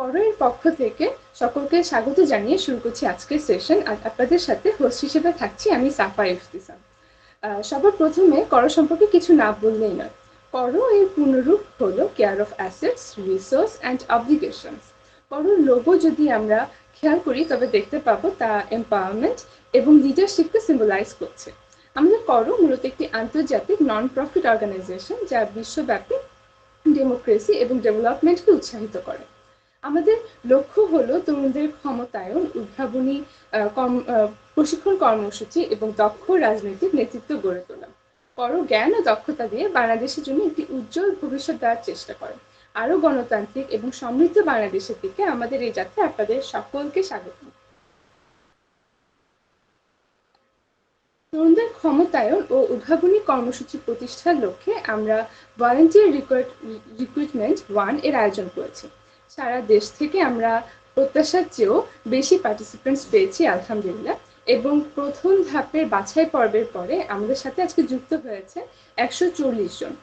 করোয়ের পক্ষ থেকে সকলকে স্বাগত জানিয়ে শুরু করছি আজকের সেশন। আর আপনাদের সাথে হোস্ট হিসেবে থাকছি আমি সাফা ইফতিসাম। সবার প্রথমে করো সম্পর্কে কিছু না বললেই নয়। করো এর পূর্ণরূপ হলো care of assets, resource and obligations. করোর লোগো যদি আমরা খেয়াল করি তবে দেখতে পাবো তা এম্পাওয়ারমেন্ট এবং লিডারশিপকে সিম্বলাইজ করছে। আমাদের করো মূলত একটি আন্তর্জাতিক নন প্রফিট অর্গানাইজেশন যা বিশ্বব্যাপী ডেমোক্রেসি এবং ডেভেলপমেন্টকে উৎসাহিত করে। আমাদের লক্ষ্য হলো তরুণদের ক্ষমতায়ন, উদ্ভাবনী প্রশিক্ষণ কর্মসূচি এবং দক্ষ রাজনৈতিক নেতৃত্ব গড়ে তোলা। করো জ্ঞান ও দক্ষতা দিয়ে বাংলাদেশের জন্য একটি উজ্জ্বল ভবিষ্যৎ দেওয়ার চেষ্টা করে। আরো গণতান্ত্রিক এবং সমৃদ্ধ বাংলাদেশের দিকে আমাদের এই যাত্রা আপনাদের সকলকে স্বাগত। তরুণদের ক্ষমতায়ন ও উদ্ভাবনী কর্মসূচি প্রতিষ্ঠার লক্ষ্যে আমরা ভলান্টিয়ার রিক্রুটমেন্ট 1 এর আয়োজন করেছি। সারা দেশ থেকে আমরা প্রত্যাশার চেয়েও বেশি পার্টিসিপেন্টস পেয়েছি আলহামদুলিল্লাহ। এবং প্রথম ধাপের বাছাই পর্বের পরে আমাদের সাথে আজকে যুক্ত হয়েছে 140 জন।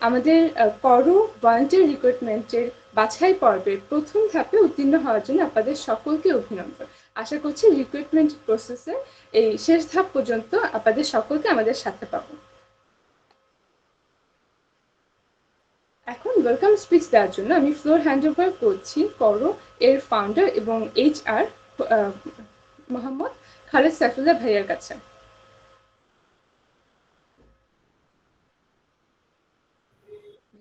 আমাদের করো ভলান্টিয়ার রিক্রুটমেন্টের বাছাই পর্বের প্রথম ধাপে উত্তীর্ণ হওয়ার জন্য আপনাদের সকলকে অভিনন্দন। আশা করছি রিক্রুটমেন্ট প্রসেসে এই শেষ ধাপ পর্যন্ত আপনাদের সকলকে আমাদের সাথে পাবো। এখন ওয়েলকাম স্পিচ দেওয়ার জন্য আমি ফ্লোর হ্যান্ড ওভার করছি করো এর ফাউন্ডার এবং HR মোহাম্মদ খালেদ সাইফুল্লাহ ভাইয়ার কাছে।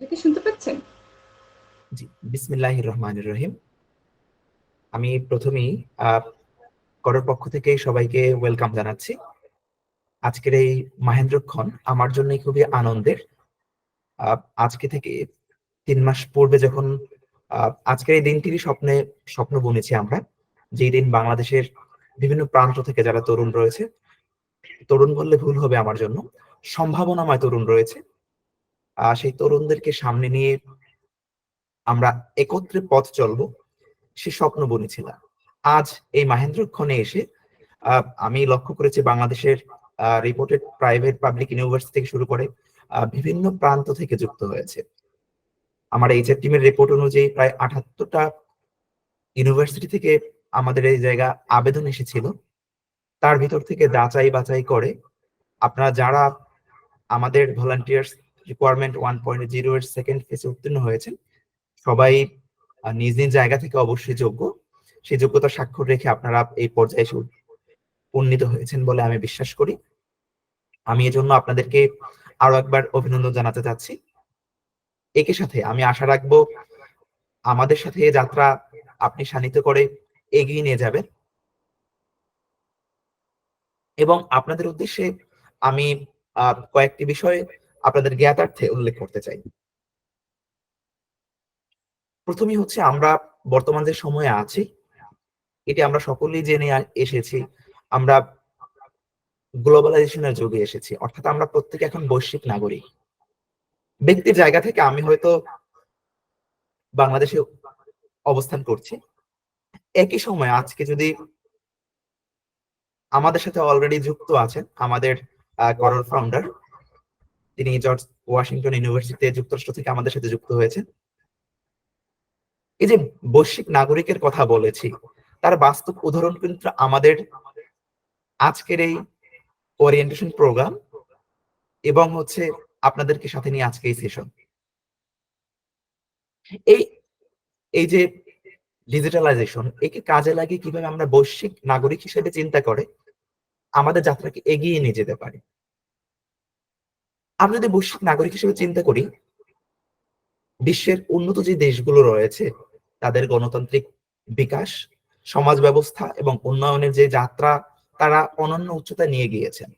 কি শুনতে পাচ্ছেন? জি, বিসমিল্লাহির রহমানির রহিম। আমি প্রথমেই করোর পক্ষ থেকে সবাইকে ওয়েলকাম জানাচ্ছি। আজকের এই মাহেন্দ্রক্ষণ আমার জন্য খুবই আনন্দের। আজকে থেকে 3 মাস পূর্বে যখন আজকের এই দিনটিরই স্বপ্ন বুনেছি আমরা, যেই দিন বাংলাদেশের বিভিন্ন প্রান্ত থেকে যারা তরুণ রয়েছে, তরুণ বললে ভুল হবে আমার জন্য, সম্ভাবনাময় তরুণ রয়েছে, সেই তরুণদেরকে সামনে নিয়ে আমরা একত্রে পথ চলবো, সে স্বপ্ন বুনেছিলাম। আজ এই মাহেন্দ্রক্ষণে এসে আমি লক্ষ্য করেছি বাংলাদেশের রিপোর্টেড প্রাইভেট পাবলিক ইউনিভার্সিটি থেকে শুরু করে বিভিন্ন প্রান্ত থেকে যুক্ত হয়েছে। আমার এইচআর টিমের রিপোর্ট অনুযায়ী প্রায় 78টা ইউনিভার্সিটি থেকে আমাদের এই জায়গা আবেদন এসেছিল। তার ভিতর থেকে যাচাই বাছাই করে আপনারা যারা আমাদের ভলান্টিয়ার্স রিকোয়ারমেন্ট 1.0 এর সেকেন্ড ফেজে উত্তীর্ণ হয়েছেন, সবাই নিজ নিজ জায়গা থেকে অবশ্যই যোগ্য। সেই যোগ্যতা স্বাক্ষর রেখে আপনারা এই পর্যায়ে উন্নীত হয়েছেন বলে আমি বিশ্বাস করি। আমি এজন্য আপনাদেরকে আরো একবার অভিনন্দন জানাতে চাচ্ছি। একই সাথে আমি আশা রাখবো আমাদের সাথে এই যাত্রা আপনি শানিত করে এগিয়ে নিয়ে যাবেন। এবং আপনাদের উদ্দেশ্যে আমি কয়েকটি বিষয় আপনাদের জ্ঞাতার্থে উল্লেখ করতে চাই। প্রথমেই হচ্ছে, আমরা বর্তমান যে সময়ে আছি এটি আমরা সকলেই জেনে এসেছি, আমরা গ্লোবালাইজেশনের যুগে এসেছি, অর্থাৎ আমরা প্রত্যেকে এখন বৈশ্বিক নাগরিক। ব্যক্তির জায়গা থেকে আমি হয়তো বাংলাদেশে অবস্থান করছি, একই সময় আজকে যদি আমাদের সাথে অলরেডি যুক্ত আছেন আমাদের করোর ফাউন্ডার, তিনি জর্জ ওয়াশিংটন ইউনিভার্সিটিতে যুক্তরাষ্ট্র থেকে আমাদের সাথে যুক্ত হয়েছেন। এই যে বৈশ্বিক নাগরিকের কথা বলেছি, তার বাস্তব উদাহরণ কিন্তু আমাদের আজকের এই ওরিয়েন্টেশন প্রোগ্রাম এবং হচ্ছে আপনাদেরকে সাথে নিয়ে আজকে এই সেশন। এই এই যে ডিজিটালাইজেশন, একে কাজে লাগিয়ে কিভাবে আমরা বৈশ্বিক নাগরিক হিসেবে চিন্তা করে আমাদের যাত্রাকে এগিয়ে নিয়ে যেতে পারি। আমরা যদি বৈশ্বিক নাগরিক হিসেবে চিন্তা করি, বিশ্বের উন্নত যে দেশগুলো রয়েছে তাদের গণতান্ত্রিক বিকাশ, সমাজ ব্যবস্থা এবং উন্নয়নের যে যাত্রা তারা অনন্য উচ্চতায় নিয়ে গিয়েছেন।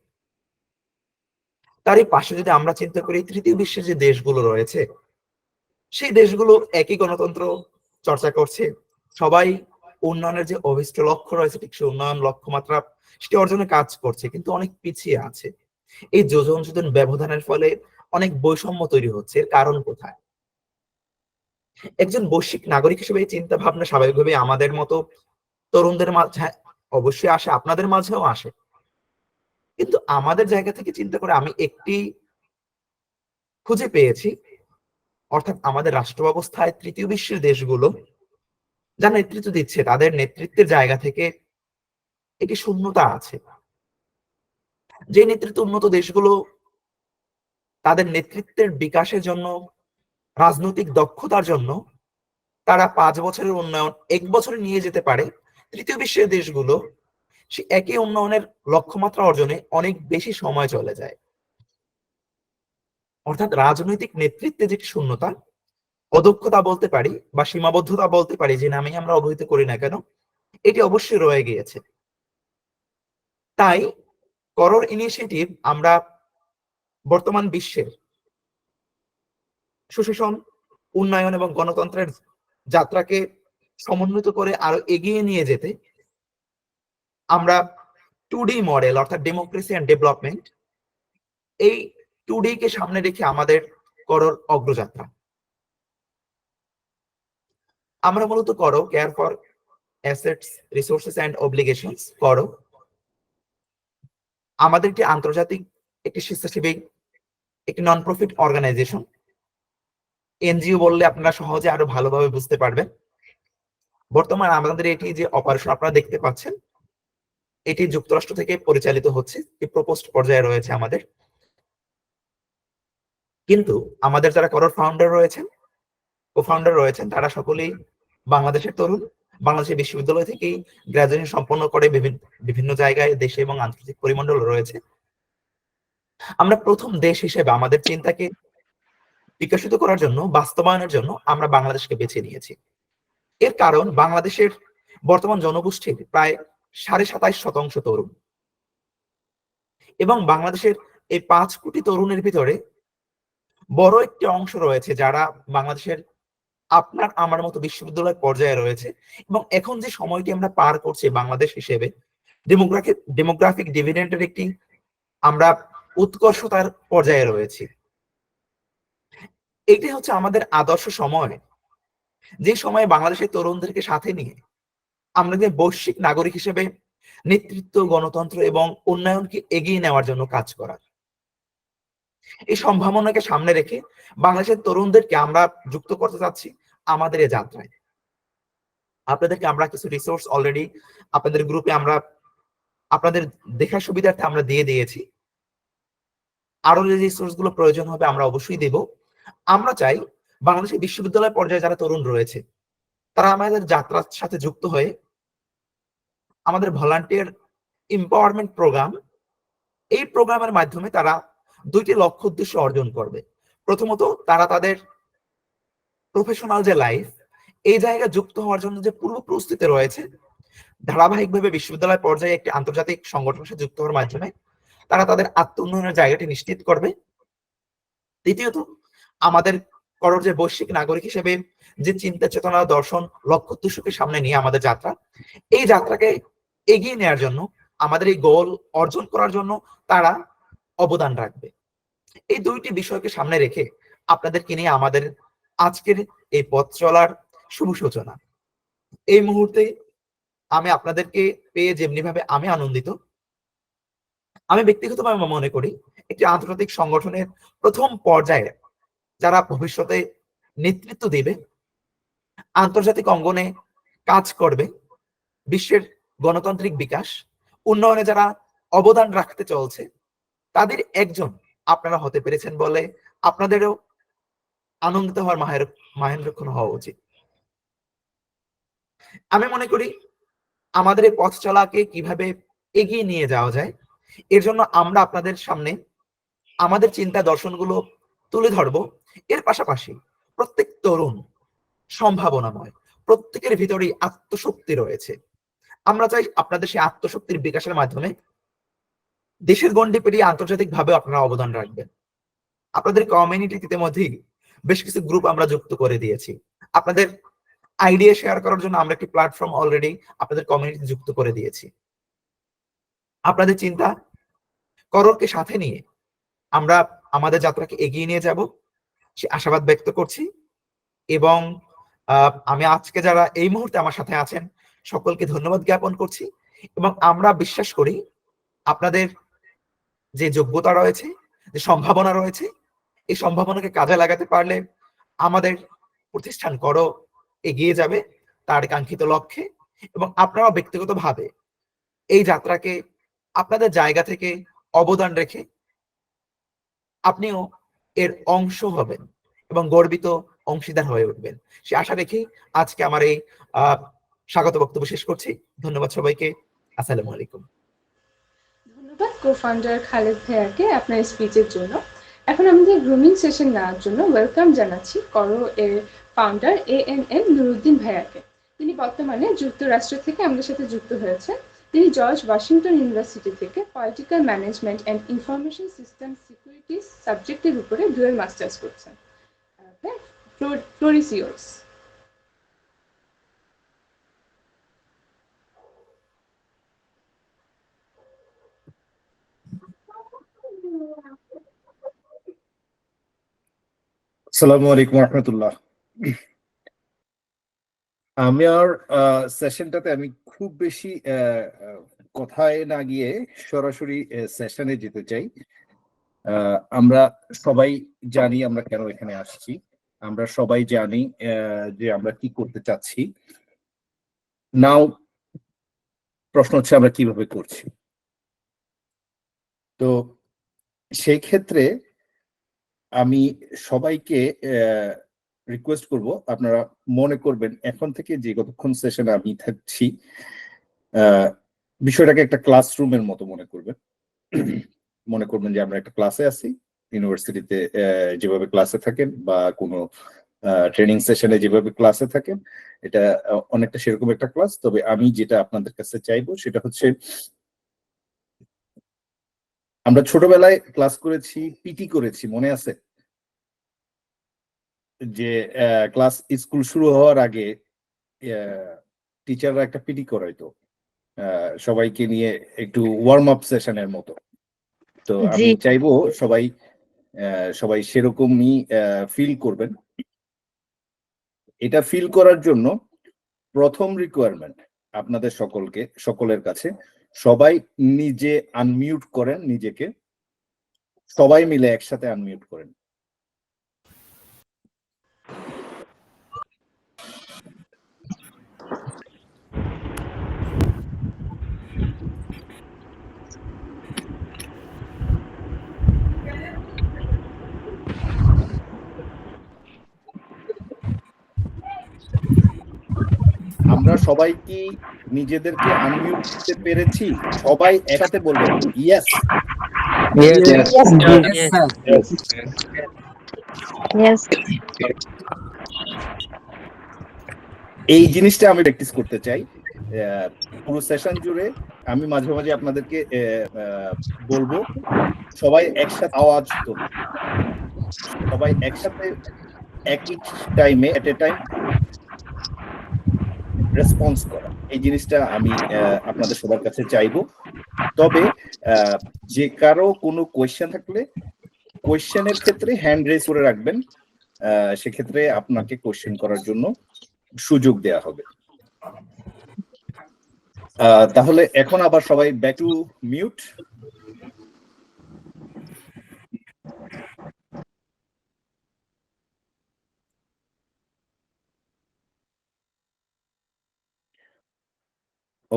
তারই পাশে যদি আমরা চিন্তা করি তৃতীয় বিশ্বের যে দেশগুলো রয়েছে, সেই দেশগুলো একই গণতন্ত্র চর্চা করছে, সবাই উন্নয়নের যে অভিষ্ট লক্ষ্য রয়েছে ঠিক সেই উন্নয়ন লক্ষ্যমাত্রা সেটি অর্জনে কাজ করছে, কিন্তু অনেক পিছিয়ে আছে। এই যোজন ব্যবধানের ফলে অনেক বৈষম্য তৈরি হচ্ছে। এর কারণ কোথায়? একজন বৈশ্বিক নাগরিক হিসেবে এই চিন্তা ভাবনা স্বাভাবিকভাবে আমাদের মতো তরুণদের মাঝে অবশ্যই আসে, আপনাদের মাঝেও আসে, কিন্তু আমাদের জায়গা থেকে চিন্তা করে আমি একটি খুঁজে পেয়েছি অর্থাৎ আমাদের রাষ্ট্র ব্যবস্থায় তৃতীয় বিশ্বের দেশগুলো যারা নেতৃত্ব দিচ্ছে তাদের নেতৃত্বের জায়গা থেকে একটি শূন্যতা আছে। যে নেতৃত্ব উন্নত দেশগুলো তাদের নেতৃত্বের বিকাশের জন্য, রাজনৈতিক দক্ষতার জন্য তারা 5 বছরের উন্নয়ন 1 বছরে নিয়ে যেতে পারে, তৃতীয় বিশ্বের দেশগুলো সে একই উন্নয়নের লক্ষ্যমাত্রা অর্জনে অনেক বেশি সময় চলে যায়। অর্থাৎ রাজনৈতিক নেতৃত্বে যেটি শূন্যতা, অদক্ষতা বলতে পারি বা সীমাবদ্ধতা বলতে পারি, যে নামেই আমরা অবহিত করি না কেন, এটি অবশ্যই রয়ে গিয়েছে। তাই করর ইনিশিয়েটিভ আমরা বর্তমান বিশ্বের সুশাসন, উন্নয়ন এবং গণতন্ত্রের যাত্রাকে সমন্বিত করে আরো এগিয়ে নিয়ে যেতে আমরা 2D মডেল অর্থাৎ ডেমোক্রেসি এন্ড ডেভেলপমেন্ট, এই 2D কে সামনে রেখে আমাদের করর অগ্রযাত্রা। আমরা মূলত করো care for assets, resources and obligations করো আমাদের একটি আন্তর্জাতিক, একটি স্বেচ্ছাসেবী, একটি নন প্রফিট অর্গানাইজেশন। এনজিও বললে আপনারা সহজে আরো ভালোভাবে বুঝতে পারবেন। বর্তমানে আমাদের এটি যে অপারেশন আপনারা দেখতে পাচ্ছেন, এটি যুক্তরাষ্ট্র থেকে পরিচালিত হচ্ছে, প্রপোজড পর্যায়ে রয়েছে আমাদের। কিন্তু আমাদের যারা করর ফাউন্ডার রয়েছেন, কো ফাউন্ডার রয়েছেন, তারা সকলেই বাংলাদেশের তরুণ, বাংলাদেশের বিশ্ববিদ্যালয় থেকেই গ্রাজুয়েশন সম্পন্ন করে বিভিন্ন জায়গায় দেশে এবং আন্তর্জাতিক পরিমণ্ডল রয়েছে। আমরা প্রথম দেশ হিসেবে আমাদের চিন্তাকে বিকশিত করার জন্য, বাস্তবায়নের জন্য আমরা বাংলাদেশকে বেছে নিয়েছি। এর কারণ বাংলাদেশের বর্তমান জনগোষ্ঠীর প্রায় 27.5% তরুণ, এবং বাংলাদেশের এই 5 কোটি তরুণের ভিতরে বড় একটি অংশ রয়েছে যারা বাংলাদেশের আপনার আমার মতো বিশ্ববিদ্যালয় পর্যায়ে রয়েছে। এবং এখন যে সময়টি আমরা পার করছি বাংলাদেশ হিসেবে, ডেমোগ্রাফিক ডিভিডেন্ডের একটি আমরা উৎকর্ষতার পর্যায়ে রয়েছি। এটি হচ্ছে আমাদের আদর্শ সময়, যে সময়ে বাংলাদেশের তরুণদেরকে সাথে নিয়ে আমরা যে বৈশ্বিক নাগরিক হিসেবে নেতৃত্ব, গণতন্ত্র এবং উন্নয়নকে এগিয়ে নেওয়ার জন্য কাজ করা। এই সম্ভাবনাকে সামনে রেখে বাংলাদেশের তরুণদেরকে আমরা যুক্ত করতে চাচ্ছি আমাদের এই যাত্রায়। আপনাদেরকে আমরা কিছু রিসোর্স অলরেডি আপনাদের গ্রুপে আমরা আপনাদের দেখার সুবিধার্থে আমরা দিয়ে দিয়েছি। আরো যে রিসোর্স গুলো প্রয়োজন হবে আমরা অবশ্যই দেব। আমরা চাই বাংলাদেশের বিশ্ববিদ্যালয় পর্যায়ে যারা তরুণ রয়েছে তারা আমাদের যাত্রার সাথে যুক্ত হয়ে আমাদের ভলান্টিয়ার এম্পাওয়ারমেন্ট প্রোগ্রাম, এই প্রোগ্রামের মাধ্যমে তারা 2টি লক্ষ্য উদ্দেশ্য অর্জন করবে। প্রথমত, তারা তাদের প্রফেশনাল যে লাইফ, এই জায়গায় যুক্ত হওয়ার জন্য যে পূর্ব প্রস্তুতি রয়েছে, ধারাবাহিকভাবে বিশ্ববিদ্যালয় পর্যায়ে একটি আন্তর্জাতিক সংগঠনের সাথে যুক্ত হওয়ার মাধ্যমে তারা তাদের আত্ম উন্নয়নের জায়গাটি নিশ্চিত করবে। দ্বিতীয়ত, আমাদের করর যে বৈশ্বিক নাগরিক হিসেবে যে চিন্তা, চেতনা, দর্শন, লক্ষ্য উদ্দেশ্যকে সামনে নিয়ে আমাদের যাত্রা, এই যাত্রাকে এগিয়ে নেওয়ার জন্য, আমাদের এই গোল অর্জন করার জন্য তারা অবদান রাখবে। এই 2টি বিষয়কে সামনে রেখে আপনাদেরকে নিয়ে আমাদের আজকের এই পথ চলার শুভ সূচনা। এই মুহূর্তে আমি আপনাদেরকে পেয়ে যেমনি ভাবে আমি আনন্দিত, আমি ব্যক্তিগতভাবে মনে করি একটি আন্তর্জাতিক সংগঠনের প্রথম পর্যায়ে যারা ভবিষ্যতে নেতৃত্ব দেবে, আন্তর্জাতিক অঙ্গনে কাজ করবে, বিশ্বের গণতান্ত্রিক বিকাশ, উন্নয়নে যারা অবদান রাখতে চলছে, তাদের একজন আপনারা হতে পেরেছেন বলে আপনাদেরও আনন্দিত হওয়ার মাহেন্দ্রক্ষণ হওয়া উচিত। আমি মনে করি আমাদের এই পথ চলাকে কিভাবে এগিয়ে নিয়ে যাওয়া যায়, এর জন্য আমরা আপনাদের সামনে আমাদের চিন্তা দর্শনগুলো তুলে ধরবো। এর পাশাপাশি প্রত্যেক তরুণ সম্ভাবনাময়, প্রত্যেকের ভিতরেই আত্মশক্তি রয়েছে। আমরা চাই আপনাদের সেই আত্মশক্তির বিকাশের মাধ্যমে দেশের গণ্ডি পেরিয়ে আন্তর্জাতিক ভাবে আপনারা অবদান রাখবেন। আপনাদের কমিউনিটিতে ইতিমধ্যেই বেশ কিছু গ্রুপ আমরা যুক্ত করে দিয়েছি। আপনাদের আইডিয়া শেয়ার করার জন্য আমরা একটি প্ল্যাটফর্ম অলরেডি আপনাদের কমিউনিটিতে যুক্ত করে দিয়েছি। আপনাদের চিন্তা কররকে সাথে নিয়ে আমরা আমাদের যাত্রাকে এগিয়ে নিয়ে যাব সে আশাবাদ ব্যক্ত করছি। এবং আমি আজকে যারা এই মুহূর্তে আমার সাথে আছেন সকলকে ধন্যবাদ জ্ঞাপন করছি। এবং আমরা বিশ্বাস করি আপনাদের যে যোগ্যতা রয়েছে, যে সম্ভাবনা রয়েছে, এই সম্ভাবনাকে কাজে লাগাতে পারলে আমাদের প্রতিষ্ঠান করো এগিয়ে যাবে তার কাঙ্ক্ষিত লক্ষ্যে, এবং আপনারাও ব্যক্তিগতভাবে এই যাত্রাকে আপনাদের জায়গা থেকে অবদান রেখে আপনিও এর অংশ হবেন এবং গর্বিত অংশীদার হয়ে উঠবেন, সে আশা রেখেই আজকে আমার এই স্বাগত বক্তব্য শেষ করছি। ধন্যবাদ সবাইকে। আসসালামু আলাইকুম। ধন্যবাদ কো-ফাউন্ডার খালেদ ভাইয়াকে আপনার স্পিচের জন্য। এখন আমাদের গ্রুমিং সেশন নেওয়ার জন্য ওয়েলকাম জানাচ্ছি করো এর ফাউন্ডার ANM নুরুদ্দিন ভাইয়াকে। তিনি বর্তমানে যুক্তরাষ্ট্র থেকে আমাদের সাথে যুক্ত হয়েছেন। তিনি জর্জ ওয়াশিংটন ইউনিভার্সিটি থেকে political management and information system security সাবজেক্টের উপরে ডুয়েল মাস্টার্স করছেন। Floor is yours. আসসালামু আলাইকুম রহমতুল্লাহ। আমার সেশনটাতে আমি খুব বেশি কথায় না গিয়ে সরাসরি সেশনে যেতে চাই। আমরা সবাই জানি আমরা কেন এখানে আসছি, আমরা সবাই জানি যে আমরা কি করতে চাচ্ছি। নাও প্রশ্ন হচ্ছে আমরা কিভাবে করছি। তো সেই ক্ষেত্রে আমি সবাইকে রিকোয়েস্ট করব, আপনারা মনে করবেন এখন থেকে যে কতক্ষণ সেশনে আমি থাকছি বিষয়টাকে একটা ক্লাসরুমের মতো মনে করবেন। মনে করবেন যে আমরা একটা ক্লাসে আছি, ইউনিভার্সিটিতে যেভাবে ক্লাসে থাকেন বা কোনো ট্রেনিং সেশনে যেভাবে ক্লাসে থাকেন, এটা অনেকটা সেরকম একটা ক্লাস। তবে আমি যেটা আপনাদের কাছে চাইবো সেটা হচ্ছে, আমরা ছোটবেলায় ক্লাস করেছি, পিটি করেছি, মনে আছে? যে ক্লাস স্কুল শুরু হওয়ার আগে টিচাররা একটা পিটি করাইতো সবাইকে নিয়ে, একটু ওয়ার্ম আপ সেশনের মতো। তো আমি চাইবো সবাই সবাই সেরকমই ফিল করবেন। এটা ফিল করার জন্য প্রথম রিকোয়ারমেন্ট আপনাদের সকলের কাছে, সবাই নিজে আনমিউট করেন নিজেকে, সবাই মিলে একসাথে আনমিউট করেন। আমরা সবাই কি নিজেদেরকে আনমিউট করতে পেরেছি? সবাই একসাথে বলবেন ইয়েস। এই জিনিসটা আমি প্র্যাকটিস করতে চাই পুরো সেশন জুড়ে। আমি মাঝে মাঝে আপনাদেরকে বলবো সবাই একসাথে আওয়াজ তোলো, সবাই একসাথে একই টাইমে এট এ টাইম রেসপন্স করা। এই জিনিসটা আমি আপনাদের সবার কাছে চাইবো। তবে যে কারো কোনো কোয়েশ্চেন থাকলে কোয়েশ্চেনের ক্ষেত্রে হ্যান্ড রেজ করে রাখবেন, সেক্ষেত্রে আপনাকে কোয়েশ্চেন করার জন্য সুযোগ দেয়া হবে। তাহলে এখন আবার সবাই ব্যাক টু মিউট।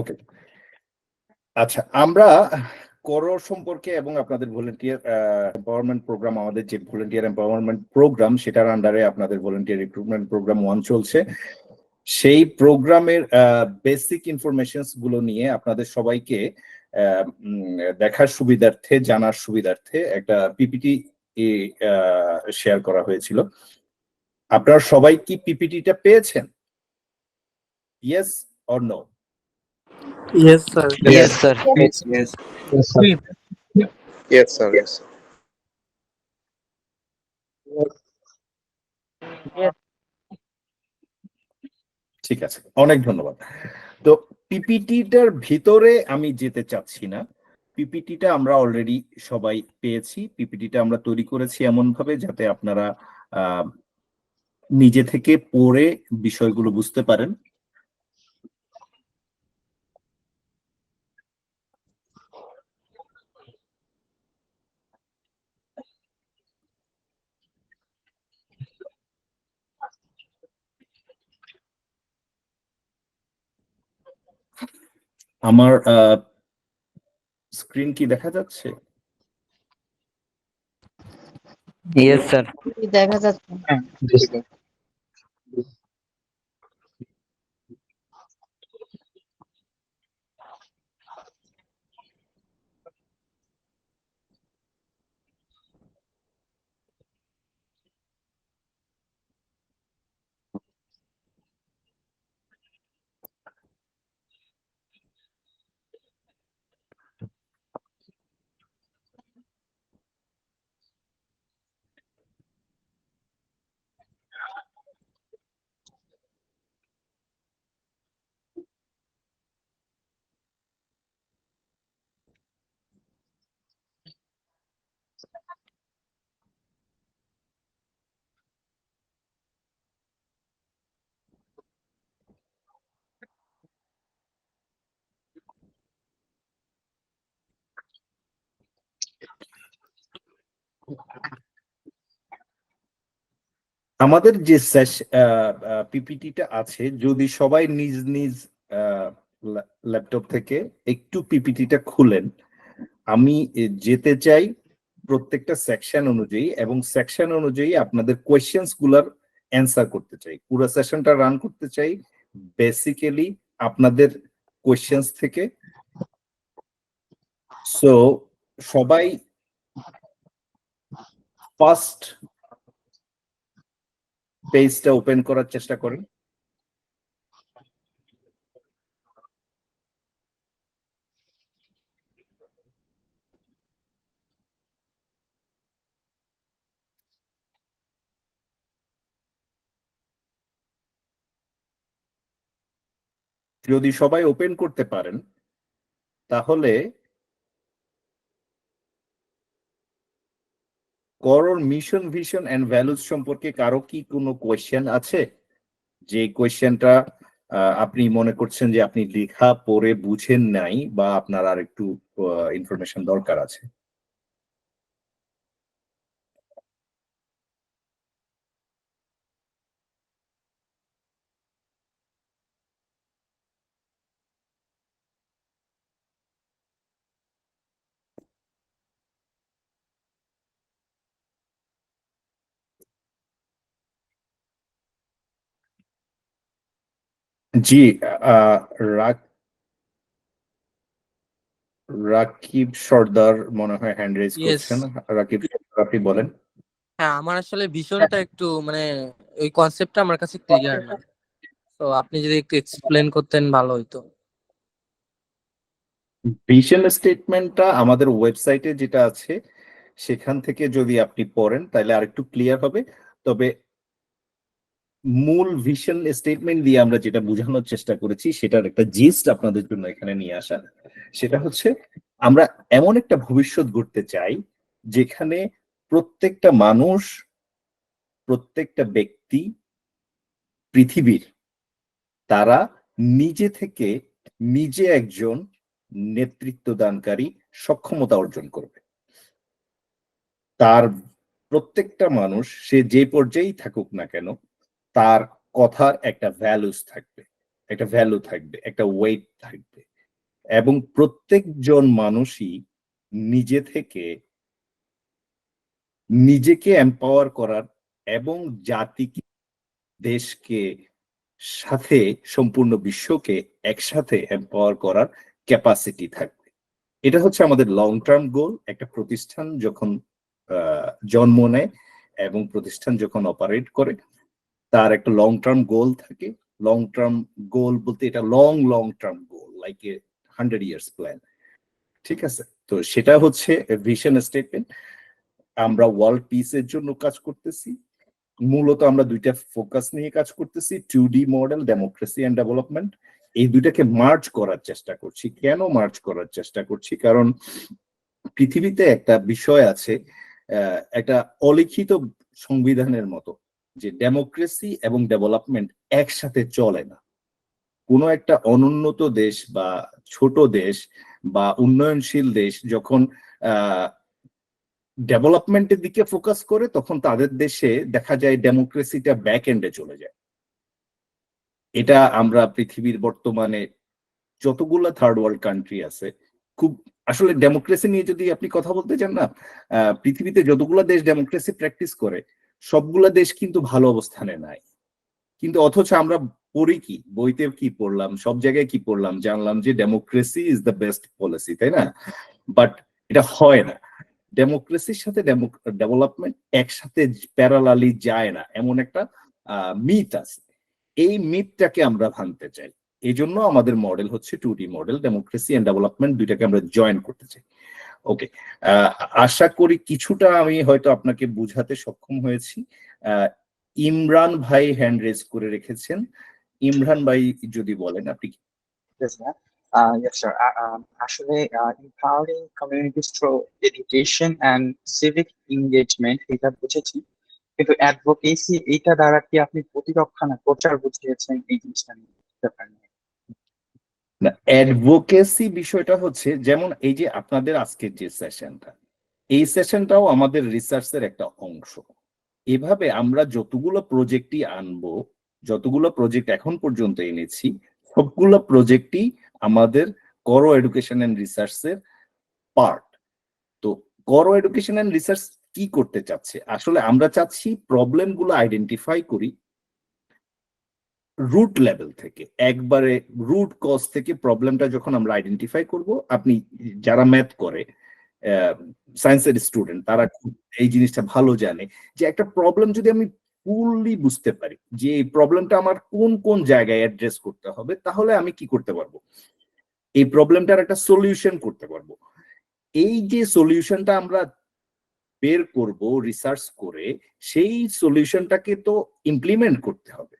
ওকে, আচ্ছা, আমরা করো সম্পর্কে এবং আপনাদের ভলেন্টিয়ার এম্পাওয়ারমেন্ট প্রোগ্রাম, আমাদের যে ভলেন্টিয়ার এম্পাওয়ারমেন্ট প্রোগ্রাম, সেটার আন্ডারে আপনাদের ভলেন্টিয়ার রিক্রুটমেন্ট প্রোগ্রাম 1 চলছে। সেই প্রোগ্রামের বেসিক ইনফরমেশনস গুলো নিয়ে আপনাদের সবাইকে দেখার সুবিধার্থে, জানার সুবিধার্থে একটা পিপিটি শেয়ার করা হয়েছিল। আপনারা সবাই কি পিপিটিটা পেয়েছেন? Yes or no? Yes, sir. Yes, sir. Yes, yes. Yes, sir. Yes, sir. Yes. ঠিক আছে, অনেক ধন্যবাদ। তো পিপিটিটার ভিতরে আমি যেতে চাচ্ছি না। পিপিটিটা আমরা অলরেডি সবাই পেয়েছি। পিপিটিটা আমরা তৈরি করেছি এমন ভাবে যাতে আপনারা নিজে থেকে পড়ে বিষয়গুলো বুঝতে পারেন। আমার স্ক্রিন কি দেখা যাচ্ছে? Yes, sir. দেখা যাচ্ছে। আমাদের যে পিপিটিটা আছে, যদি সবাই নিজ নিজ ল্যাপটপ থেকে একটু পিপিটিটা খুলেন, আমি যেতে চাই প্রত্যেকটা সেকশন অনুযায়ী, এবং সেকশন অনুযায়ী আপনাদের কোয়েশ্চেন্স গুলার অ্যান্সার করতে চাই। পুরো সেশনটা রান করতে চাই বেসিক্যালি আপনাদের কোয়েশ্চেন্স থেকে। সো সবাই ফার্স্ট পেজটা ওপেন করার চেষ্টা করেন। যদি সবাই ওপেন করতে পারেন তাহলে crore mission, vision and values সম্পর্কে কারো কি কোনো কোয়েশ্চেন আছে? যে কোয়েশ্চেনটা আপনি মনে করছেন যে আপনি লেখা পড়ে বুঝেন নাই, বা আপনার আর একটু ইনফরমেশন দরকার আছে? জি, আহ, রাক- রাকিব সর্দার মনে হয় হ্যান্ড রেজ Yes. করছেন। রাকিব সর্দার, আপনি বলেন। হ্যাঁ, আমার আসলে ভীষণটা একটু মানে ওই কনসেপ্টটা আমার কাছে ক্লিয়ার না। তো আপনি যদি একটু এক্সপ্লেন করতেন ভালো হইতো। ভিশন স্টেটমেন্টটা আমাদের ওয়েবসাইটে যেটা আছে সেখান থেকে যদি আপনি পড়েন তাহলে আরেকটু ক্লিয়ার হবে। তবে মূল ভিশন স্টেটমেন্ট দিয়ে আমরা যেটা বোঝানোর চেষ্টা করেছি সেটার একটা জিস্ট আপনাদের জন্য এখানে নিয়ে আসা। সেটা হচ্ছে, আমরা এমন একটা ভবিষ্যৎ গড়তে চাই যেখানে প্রত্যেকটা মানুষ, প্রত্যেকটা ব্যক্তি পৃথিবীর, তারা নিজে থেকে নিজে একজন নেতৃত্ব দানকারী সক্ষমতা অর্জন করবে। তার প্রত্যেকটা মানুষ, সে যে পর্যায়েই থাকুক না কেন, তার কথার একটা ভ্যালুস থাকবে, একটা ভ্যালু থাকবে, একটা ওয়েট থাকবে, এবং প্রত্যেকজন মানুষই নিজে থেকে নিজেকে এম্পাওয়ার করার এবং জাতিকে, দেশকে, সাথে সম্পূর্ণ বিশ্বকে একসাথে এম্পাওয়ার করার ক্যাপাসিটি থাকবে। এটা হচ্ছে আমাদের লং টার্ম গোল। একটা প্রতিষ্ঠান যখন জন্ম নেয় এবং প্রতিষ্ঠান যখন অপারেট করে, তার একটা লং টার্ম গোল থাকে। লং টার্ম গোল বলতে এটা long term goal, like a 100 years plan. ঠিক আছে, তো সেটা হচ্ছে ভিশন স্টেটমেন্ট। আমরা ওয়ার্ল্ড পিসের জন্য কাজ করতেছি। মূলত আমরা দুইটা ফোকাস নিয়ে কাজ করতেছি, 2D model, democracy and development. এই দুইটাকে মার্জ করার চেষ্টা করছি। কেন মার্জ করার চেষ্টা করছি? কারণ পৃথিবীতে একটা বিষয় আছে, একটা অলিখিত সংবিধানের মতো, যে ডেমোক্রেসি এবং ডেভেলপমেন্ট একসাথে চলে না। কোনো একটা অনুন্নত দেশ বা ছোট দেশ বা উন্নয়নশীল দেশ যখন ডেভেলপমেন্টের দিকে ফোকাস করে, তখন তাদের দেশে দেখা যায় ডেমোক্রেসিটা ব্যাক এন্ডে চলে যায়। এটা আমরা পৃথিবীর বর্তমানে যতগুলা থার্ড ওয়ার্ল্ড কান্ট্রি আছে, খুব আসলে ডেমোক্রেসি নিয়ে যদি আপনি কথা বলতে চান না, পৃথিবীতে যতগুলা দেশ ডেমোক্রেসি প্র্যাকটিস করে সবগুলা দেশ কিন্তু ভালো অবস্থানে নাই। কিন্তু অথচ আমরা পড়ি কি, বইতে কি পড়লাম, সব জায়গায় কি পড়লাম, জানলাম যে democracy is the best policy, তাই না? বাট এটা হয় না। ডেমোক্রেসির সাথে ডেভেলপমেন্ট একসাথে প্যারালালি যায় না, এমন একটা মিথ আছে। এই মিথটাকে আমরা ভাঙতে চাই। এই জন্য আমাদের মডেল হচ্ছে 2D model, democracy and development দুইটাকে আমরা জয়েন করতে চাই। ওকে, আশা করি কিছুটা আমি হয়তো আপনাকে বুঝাতে সক্ষম হয়েছি। ইমরান ভাই হ্যান্ড রেজ করে রেখেছেন। ইমরান ভাই যদি বলেন আপনি। Yes, ma'am. Yes, sir. Actually, empowering communities through education and civic engagement, এটা বুঝেছি, কিন্তু অ্যাডভোকেসি এইটা দ্বারা কি আপনি প্রতিরক্ষা না প্রচার বুঝিয়েছেন এই জিনিসটা নিয়ে ব্যাপার নিয়ে? না, অ্যাডভোকেসি বিষয়টা হচ্ছে যেমন এই যে আপনাদের আজকের যে সেশনটা, এই সেশনটাও আমাদের রিসার্চের একটা অংশ। এভাবে আমরা যতগুলো প্রজেক্টই আনবো, যতগুলো প্রজেক্ট এখন পর্যন্ত এনেছি, সবগুলো প্রজেক্টই আমাদের করো এডুকেশন এন্ড রিসার্চের পার্ট। তো করো এডুকেশন এন্ড রিসার্চ কি করতে চাচ্ছে? আসলে আমরা চাচ্ছি প্রবলেম গুলো আইডেন্টিফাই করি রুট লেভেল থেকে, একবারে রুট কজ থেকে প্রবলেমটা যখন আমরা আইডেন্টিফাই করব। আপনি যারা ম্যাথ করে, সায়েন্সের স্টুডেন্ট, তারা এই জিনিসটা ভালো জানে যে একটা প্রবলেম যদি আমি ফুললি বুঝতে পারি যে এই প্রবলেমটা আমার কোন কোন জায়গায় অ্যাড্রেস করতে হবে, তাহলে আমি কি করতে পারবো, এই প্রবলেমটার একটা সলিউশন করতে পারবো। এই যে সলিউশনটা আমরা বের করব রিসার্চ করে, সেই সলিউশনটাকে তো ইমপ্লিমেন্ট করতে হবে।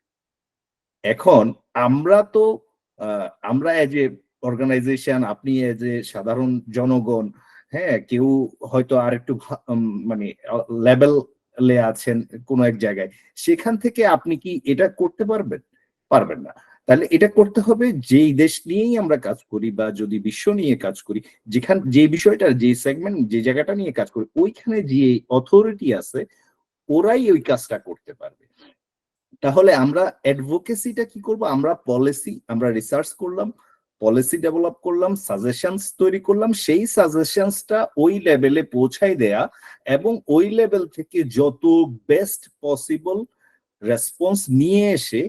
এখন আমরা এজ এ অর্গানাইজেশন, আপনি এজ এ সাধারণ জনগণ, হ্যাঁ, কেউ হয়তো আর একটু মানে লেভেলে আছেন কোনো এক জায়গায়, সেখান থেকে আপনি কি এটা করতে পারবেন? পারবেন না। তাহলে এটা করতে হবে যেই দেশ নিয়েই আমরা কাজ করি বা যদি বিশ্ব নিয়ে কাজ করি, যে বিষয়টা, যে সেগমেন্ট, যে জায়গাটা নিয়ে কাজ করি, ওইখানে যে অথরিটি আছে ওরাই ওই কাজটা করতে পারবে। তাহলে আমরা অ্যাডভোকেসিটা কি করব? আমরা রিসার্চ করলাম, পলিসি ডেভেলপ করলাম, সাজেশনস তৈরি করলাম, সেই সাজেশনসটা ওই লেভেলে পৌঁছাই দেয়া এবং ওই লেভেল থেকে যত বেস্ট পসিবল রেসপন্স নিয়ে এসে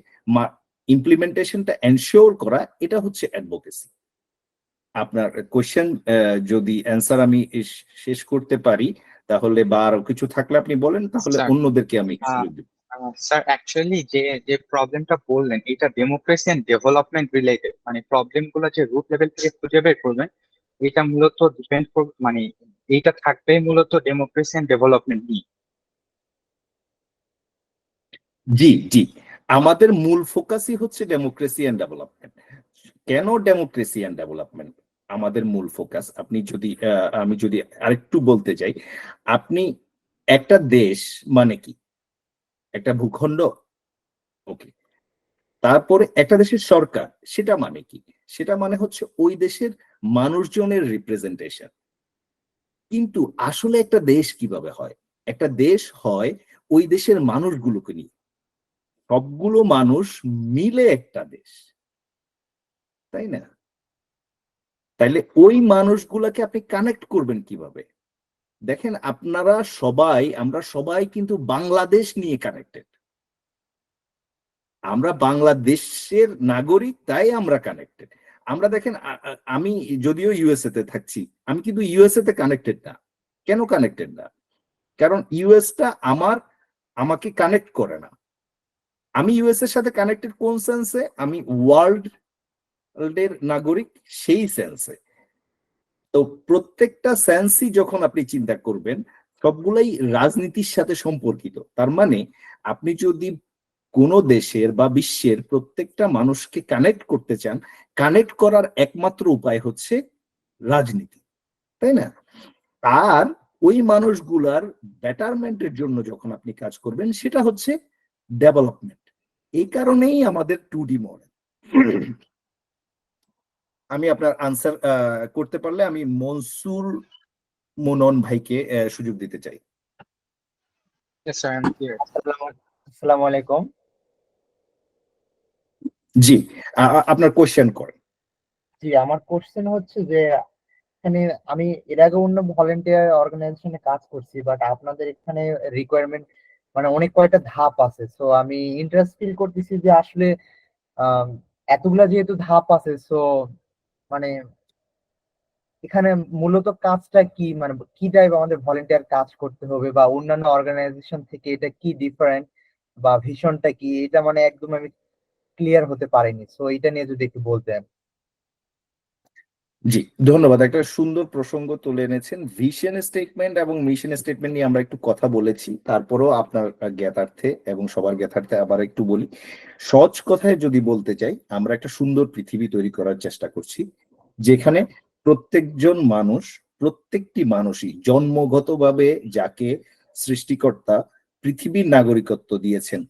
ইমপ্লিমেন্টেশনটা এনশিওর করা, এটা হচ্ছে অ্যাডভোকেসি। আপনার কোয়েশ্চেন যদি অ্যান্সার আমি শেষ করতে পারি তাহলে, বা আরো কিছু থাকলে আপনি বলেন, তাহলে স্যার, অন্যদেরকে আমি সুযোগ দেব। স্যার অ্যাকচুয়ালি যে প্রবলেমটা বললেন এটা ডেমোক্রেসি এন্ড ডেভেলপমেন্ট রিলেটেড, মানে প্রবলেম গুলো যে রুট লেভেল থেকে খুঁজে বের করবেন, এটা মূলত ডিপেন্ড করবে, মানে এইটা থাকবে মূলত ডেমোক্রেসি এন্ড ডেভেলপমেন্ট নিয়ে। জি জি, আমাদের মূল ফোকাসই হচ্ছে ডেমোক্রেসি এন্ড ডেভেলপমেন্ট। কেন ডেমোক্রেসি এন্ড ডেভেলপমেন্ট আমাদের মূল ফোকাস? আমি যদি আরেকটু বলতে চাই, আপনি একটা দেশ মানে কি? একটা ভূখণ্ড। ওকে, তারপরে একটা দেশের সরকার, সেটা মানে কি? সেটা মানে হচ্ছে ওই দেশের মানুষজনের রিপ্রেজেন্টেশন। কিন্তু আসলে একটা দেশ কিভাবে হয়? একটা দেশ হয় ওই দেশের মানুষগুলোকে নিয়ে, সবগুলো মানুষ মিলে একটা দেশ, তাই না? তাইলে ওই মানুষগুলাকে আপনি কানেক্ট করবেন কিভাবে? দেখেন, আমরা সবাই কিন্তু বাংলাদেশ নিয়ে কানেক্টেড। আমরা বাংলাদেশের নাগরিক, তাই আমরা কানেক্টেড। আমরা দেখেন, আমি যদিও ইউএসএ তে থাকছি, আমি কিন্তু ইউএসএ তে কানেক্টেড না। কেন কানেক্টেড না? কারণ ইউএসটা আমাকে কানেক্ট করে না। আমি ইউএস এর সাথে কানেক্টেড কোন সেন্সে? আমি ওয়ার্ল্ড এর নাগরিক, সেই সেন্সে। তো প্রত্যেকটা সেন্সই যখন আপনি চিন্তা করবেন, সবগুলাই রাজনীতির সাথে সম্পর্কিত। তার মানে আপনি যদি কোনো দেশের বা বিশ্বের প্রত্যেকটা মানুষকে কানেক্ট করতে চান, কানেক্ট করার একমাত্র উপায় হচ্ছে রাজনীতি, তাই না? আর ওই মানুষগুলার বেটারমেন্টের জন্য যখন আপনি কাজ করবেন, সেটা হচ্ছে ডেভেলপমেন্ট। এই কারণেই আমাদের 2D মডেল। আমি আপনার আনসার করতে পারলে আমি মনসুর মুনন ভাইকে সুযোগ দিতে চাই। Yes, sir, I'm here. আসসালামু আলাইকুম। জি, আপনার কোশ্চেন করেন। জি, আমার কোশ্চেন হচ্ছে যে এখানে আমি এর আগে অন্য ভলেন্টিয়ার অর্গানাইজেশনে কাজ করছি, বাট আপনাদের এখানে রিকোয়ারমেন্ট মানে অনেক কয়টা ধাপ আছে। সো আমি ইন্টারেস্ট ফিল করতেছি যে আসলে আম, এতগুলা যেহেতু ধাপ আছে, সো মানে এখানে মূলত কাজটা কি, মানে কি টাইপ আমাদের ভলেন্টিয়ার কাজ করতে হবে, বা অন্যান্য অর্গানাইজেশন থেকে এটা কি ডিফারেন্ট, বা ভিশনটা কি, এটা মানে একদম আমি ক্লিয়ার হতে পারিনি। সো এটা নিয়ে যদি একটু বলতেন। জি, ধন্যবাদ। একটা সুন্দর প্রসঙ্গ তুলে এনেছেন। ভিশন স্টেটমেন্ট এবং মিশন স্টেটমেন্ট নিয়ে আমরা একটু কথা বলেছি, তারপরেও আপনার জ্ঞাতার্থে এবং সবার জ্ঞাতার্থে আবার একটু বলি। সহজ কথায় যদি বলতে চাই, আমরা একটা সুন্দর পৃথিবী তৈরি করার চেষ্টা করছি, যেখানে প্রত্যেকজন মানুষ, প্রত্যেকটি মানুষই জন্মগতভাবে যাকে সৃষ্টিকর্তা পৃথিবীর নাগরিকত্ব দিয়েছেন,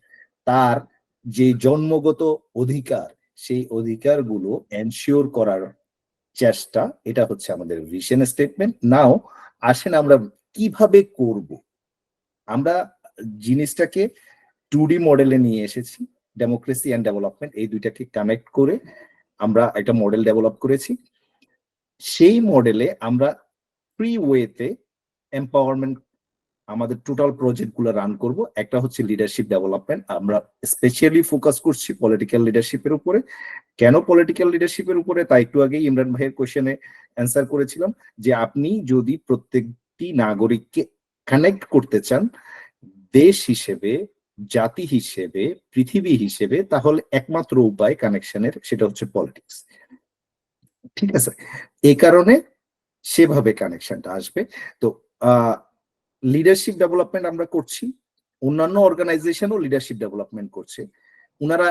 তার যে জন্মগত অধিকার, সেই অধিকারগুলো এনশিওর করার চেষ্টা, এটা হচ্ছে আমাদের ভিশন স্টেটমেন্ট। নাও আসেন আমরা কিভাবে করব। আমরা জিনিসটাকে 2D মডেলে নিয়ে এসেছি, ডেমোক্রেসি এন্ড ডেভেলপমেন্ট, এই দুইটাকে কানেক্ট করে আমরা একটা মডেল ডেভেলপ করেছি। সেই মডেলে আমরা ফ্রি ওয়েতে এম্পাওয়ারমেন্ট আমাদের টোটাল প্রজেক্ট গুলো রান করব। একটা হচ্ছে লিডারশিপ ডেভেলপমেন্ট, আমরা স্পেশালি ফোকাস করছি পলিটিক্যাল লিডারশিপের উপরে। কেন পলিটিক্যাল লিডারশিপের উপরে, তা একটু আগেই ইমরান ভাইয়ের কোশ্চেনে অ্যান্সার করেছিলাম, যে আপনি যদি প্রত্যেকটি নাগরিককে কানেক্ট করতে চান দেশ হিসেবে, জাতি হিসেবে, পৃথিবী হিসেবে, তাহলে একমাত্র উপায় কানেকশনের, সেটা হচ্ছে পলিটিক্স। ঠিক আছে, এই কারণে সেভাবে কানেকশনটা আসবে। তো লিডারশিপ ডেভেলপমেন্ট আমরা করছি, অন্যান্য অর্গানাইজেশনও লিডারশিপ ডেভেলপমেন্ট করছে, ওনারা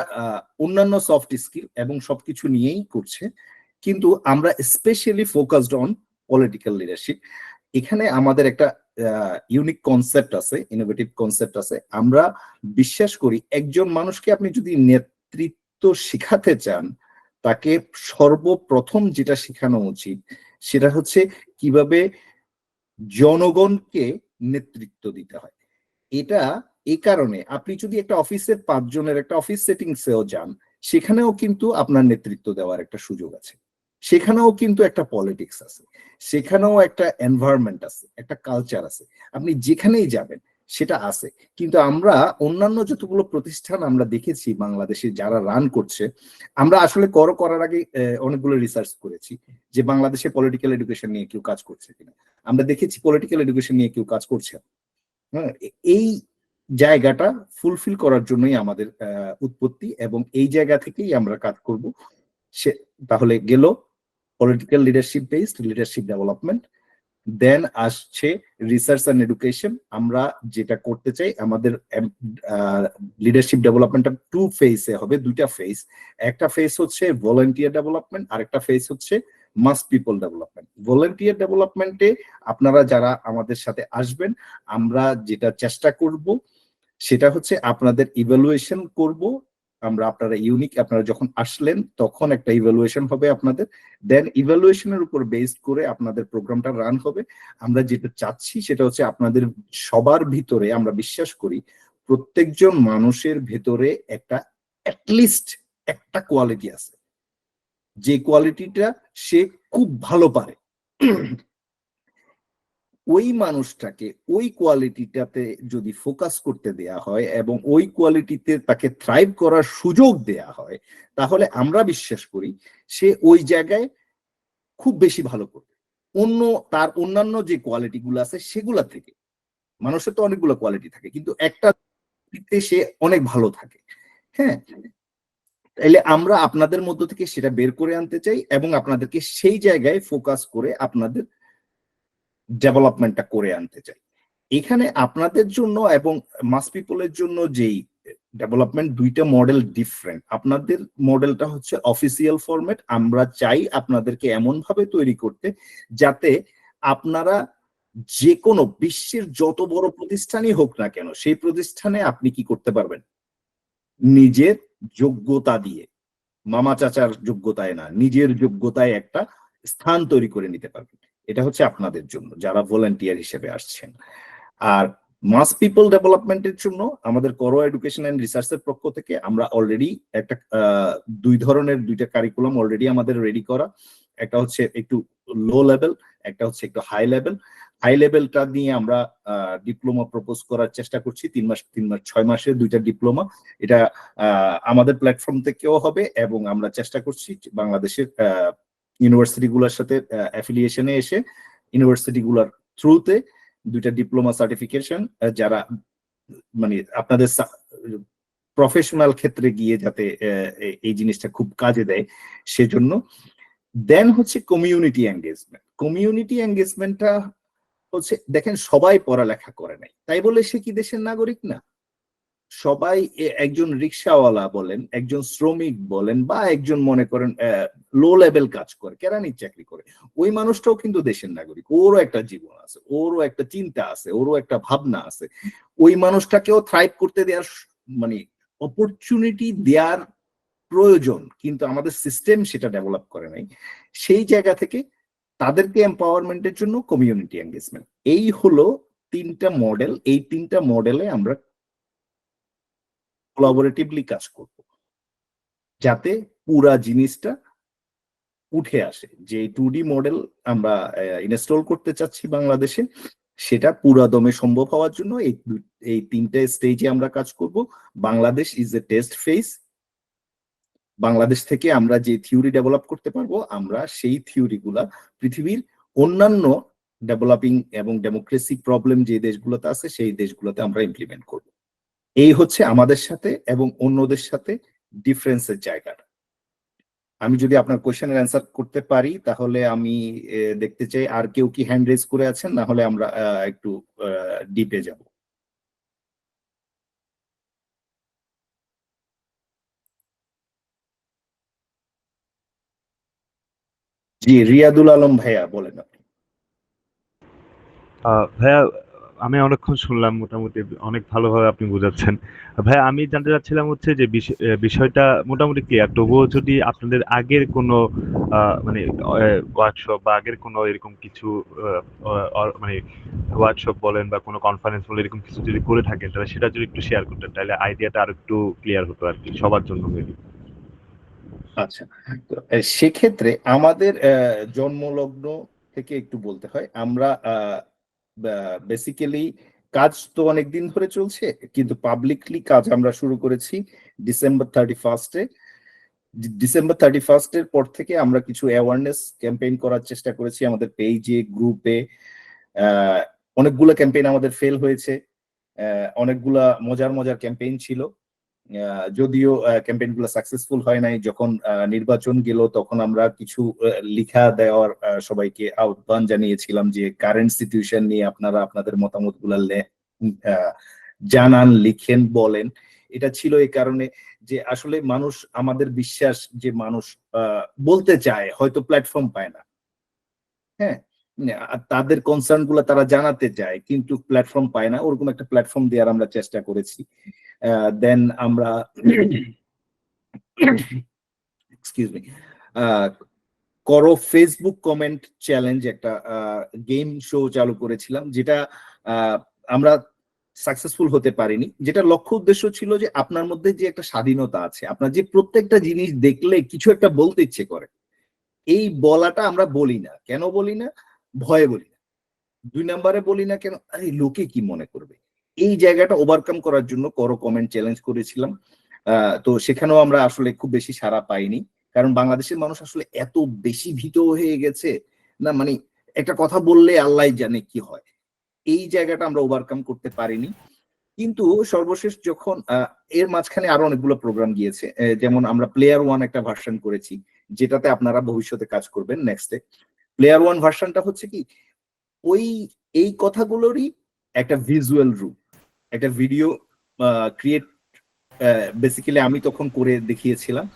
অন্যান্য সফট স্কিল এবং সবকিছু নিয়েই করছে, কিন্তু আমরা specially focused on political leadership. এখানে আমাদের একটা ইউনিক কনসেপ্ট আছে, ইনোভেটিভ কনসেপ্ট আছে। আমরা বিশ্বাস করি একজন মানুষকে আপনি যদি নেতৃত্ব শেখাতে চান, তাকে সর্বপ্রথম যেটা শেখানো উচিত সেটা হচ্ছে কিভাবে জনগণকে নেতৃত্ব দিতে হয়। এটা এই কারণে, আপনি যদি একটা অফিসের 5 জনের একটা অফিস সেটিংসেও যান, সেখানেও কিন্তু আপনার নেতৃত্ব দেওয়ার একটা সুযোগ আছে, সেখানেও কিন্তু একটা পলিটিক্স আছে, সেখানেও একটা এনভায়রনমেন্ট আছে, একটা কালচার আছে, আপনি যেখানেই যাবেন সেটা আছে। কিন্তু আমরা অন্যান্য যতগুলো প্রতিষ্ঠান আমরা দেখেছি বাংলাদেশে যারা রান করছে, আমরা আসলে করার আগে অনেকগুলো রিসার্চ করেছি যে বাংলাদেশে পলিটিক্যাল এডুকেশন নিয়ে কেউ কাজ করছে কিনা। আমরা দেখেছি পলিটিক্যাল এডুকেশন নিয়ে কেউ কাজ করছে না। হ্যাঁ, এই জায়গাটা ফুলফিল করার জন্যই আমাদের উৎপত্তি, এবং এই জায়গা থেকেই আমরা কাজ করব। সে তাহলে গেল political leadership based leadership development, then আসছে রিসার্চ এন্ড এডুকেশন। আমরা যেটা করতে চাই, আমাদের লিডারশিপ ডেভেলপমেন্টটা 2 ফেজে হবে, 2টা ফেজ। একটা ফেজ হচ্ছে ভলান্টিয়ার ডেভেলপমেন্ট, আর একটা ফেজ হচ্ছে মাস পিপল ডেভেলপমেন্ট। ভলান্টিয়ার ডেভেলপমেন্টে আপনারা যারা আমাদের সাথে আসবেন, আমরা যেটা চেষ্টা করব সেটা হচ্ছে আপনাদের ইভ্যালুয়েশন করব আমরা। আপনারা ইউনিক, আপনারা যখন আসলেন তখন একটা ইভ্যালুয়েশন হবে আপনাদের, দেন ইভ্যালুয়েশনের উপর বেসড করে আপনাদের প্রোগ্রামটা রান হবে। আমরা যেটা চাচ্ছি সেটা হচ্ছে আপনাদের সবার ভিতরে, আমরা বিশ্বাস করি প্রত্যেকজন মানুষের ভেতরে একটা অ্যাটলিস্ট একটা কোয়ালিটি আছে, যে কোয়ালিটিটা সে খুব ভালো পারে। ওই মানুষটাকে ওই কোয়ালিটিটাতে যদি ফোকাস করতে দেয়া হয় এবং ওই কোয়ালিটিতে তাকে থ্রাইভ করার সুযোগ দেয়া হয়, তাহলে আমরা বিশ্বাস করি সে ওই জায়গায় খুব বেশি ভালো করবে তার অন্যান্য যে কোয়ালিটি গুলো আছে সেগুলা থেকে। মানুষের তো অনেকগুলো কোয়ালিটি থাকে, কিন্তু একটা দিকে সে অনেক ভালো থাকে। হ্যাঁ, তাইলে আমরা আপনাদের মধ্য থেকে সেটা বের করে আনতে চাই এবং আপনাদেরকে সেই জায়গায় ফোকাস করে আপনাদের ডেভেলপমেন্টটা করে আনতে চাই। এখানে আপনাদের জন্য এবং মাস পিপলের জন্য যেই ডেভেলপমেন্ট, 2টা মডেল ডিফারেন্ট। আপনাদের মডেলটা হচ্ছে অফিসিয়াল ফরম্যাট, আমরা চাই আপনাদেরকে এমন ভাবে তৈরি করতে যাতে আপনারা যে কোনো বিশ্বের যত বড় প্রতিষ্ঠানই হোক না কেন, সেই প্রতিষ্ঠানে আপনি কি করতে পারবেন, নিজের যোগ্যতা দিয়ে, মামা চাচার যোগ্যতায় না, নিজের যোগ্যতায় একটা স্থান তৈরি করে নিতে পারবেন। এটা হচ্ছে আপনাদের জন্য যারা ভলান্টিয়ার হিসেবে আসছেন। আর মাস পিপল ডেভেলপমেন্টের জন্য আমাদের করো এডুকেশন এন্ড রিসার্চের পক্ষ থেকে আমরা অলরেডি একটা দুইটা কারিকুলাম অলরেডি আমাদের রেডি করা। একটা হচ্ছে একটু লো লেভেল, একটা হচ্ছে একটু হাই লেভেল। হাই লেভেলটা নিয়ে আমরা ডিপ্লোমা প্রপোজ করার চেষ্টা করছি, 3 মাস 6 মাসের 2টা ডিপ্লোমা। এটা আমাদের প্ল্যাটফর্ম থেকেও হবে এবং আমরা চেষ্টা করছি বাংলাদেশের ইউনিভার্সিটি গুলোর সাথে অ্যাফিলিয়েশনে এসে ইউনিভার্সিটি গুলার থ্রুতে 2টা ডিপ্লোমা সার্টিফিকেশন যারা মানে আপনাদের প্রফেশনাল ক্ষেত্রে গিয়ে যাতে এই জিনিসটা খুব কাজে দেয় সেজন্য। দেন হচ্ছে কমিউনিটি এঙ্গেজমেন্ট। কমিউনিটি এঙ্গেজমেন্টটা হচ্ছে, দেখেন সবাই পড়ালেখা করে নাই তাই বলে সে কি দেশের নাগরিক না। সবাই একজন রিক্সাওয়ালা বলেন, একজন শ্রমিক বলেন, বা একজন মনে করেন লো লেভেল কাজ করে, কেরানির চাকরি করে, ওই মানুষটাও কিন্তু দেশের নাগরিক। ওরও একটা জীবন আছে, ওরও একটা চিন্তা আছে, ওরও একটা ভাবনা আছে। ওই মানুষটাকেও থ্রাইভ করতে দেওয়ার মানে অপরচুনিটি দেওয়ার প্রয়োজন, কিন্তু আমাদের সিস্টেম সেটা ডেভেলপ করে নাই। সেই জায়গা থেকে তাদেরকে এম্পাওয়ারমেন্টের জন্য কমিউনিটি এঙ্গেজমেন্ট, এই হলো 3টা মডেল। এই 3টা মডেলে আমরা কোলাবোরেটিভলি কাজ করব যাতে পুরা জিনিসটা উঠে আসে। যে 2D মডেল আমরা ইনস্টল করতে চাচ্ছি বাংলাদেশে, সেটা পুরা দমে সম্ভব হওয়ার জন্য এই 3টা স্টেজে আমরা কাজ করব। Bangladesh is a test phase. Bangladesh থেকে আমরা যে থিওরি ডেভেলপ করতে পারবো, আমরা সেই থিওরি গুলা পৃথিবীর অন্যান্য ডেভেলপিং এবং ডেমোক্রেসি প্রবলেম যে দেশগুলোতে আছে সেই দেশগুলোতে আমরা ইমপ্লিমেন্ট করব। এই হচ্ছে আমাদের সাথে এবং অন্যদের সাথে ডিফারেন্সের জায়গাটা। আমি যদি আপনার কোশ্চেনের অ্যান্সার করতে পারি তাহলে আমি দেখতে চাই আর কেউ কি হ্যান্ড রেজ করে আছেন, না হলে আমরা একটু ডিপে যাব। জি, রিয়াদুল আলম ভাইয়া বলেন আপনি। ভাইয়া, আমি অনেকক্ষণ শুনলাম, মোটামুটি অনেক ভালোভাবে আপনি বোঝাচ্ছেন। ভাইয়া, আমি জানতে চাচ্ছিলাম হচ্ছে যে বিষয়টা মোটামুটি ক্লিয়ার, তবুও যদি আপনাদের আগের কোনো মানে ওয়ার্কশপ বা আগের কোনো এরকম কিছু মানে ওয়ার্কশপ বলেন বা কোনো কনফারেন্স বলেন, এরকম কিছু যদি করে থাকেন তাহলে সেটা যদি একটু শেয়ার করতেন তাহলে আইডিয়াটা আরো একটু ক্লিয়ার হতো আর কি সবার জন্য মেবি। আচ্ছা, তো সেক্ষেত্রে আমাদের জন্মলগ্ন থেকে একটু বলতে হয়। আমরা বেসিক্যালি কাজ তো অনেকদিন ধরে চলছে, কিন্তু পাবলিকলি কাজ আমরা শুরু করেছি ডিসেম্বর 31-এ। ডিসেম্বর 31-এর পর থেকে আমরা কিছু অ্যাওয়ারনেস ক্যাম্পেইন করার চেষ্টা করেছি আমাদের পেজে, গ্রুপে। অনেকগুলো ক্যাম্পেইন আমাদের ফেল হয়েছে, অনেকগুলা মজার ক্যাম্পেইন ছিল, যদিও ক্যাম্পেইন গুলো সাকসেসফুল হয় নাই। যখন নির্বাচন গেল তখন আমরা কিছু লিখা দেওয়ার সবাইকে আহ্বান জানিয়েছিলাম যে কারেন্ট সিচুয়েশন নিয়ে আপনারা আপনাদের মতামত গুলা জানান, লিখেন, বলেন। এটা ছিল এই কারণে যে আসলে মানুষ, আমাদের বিশ্বাস যে মানুষ বলতে চায়, হয়তো প্ল্যাটফর্ম পায় না। হ্যাঁ, তাদের কনসার্ন গুলা তারা জানাতে চায় কিন্তু প্ল্যাটফর্ম পায় না, ওরকম একটা প্ল্যাটফর্ম দেওয়ার আমরা চেষ্টা করেছি। দেন আমরা এক্সকিউজ মি করো ফেসবুক কমেন্ট চ্যালেঞ্জ, একটা গেম শো চালু করেছিলাম, যেটা আমরা সাকসেসফুল হতে পারিনি। যেটা লক্ষ্য উদ্দেশ্য ছিল যে আপনার মধ্যে যে একটা স্বাধীনতা আছে, আপনার যে প্রত্যেকটা জিনিস দেখলে কিছু একটা বলতে ইচ্ছে করে, এই বলাটা আমরা বলি না। কেন বলি না? ভয়ে বলি না। 2 নম্বরে বলি না কেন? আরে লোকে কি মনে করবে। এই জায়গাটা ওভারকাম করার জন্য করো কমেন্ট চ্যালেঞ্জ করেছিলাম। তো সেখানেও আমরা আসলে খুব বেশি সাড়া পাইনি, কারণ বাংলাদেশের মানুষ আসলে এত বেশি ভীত হয়ে গেছে না, মানে একটা কথা বললে আল্লাহ জানে কি হয়। এই জায়গাটা আমরা ওভারকাম করতে পারিনি। কিন্তু সর্বশেষ যখন এর মাঝখানে আরো অনেকগুলো প্রোগ্রাম গিয়েছে, যেমন আমরা প্লেয়ার 1 একটা ভার্সন করেছি, যেটাতে আপনারা ভবিষ্যতে কাজ করবেন নেক্সটে। প্লেয়ার 1 ভার্সনটা হচ্ছে কি, ওই এই কথাগুলোরই একটা ভিজুয়াল রূপ, একটা ভিডিও ক্রিয়েট বেসিক্যালি আমি তখন করে দেখিয়েছিলাম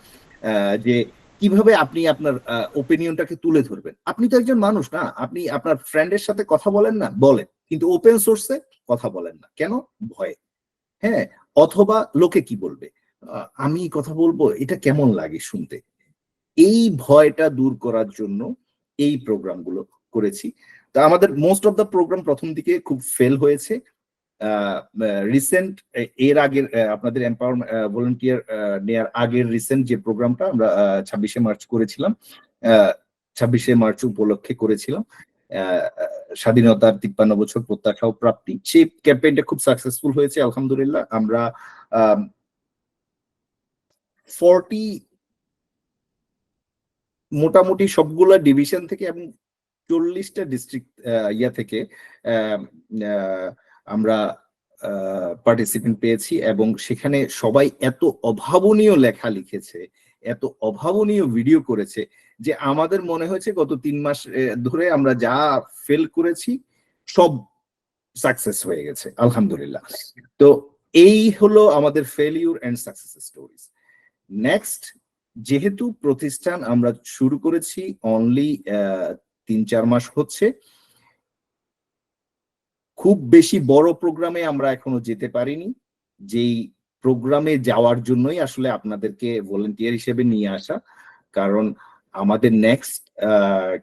যে কিভাবে আপনি আপনার ওপিনিয়নটাকে তুলে ধরবেন। আপনি তো একজন মানুষ না, আপনি আপনার ফ্রেন্ডের সাথে কথা বলেন না, বলেন, কিন্তু ওপেন সোর্সে কথা বলেন না। কেন? ভয়ে। হ্যাঁ, অথবা লোকে কি বলবে, আমি কথা বলবো, এটা কেমন লাগে শুনতে। এই ভয়টা দূর করার জন্য এই প্রোগ্রামগুলো করেছি। তা আমাদের মোস্ট অফ দ্য প্রোগ্রাম প্রথম দিকে খুব ফেল হয়েছে, রিসেন্ট এর আগের আপনাদের এম্পাওয়ারমেন্ট ভলান্টিয়ার নেয়ার আগের রিসেন্ট যে প্রোগ্রামটা আমরা 26শে মার্চ করেছিলাম, 26শে মার্চ উপলক্ষে করেছিলাম, স্বাধীনতার 53 বছর প্রত্যাশা ও প্রাপ্তি, সেই ক্যাম্পেইনটা খুব সাকসেসফুল হয়েছে আলহামদুলিল্লাহ। আমরা 40 মোটামুটি সবগুলা ডিভিশন থেকে এবং 40টা ডিস্ট্রিক্ট ইয়া থেকে আমরা পার্টিসিপেন্ট পেয়েছি, এবং সেখানে সবাই এত অভাবনীয় লেখা লিখেছে, এত অভাবনীয় ভিডিও করেছে যে আমাদের মনে হয়েছে গত 3 মাস ধরে আমরা যা ফেল করেছি সব সাকসেস হয়ে গেছে আলহামদুলিল্লাহ। তো এই হলো আমাদের failure and success stories. Next, যেহেতু প্রতিষ্ঠান আমরা শুরু করেছি অনলি 3-4 মাস হচ্ছে, খুব বেশি বড় প্রোগ্রামে আমরা এখনো যেতে পারিনি, যেই প্রোগ্রামে যাওয়ার জন্যই আসলে আপনাদেরকে ভলান্টিয়ার হিসেবে নিয়ে আসা, কারণ আমাদের নেক্সট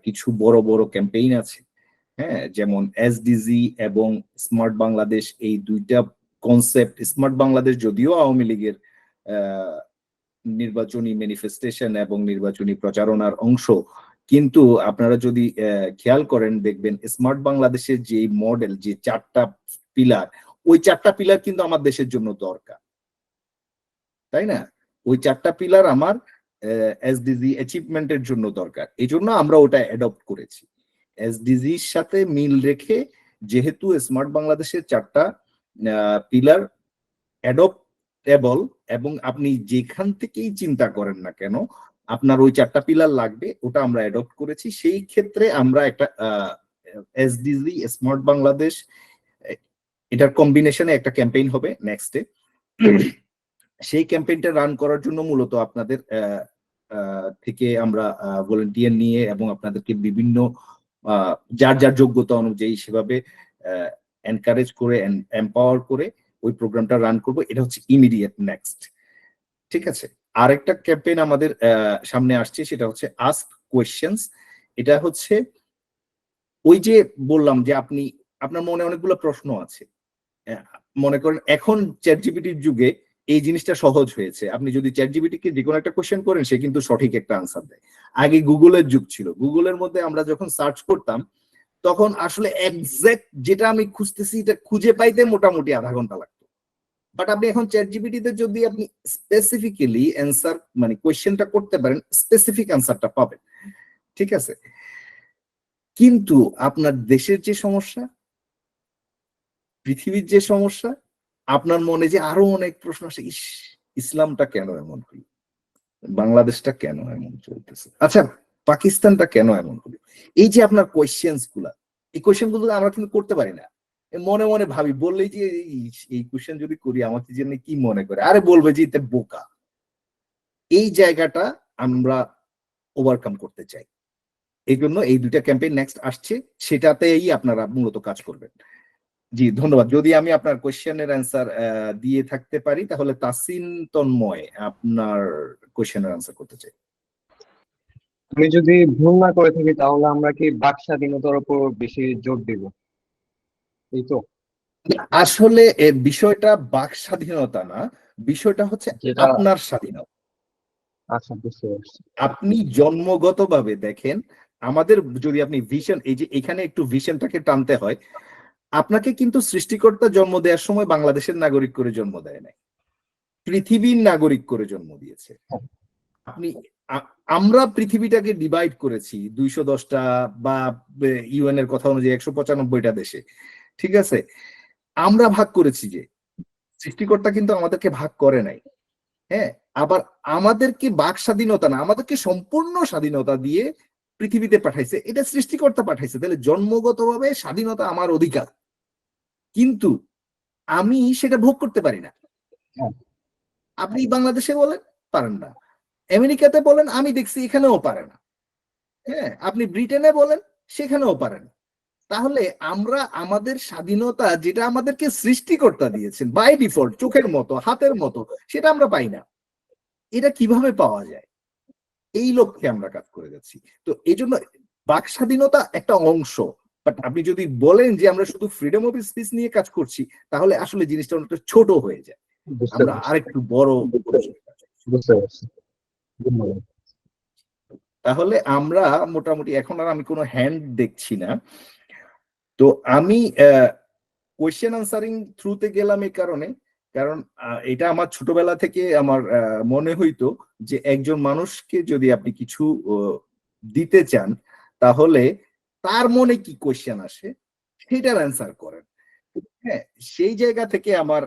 কিছু বড় বড় ক্যাম্পেইন আছে। হ্যাঁ, যেমন এসডিজি এবং স্মার্ট বাংলাদেশ, এই দুইটা কনসেপ্ট, স্মার্ট বাংলাদেশ যদিও আওয়ামী লীগের নির্বাচনী ম্যানিফেস্টেশন এবং নির্বাচনী প্রচারণার অংশ, কিন্তু আপনারা যদি খেয়াল করেন দেখবেন স্মার্ট বাংলাদেশের যে মডেল, যে 4টা পিলার, ওই 4টা পিলার কিন্তু আমার দেশের জন্য দরকার, তাই না? ওই 4টা পিলার আমার এসডিজি অ্যাচিভমেন্টের জন্য দরকার, এই জন্য আমরা ওটা অ্যাডপ্ট করেছি। এসডিজির সাথে মিল রেখে যেহেতু স্মার্ট বাংলাদেশের 4টা পিলার অ্যাডপ্টেবল, এবং আপনি যেখান থেকেই চিন্তা করেন না কেন আপনার ওই 4টা পিলার লাগবে, ওটা আমরা অ্যাডপ্ট করেছি। সেই ক্ষেত্রে আমরা একটা এসডিজি স্মার্ট বাংলাদেশ, এটার কম্বিনেশনে একটা ক্যাম্পেইন হবে নেক্সটে। সেই ক্যাম্পেইনটা রান করার জন্য মূলত আপনাদের থেকে আমরা ভলান্টিয়ার নিয়ে এবং আপনাদেরকে বিভিন্ন যার যার যোগ্যতা অনুযায়ী সেভাবে এনকারেজ করে, এম্পাওয়ার করে ওই প্রোগ্রামটা রান করব। এটা হচ্ছে ইমিডিয়েট নেক্সট, ঠিক আছে? আরেকটা ক্যাম্পেইন আমাদের সামনে আসছে, সেটা হচ্ছে আস্ক কোয়েশ্চেন্স। এটা হচ্ছে ওই যে বললাম যে আপনার মনে অনেকগুলো প্রশ্ন আছে, মনে করেন এখন চ্যাটজিপিটির যুগে এই জিনিসটা সহজ হয়েছে। আপনি যদি চ্যাটজিপিটিকে যে কোনো একটা কোশ্চেন করেন সে কিন্তু সঠিক একটা আনসার দেয়। আগে গুগলের যুগ ছিল, গুগলের মধ্যে আমরা যখন সার্চ করতাম তখন আসলে এক্সাক্ট যেটা আমি খুঁজতেছি এটা খুঁজে পাইতে মোটামুটি আধা ঘন্টা লাগতো। বাট আপনি এখন চ্যাটজিপিটিতে যদি আপনি স্পেসিফিক্যালি অ্যান্সার মানে কোয়েশ্চেনটা করতে পারেন, স্পেসিফিক অ্যান্সারটা পাবেন, ঠিক আছে? কিন্তু আপনার দেশের যে সমস্যা, পৃথিবীর যে সমস্যা, আপনার মনে যে আরো অনেক প্রশ্ন আসে, ইসলামটা কেন এমন হলো, বাংলাদেশটা কেন এমন চলতেছে, আচ্ছা পাকিস্তানটা কেন এমন হলো, এই যে আপনার কোয়েশ্চেন্স গুলা, এই কোয়েশ্চেন গুলো আমরা কিন্তু করতে পারি না। মনে মনে ভাবি, বললেই যে এই কোয়েশ্চেন যদি করি আমাকে জন্য কি মনে করে, আরে বলবে যে এটা বোকা। এই জায়গাটা আমরা ওভারকাম করতে চাই, এই জন্য এই দুইটা ক্যাম্পেইন নেক্সট আসছে, সেটাতেই আপনারা মূলত কাজ করবেন। জি ধন্যবাদ। যদি আমি আপনার কোয়েশ্চেনের অ্যান্সার দিয়ে থাকতে পারি তাহলে তাসিন তন্ময় আপনার কোয়েশ্চেনের অ্যান্সার করতে চাই। আমি যদি ভুল না করে থাকি তাহলে আমরা কি বাক স্বাধীনতার উপর বেশি জোর দিব, এই তো? আসলে বিষয়টা বাক স্বাধীনতা না, বিষয়টা হচ্ছে যেটা আপনার স্বাধীনতা। আচ্ছা, বুঝতে পারছি। আপনি জন্মগতভাবে দেখেন, আমাদের যদি আপনি ভিশন, এই যে এখানে একটু ভিশনটাকে টানতে হয়, আপনাকে কিন্তু সৃষ্টিকর্তা জন্ম দেওয়ার সময় বাংলাদেশের নাগরিক করে জন্ম দেয় নাই, পৃথিবীর নাগরিক করে জন্ম দিয়েছে। আপনি আমরা পৃথিবীটাকে ডিভাইড করেছি 210টা বা ইউএন এর কথা অনুযায়ী 195টা দেশে, ঠিক আছে? আমরা ভাগ করেছি, যে সৃষ্টিকর্তা কিন্তু আমাদেরকে ভাগ করে নাই। হ্যাঁ, আবার আমাদেরকে বাক স্বাধীনতা না, আমাদেরকে সম্পূর্ণ স্বাধীনতা দিয়ে পৃথিবীতে পাঠাইছে, এটা সৃষ্টিকর্তা পাঠাইছে। তাহলে জন্মগতভাবে স্বাধীনতা আমার অধিকার, কিন্তু আমি সেটা ভোগ করতে পারি না। আপনি বাংলাদেশে বলেন পারেন না, আমেরিকাতে বলেন আমি দেখছি এখানেও পারে না, হ্যাঁ আপনি ব্রিটেনে বলেন সেখানেও পারে না। তাহলে আমরা আমাদের স্বাধীনতা যেটা আমাদেরকে সৃষ্টিকর্তা দিয়েছেন বাই ডিফল্ট, চোখের মতো হাতের মতো, সেটা আমরা পাই না। এটা কিভাবে পাওয়া যায়, এই লক্ষ্যে আমরা কাজ করে যাচ্ছি। তো এই জন্য বাক স্বাধীনতা একটা অংশ, বাট আপনি যদি বলেন যে আমরা শুধু ফ্রিডম অফ স্পিচ নিয়ে কাজ করছি, তাহলে আসলে জিনিসটা অনেকটা ছোট হয়ে যায়। বুঝতে আমরা পারছি। আরেকটু বড় পরিসরে কাজ করছি। বুঝতে পারছি। ধন্যবাদ। তাহলে আমরা মোটামুটি এখন আর আমি কোনো হ্যান্ড দেখছি না, তো আমি কোয়েশ্চেন আনসারিং থ্রুতে গেলাম এই কারণে, কারণ এটা আমার ছোটবেলা থেকে আমার মনে হইতো যে একজন মানুষকে যদি আপনি কিছু দিতে চান, তাহলে তার মনে কি কোয়েশ্চেন আসে সেটার অ্যান্সার করেন। হ্যাঁ, সেই জায়গা থেকে আমার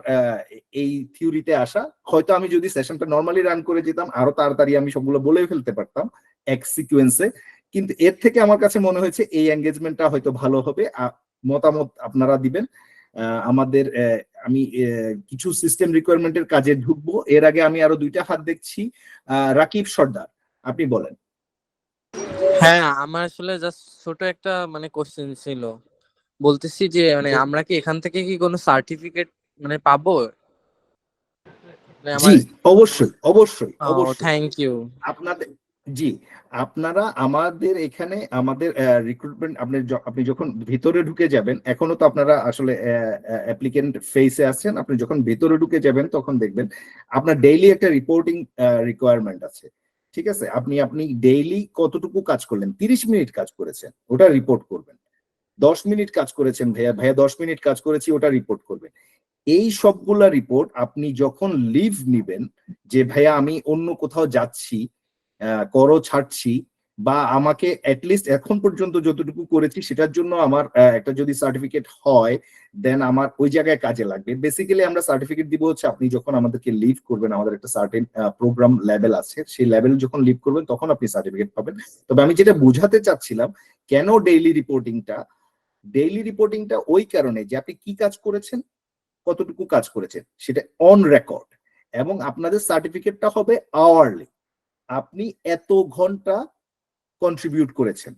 এই থিওরিতে আসা। হয়তো আমি যদি সেশনটা নর্মালি রান করে যেতাম, আরো তাড়াতাড়ি আমি সবগুলো বলে ফেলতে পারতাম এক সিকোয়েন্সে, কিন্তু এর থেকে আমার কাছে মনে হয়েছে এই এঙ্গেজমেন্টটা হয়তো ভালো হবে। মতামত আপনারা দিবেন। আমাদের আমি কিছু সিস্টেম রিকোয়ারমেন্টের কাজে ঢুকবো, এর আগে আমি আরো দুইটা হাত দেখছি। রাকিব সর্দার, আপনি বলেন। হ্যাঁ, আমার আসলে জাস্ট ছোট একটা মানে কোশ্চেন ছিল। বলতেছি যে মানে আমরা কি এখান থেকে কি কোনো সার্টিফিকেট মানে পাবো? মানে জি, আমার অবশ্যই অবশ্যই অবশ্যই। Thank you. আপনাদের, জি, আপনারা আমাদের এখানে আমাদের রিক্রুটমেন্ট, আপনি যখন ভিতরে ঢুকে যাবেন, এখনো তো আপনারা আসলে অ্যাপ্লিকেন্ট ফেসে আছেন, আপনি যখন ভিতরে ঢুকে যাবেন তখন দেখবেন আপনার ডেইলি একটা রিপোর্টিং রিকোয়ারমেন্ট আছে। ঠিক আছে, আপনি ডেইলি কতটুকু কাজ করলেন, 30 মিনিট কাজ করেছেন, ওটা রিপোর্ট করবেন। 10 মিনিট কাজ করেছেন, ভাইয়া ভাইয়া 10 মিনিট কাজ করেছি, ওটা রিপোর্ট করবেন। এই সবগুলা রিপোর্ট আপনি যখন লিভ নিবেন, যে ভাইয়া আমি অন্য কোথাও যাচ্ছি, করো ছাড়ছি, বা আমাকে অ্যাটলিস্ট এখন পর্যন্ত যতটুকু করেছি সেটার জন্য আমার একটা যদি সার্টিফিকেট হয়, দেন আমার ওই জায়গায় কাজে লাগবে। বেসিক্যালি আমরা সার্টিফিকেট দিব হচ্ছে আপনি যখন আমাদেরকে লিভ করবেন, আমাদের একটা সার্টেন প্রোগ্রাম লেভেল আছে, সেই লেভেল যখন লিভ করবেন তখন আপনি সার্টিফিকেট পাবেন। তবে আমি যেটা বোঝাতে চাচ্ছিলাম, কেন ডেইলি রিপোর্টিংটা ওই কারণে যে আপনি কি কাজ করেছেন, কতটুকু কাজ করেছেন সেটা অন রেকর্ড, এবং আপনাদের সার্টিফিকেটটা হবে আওয়ারলি, আপনি এত ঘন্টা কন্ট্রিবিউট করেছেন,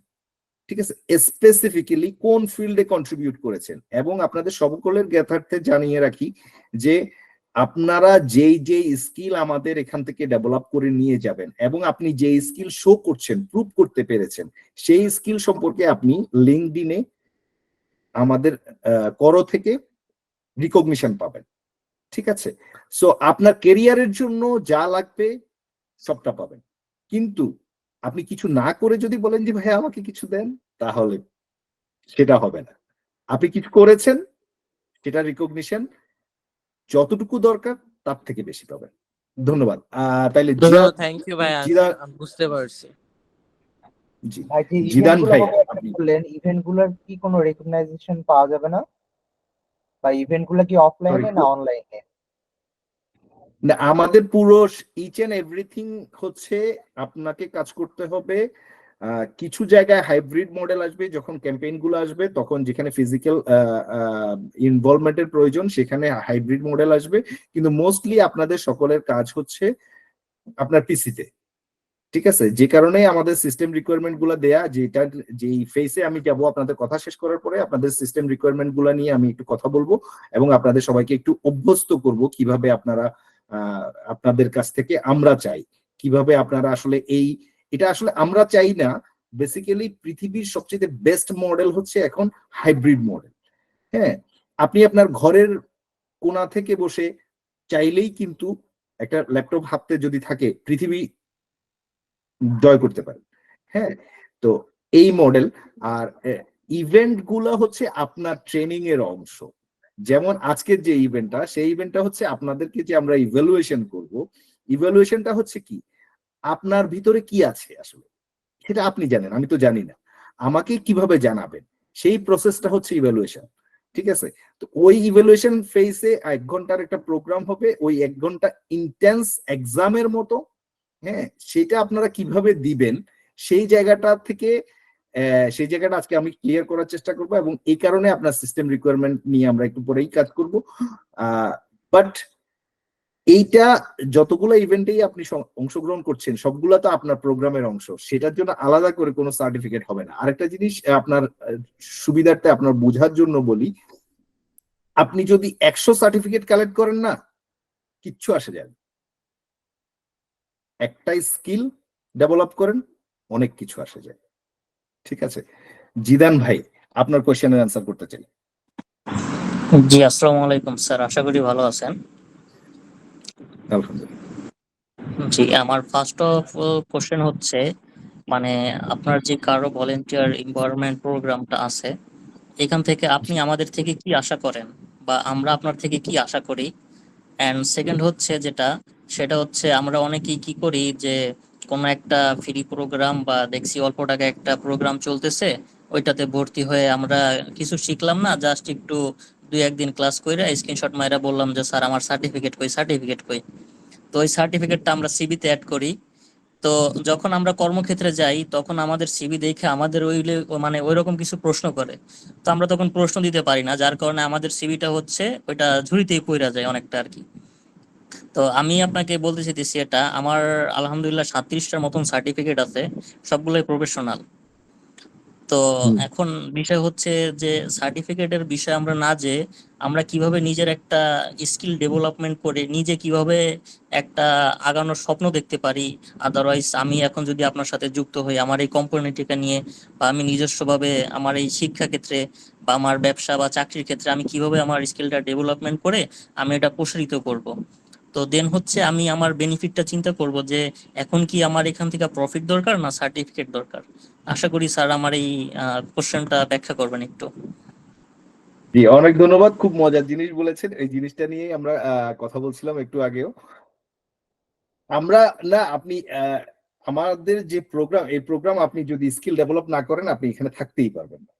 ঠিক আছে, স্পেসিফিক্যালি কোন ফিল্ডে কন্ট্রিবিউট করেছেন। এবং আপনাদের সকলের জ্ঞাতার্থে জানিয়ে রাখি যে আপনারা যেই যেই স্কিল আমাদের এখান থেকে ডেভেলপ করে নিয়ে যাবেন, এবং আপনি যেই স্কিল শো করছেন, প্রুভ করতে পেরেছেন, সেই স্কিল সম্পর্কে আপনি লিঙ্কডইনে আমাদের করো থেকে রিকগনিশন পাবেন। ঠিক আছে, সো আপনার কেরিয়ারের জন্য যা লাগবে সবটা পাবেন। কিন্তু আপনি কিছু না করে যদি বলেন যে ভাই আমাকে কিছু দেন, তাহলে সেটা হবে না। আপনি কিছু করেছেন, সেটা রিকগনিশন যতটুকু দরকার তার থেকে বেশি পাবেন। ধন্যবাদ। তাইলে থ্যাংক ইউ ভাই, আমি বুঝতে পারছি। জি, ভাই যে ইভেন্ট জিদান গুলো ভাই আপনি বললেন, ইভেন্ট গুলোর কি কোনো রেকগনাইজেশন পাওয়া যাবে না, বা ইভেন্ট গুলো কি অফলাইনে না অনলাইনে? না, আমাদের পুরো ইচ এন্ড এভরিথিং হচ্ছে আপনাকে কাজ করতে হবে। কিছু জায়গায় হাইব্রিড মডেল আসবে, যখন ক্যাম্পেইন গুলো আসবে তখন যেখানে ফিজিক্যাল ইনভলভমেন্টের প্রয়োজন সেখানে হাইব্রিড মডেল আসবে, কিন্তু মোস্টলি আপনাদের সকলের কাজ হচ্ছে আপনার পিসিতে। ঠিক আছে, যে কারণে আমাদের সিস্টেম রিকোয়ারমেন্ট গুলো দেয়া, যেটা যেই ফেসে আমি যাব আপনাদের কথা শেষ করার পরে আপনাদের সিস্টেম রিকোয়ারমেন্ট গুলো নিয়ে আমি একটু কথা বলবো, এবং আপনাদের সবাইকে একটু অভ্যস্ত করব কিভাবে আপনারা আপনাদের কাছ থেকে আমরা চাই, কিভাবে আপনারা আসলে এটা আসলে আমরা চাই না, বেসিক্যালি পৃথিবীর সবচেয়ে বেস্ট মডেল হচ্ছে এখন হাইব্রিড মডেল। হ্যাঁ, আপনি আপনার ঘরের কোণা থেকে বসে চাইলেই কিন্তু একটা ল্যাপটপ হাতে যদি থাকে পৃথিবী জয় করতে পারেন। হ্যাঁ, তো এই মডেল। আর ইভেন্ট গুলো হচ্ছে আপনার ট্রেনিং এর অংশ। যেমন আজকের যে ইভেন্টটা, সেই ইভেন্টটা হচ্ছে আপনাদেরকে যে আমরা ইভ্যালুয়েশন করব, ইভ্যালুয়েশনটা হচ্ছে কি, আপনার ভিতরে কি আছে আসলে সেটা আপনি জানেন, আমি তো জানি না, আমাকে কিভাবে জানাবেন, সেই প্রসেসটা হচ্ছে ইভ্যালুয়েশন। ঠিক আছে, তো ওই ইভ্যালুয়েশন ফেজে 1 ঘন্টার একটা প্রোগ্রাম হবে, ওই 1 ঘন্টা ইন্টেন্স এক্সামের মতো। হ্যাঁ, সেটা আপনারা কিভাবে দিবেন সেই জায়গাটা থেকে সেই জায়গাটা আজকে আমি ক্লিয়ার করার চেষ্টা করব, এবং এই কারণে আপনার সিস্টেম রিকোয়ারমেন্ট নিয়ে আমরা একটু পরেই কাজ করব। বাট এইটা যতগুলো ইভেন্টেই আপনি অংশগ্রহণ করছেন সবগুলা তো আপনার প্রোগ্রামের অংশ, সেটার জন্য আলাদা করে কোনো সার্টিফিকেট হবে না। আরেকটা জিনিস আপনার সুবিধার্থে আপনার বোঝার জন্য বলি, আপনি যদি 100 সার্টিফিকেট কালেক্ট করেন না, কিচ্ছু আসে যায় না। একটা স্কিল ডেভেলপ করেন, অনেক কিছু আসে যায়। ঠিক আছে, জিদান ভাই আপনার কোয়েশ্চেনের অ্যান্সার করতে চাই। জি, আসসালামু আলাইকুম স্যার, আশা করি ভালো আছেন। আলহামদুলিল্লাহ। জি, আমার ফার্স্ট অফ কোশ্চেন হচ্ছে মানে আপনার যে কারো ভলেন্টিয়ার এনভায়রনমেন্ট প্রোগ্রামটা আছে, এখান থেকে আপনি আমাদের থেকে কি আশা করেন বা আমরা আপনার থেকে কি আশা করি? অ্যান্ড সেকেন্ড হচ্ছে যেটা, সেটা হচ্ছে আমরা অনেকেই কি করি যে কোনো একটা ফ্রি প্রোগ্রাম বা দেখছি অল্প টাকা একটা প্রোগ্রাম চলতেছে, ওইটাতে ভর্তি হয়ে আমরা কিছু শিখলাম না, জাস্ট একটু দুই একদিন ক্লাস করে স্ক্রিনশট মাইরা বললাম যে স্যার আমার সার্টিফিকেট কই। তো ওই সার্টিফিকেটটা আমরা সিভিতে অ্যাড করি। তো যখন আমরা কর্মক্ষেত্রে যাই তখন আমাদের সিভি দেখে আমাদের মানে ওইরকম কিছু প্রশ্ন করে, তো আমরা তখন প্রশ্ন দিতে পারি না, যার কারণে আমাদের সিভিটা হচ্ছে ওইটা ঝুড়িতেই পইরা যায় অনেকটা আর কি। তো আমি আপনাকে বলতে চাইতেছি, এটা আমার আলহামদুলিল্লাহ 37টার মতন সার্টিফিকেট আছে, সবগুলোই প্রফেশনাল। তো এখন বিষয় হচ্ছে যে সার্টিফিকেটের বিষয় আমরা না, যে আমরা কিভাবে নিজের একটা স্কিল ডেভেলপমেন্ট করে নিজে কিভাবে একটা আগানোর স্বপ্ন দেখতে পারি। আদারওয়াইজ আমি এখন যদি আপনার সাথে যুক্ত হই আমার এই কোম্পানিটিকে নিয়ে, বা আমি নিজস্বভাবে আমার এই শিক্ষা ক্ষেত্রে বা আমার ব্যবসা বা চাকরির ক্ষেত্রে আমি কিভাবে আমার স্কিলটা ডেভেলপমেন্ট করে আমি এটা প্রসারিত করব। তো দেন হচ্ছে আমি আমার বেনিফিটটা চিন্তা করব যে এখন কি আমার এখান থেকে প্রফিট দরকার না সার্টিফিকেট দরকার। আশা করি স্যার আমার এই কোশ্চেনটা ব্যাখ্যা করবেন একটু। জি, অনেক ধন্যবাদ, খুব মজার জিনিস বলেছেন। এই জিনিসটা নিয়ে আমরা কথা বলছিলাম একটু আগেও। আমরা না, আপনি আমাদের যে প্রোগ্রাম, এই প্রোগ্রাম আপনি যদি স্কিল ডেভেলপ না করেন আপনি এখানে থাকতেই পারবেন না,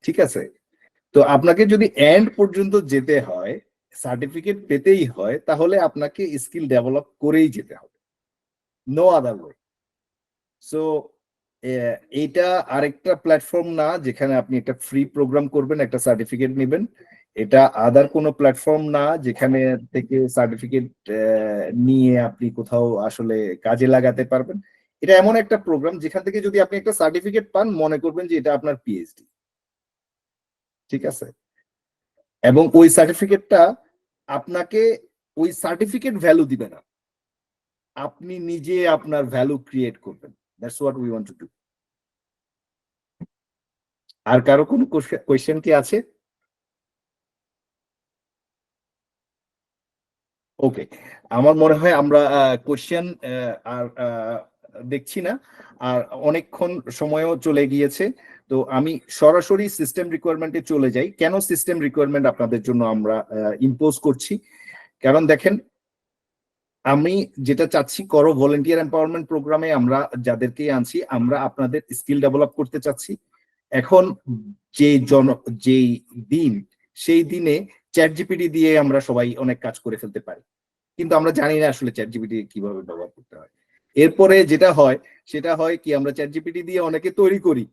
ঠিক আছে? তো আপনাকে যদি এন্ড পর্যন্ত যেতে হয়, সার্টিফিকেট পেতেই হয়, তাহলে আপনাকে স্কিল ডেভেলপ করেই যেতে হবে, নো আদার ওয়ে। সো এইটা আরেকটা প্ল্যাটফর্ম না যেখানে আপনি একটা ফ্রি প্রোগ্রাম করবেন, একটা সার্টিফিকেট নেবেন। এটা আদার কোনো প্ল্যাটফর্ম না যেখানে থেকে সার্টিফিকেট নিয়ে আপনি কোথাও আসলে কাজে লাগাতে পারবেন। এটা এমন একটা প্রোগ্রাম যেখান থেকে যদি আপনি একটা সার্টিফিকেট পান মনে করবেন যে এটা আপনার পিএইচডি, ঠিক আছে? এবং ওই সার্টিফিকেটটা আপনাকে, ওই সার্টিফিকেট ভ্যালু দিবে না, আপনি নিজে আপনার ভ্যালু ক্রিয়েট করবেন। That's what we want to do. আর কারো কোনো কোয়েশ্চেন কি আছে? ওকে, আমার মনে হয় আমরা কোয়েশ্চেন আর দেখছি না, আর অনেকক্ষণ সময়ও চলে গিয়েছে। তো আমি সরাসরি সিস্টেম রিকোয়ারমেন্টে চলে যাই। কেন সিস্টেম রিকোয়ারমেন্ট আপনাদের জন্য আমরা ইম্পোজ করছি? কারণ দেখেন, আমি যেটা চাচ্ছি, করো ভলেন্টিয়ার এম্পাওয়ারমেন্ট প্রোগ্রামে আমরা যাদেরকে আনছি, আমরা আপনাদের স্কিল ডেভেলপ করতে চাচ্ছি। এখন যেই দিন, সেই দিনে চ্যাট জিপিটি দিয়ে আমরা সবাই অনেক কাজ করে ফেলতে পারি, কিন্তু আমরা জানি না আসলে চ্যাট জিপিটি কিভাবে ব্যবহার করতে হয়। এরপরে যেটা হয় সেটা হয় কি, আমরা চ্যাট জিপিটি দিয়ে অনেকে তৈরি করি।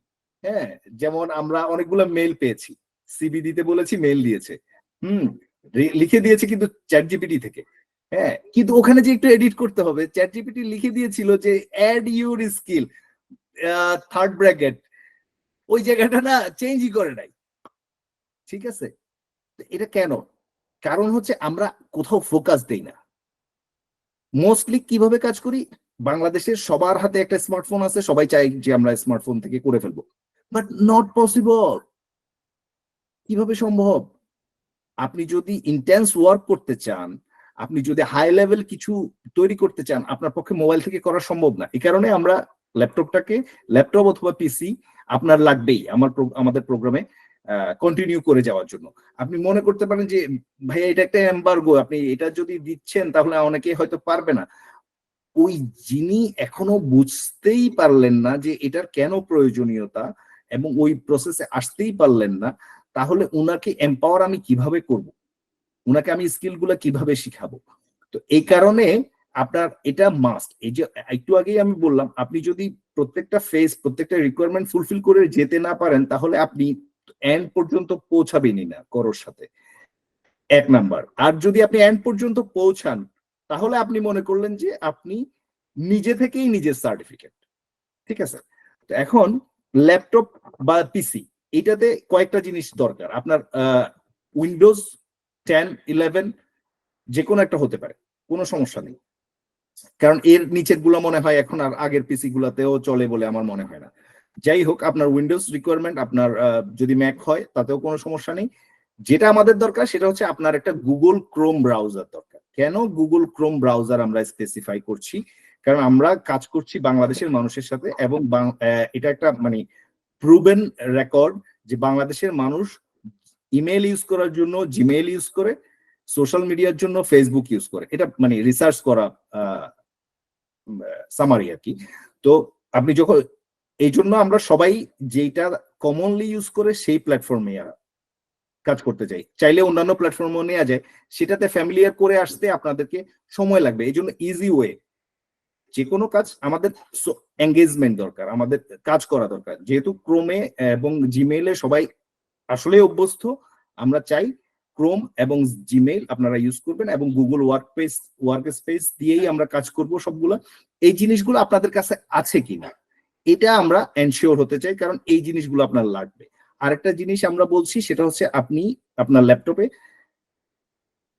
হ্যাঁ, যেমন আমরা অনেকগুলো মেল পেয়েছি, সিবি দিতে বলেছি, মেল দিয়েছে, লিখে দিয়েছে কিন্তু চ্যাট জিপিটি থেকে। হ্যাঁ, কিন্তু ওখানে যে একটু এডিট করতে হবে, চ্যাট জিপিটি লিখে দিয়েছিল যে add your skill, third bracket, ওই জায়গাটা না চেঞ্জই করে নাই, ঠিক আছে? এটা কেন? কারণ হচ্ছে আমরা কোথাও ফোকাস দেই না। মোস্টলি কিভাবে কাজ করি, বাংলাদেশের সবার হাতে একটা স্মার্টফোন আছে, সবাই চাই যে আমরা স্মার্টফোন থেকে করে ফেলবো, বাট নট পসিবল। কিভাবে সম্ভব? আপনি যদি ইন্টেন্স ওয়ার্ক করতে চান, আপনি যদি হাই লেভেল কিছু তৈরি করতে চান, আপনার পক্ষে মোবাইল থেকে করা সম্ভব না। এই কারণে আমরা ল্যাপটপ অথবা পিসি আপনার লাগবেই আমাদের প্রোগ্রামে কন্টিনিউ করে যাওয়ার জন্য। আপনি মনে করতে পারেন যে ভাইয়া এটা একটা এমবার্গো, আপনি এটা যদি দিচ্ছেন তাহলে অনেকে হয়তো পারবে না। ওই যিনি এখনো বুঝতেই পারলেন না যে এটার কেন প্রয়োজনীয়তা এবং ওই প্রসেসে আসতেই পারলেন না, তাহলে উনাকে এম্পাওয়ার আমি কিভাবে করব, উনাকে আমি স্কিল গুলা কিভাবে শিখাবো? তো এই কারণে আপনার এটা মাস্ট। এই যে একটু আগেই আমি বললাম, আপনি যদি প্রত্যেকটা ফেজ, প্রত্যেকটা রিকোয়ারমেন্ট ফুলফিল করে যেতে না পারেন, তাহলে আপনি এন্ড পর্যন্ত পৌঁছাবেনই না করোর সাথে, এক নাম্বার। আর যদি আপনি এন্ড পর্যন্ত পৌঁছান, তাহলে আপনি মনে করলেন যে আপনি নিজে থেকেই নিজের সার্টিফিকেট, ঠিক আছে? তো এখন ল্যাপটপ বা পিসি, এটাতে কয়েকটা জিনিস দরকার। আপনার উইন্ডোজ 10, 11 যে কোনো একটা হতে পারে, কোনো সমস্যা নেই, কারণ এর নিচের গুলো মনে হয় এখন আর আগের পিসি গুলাতেও চলে বলে আমার মনে হয় না। যাই হোক, আপনার উইন্ডোজ রিকোয়ারমেন্ট, আপনার যদি ম্যাক হয় তাতেও কোনো সমস্যা নেই। যেটা আমাদের দরকার সেটা হচ্ছে আপনার একটা গুগল ক্রোম ব্রাউজার দরকার। কেন গুগল ক্রোম ব্রাউজার আমরা স্পেসিফাই করছি? কারণ আমরা কাজ করছি বাংলাদেশের মানুষের সাথে, এবং এটা একটা মানে প্রুভেন রেকর্ড যে বাংলাদেশের মানুষ ইমেল ইউজ করার জন্য জিমেইল ইউজ করে, সোশ্যাল মিডিয়ার জন্য ফেসবুক ইউজ করে। এটা মানে রিসার্চ করা সামারি আর কি। তো আপনি যখন, এই জন্য আমরা সবাই যেটা কমনলি ইউজ করে সেই প্ল্যাটফর্মে কাজ করতে চাই। চাইলে অন্যান্য প্ল্যাটফর্মও নেওয়া যায়, সেটাতে ফ্যামিলিয়ার করে আসতে আপনাদেরকে সময় লাগবে। এই জন্য ইজি ওয়ে, যে কোনো কাজ আমাদের এঙ্গেজমেন্ট দরকার, আমাদের কাজ করা দরকার। যেহেতু ক্রোমে এবং জিমেইলে সবাই আসলে অভ্যস্ত, আমরা চাই ক্রোম এবং জিমেইল আপনারা ইউজ করবেন, এবং গুগল ওয়ার্ক স্পেস দিয়েই আমরা কাজ করব সবগুলা। এই জিনিসগুলো আপনাদের কাছে আছে কিনা এটা আমরা এনশিওর হতে চাই, কারণ এই জিনিসগুলো আপনার লাগবে। আরেকটা জিনিস আমরা বলছি, সেটা হচ্ছে আপনি আপনার ল্যাপটপে,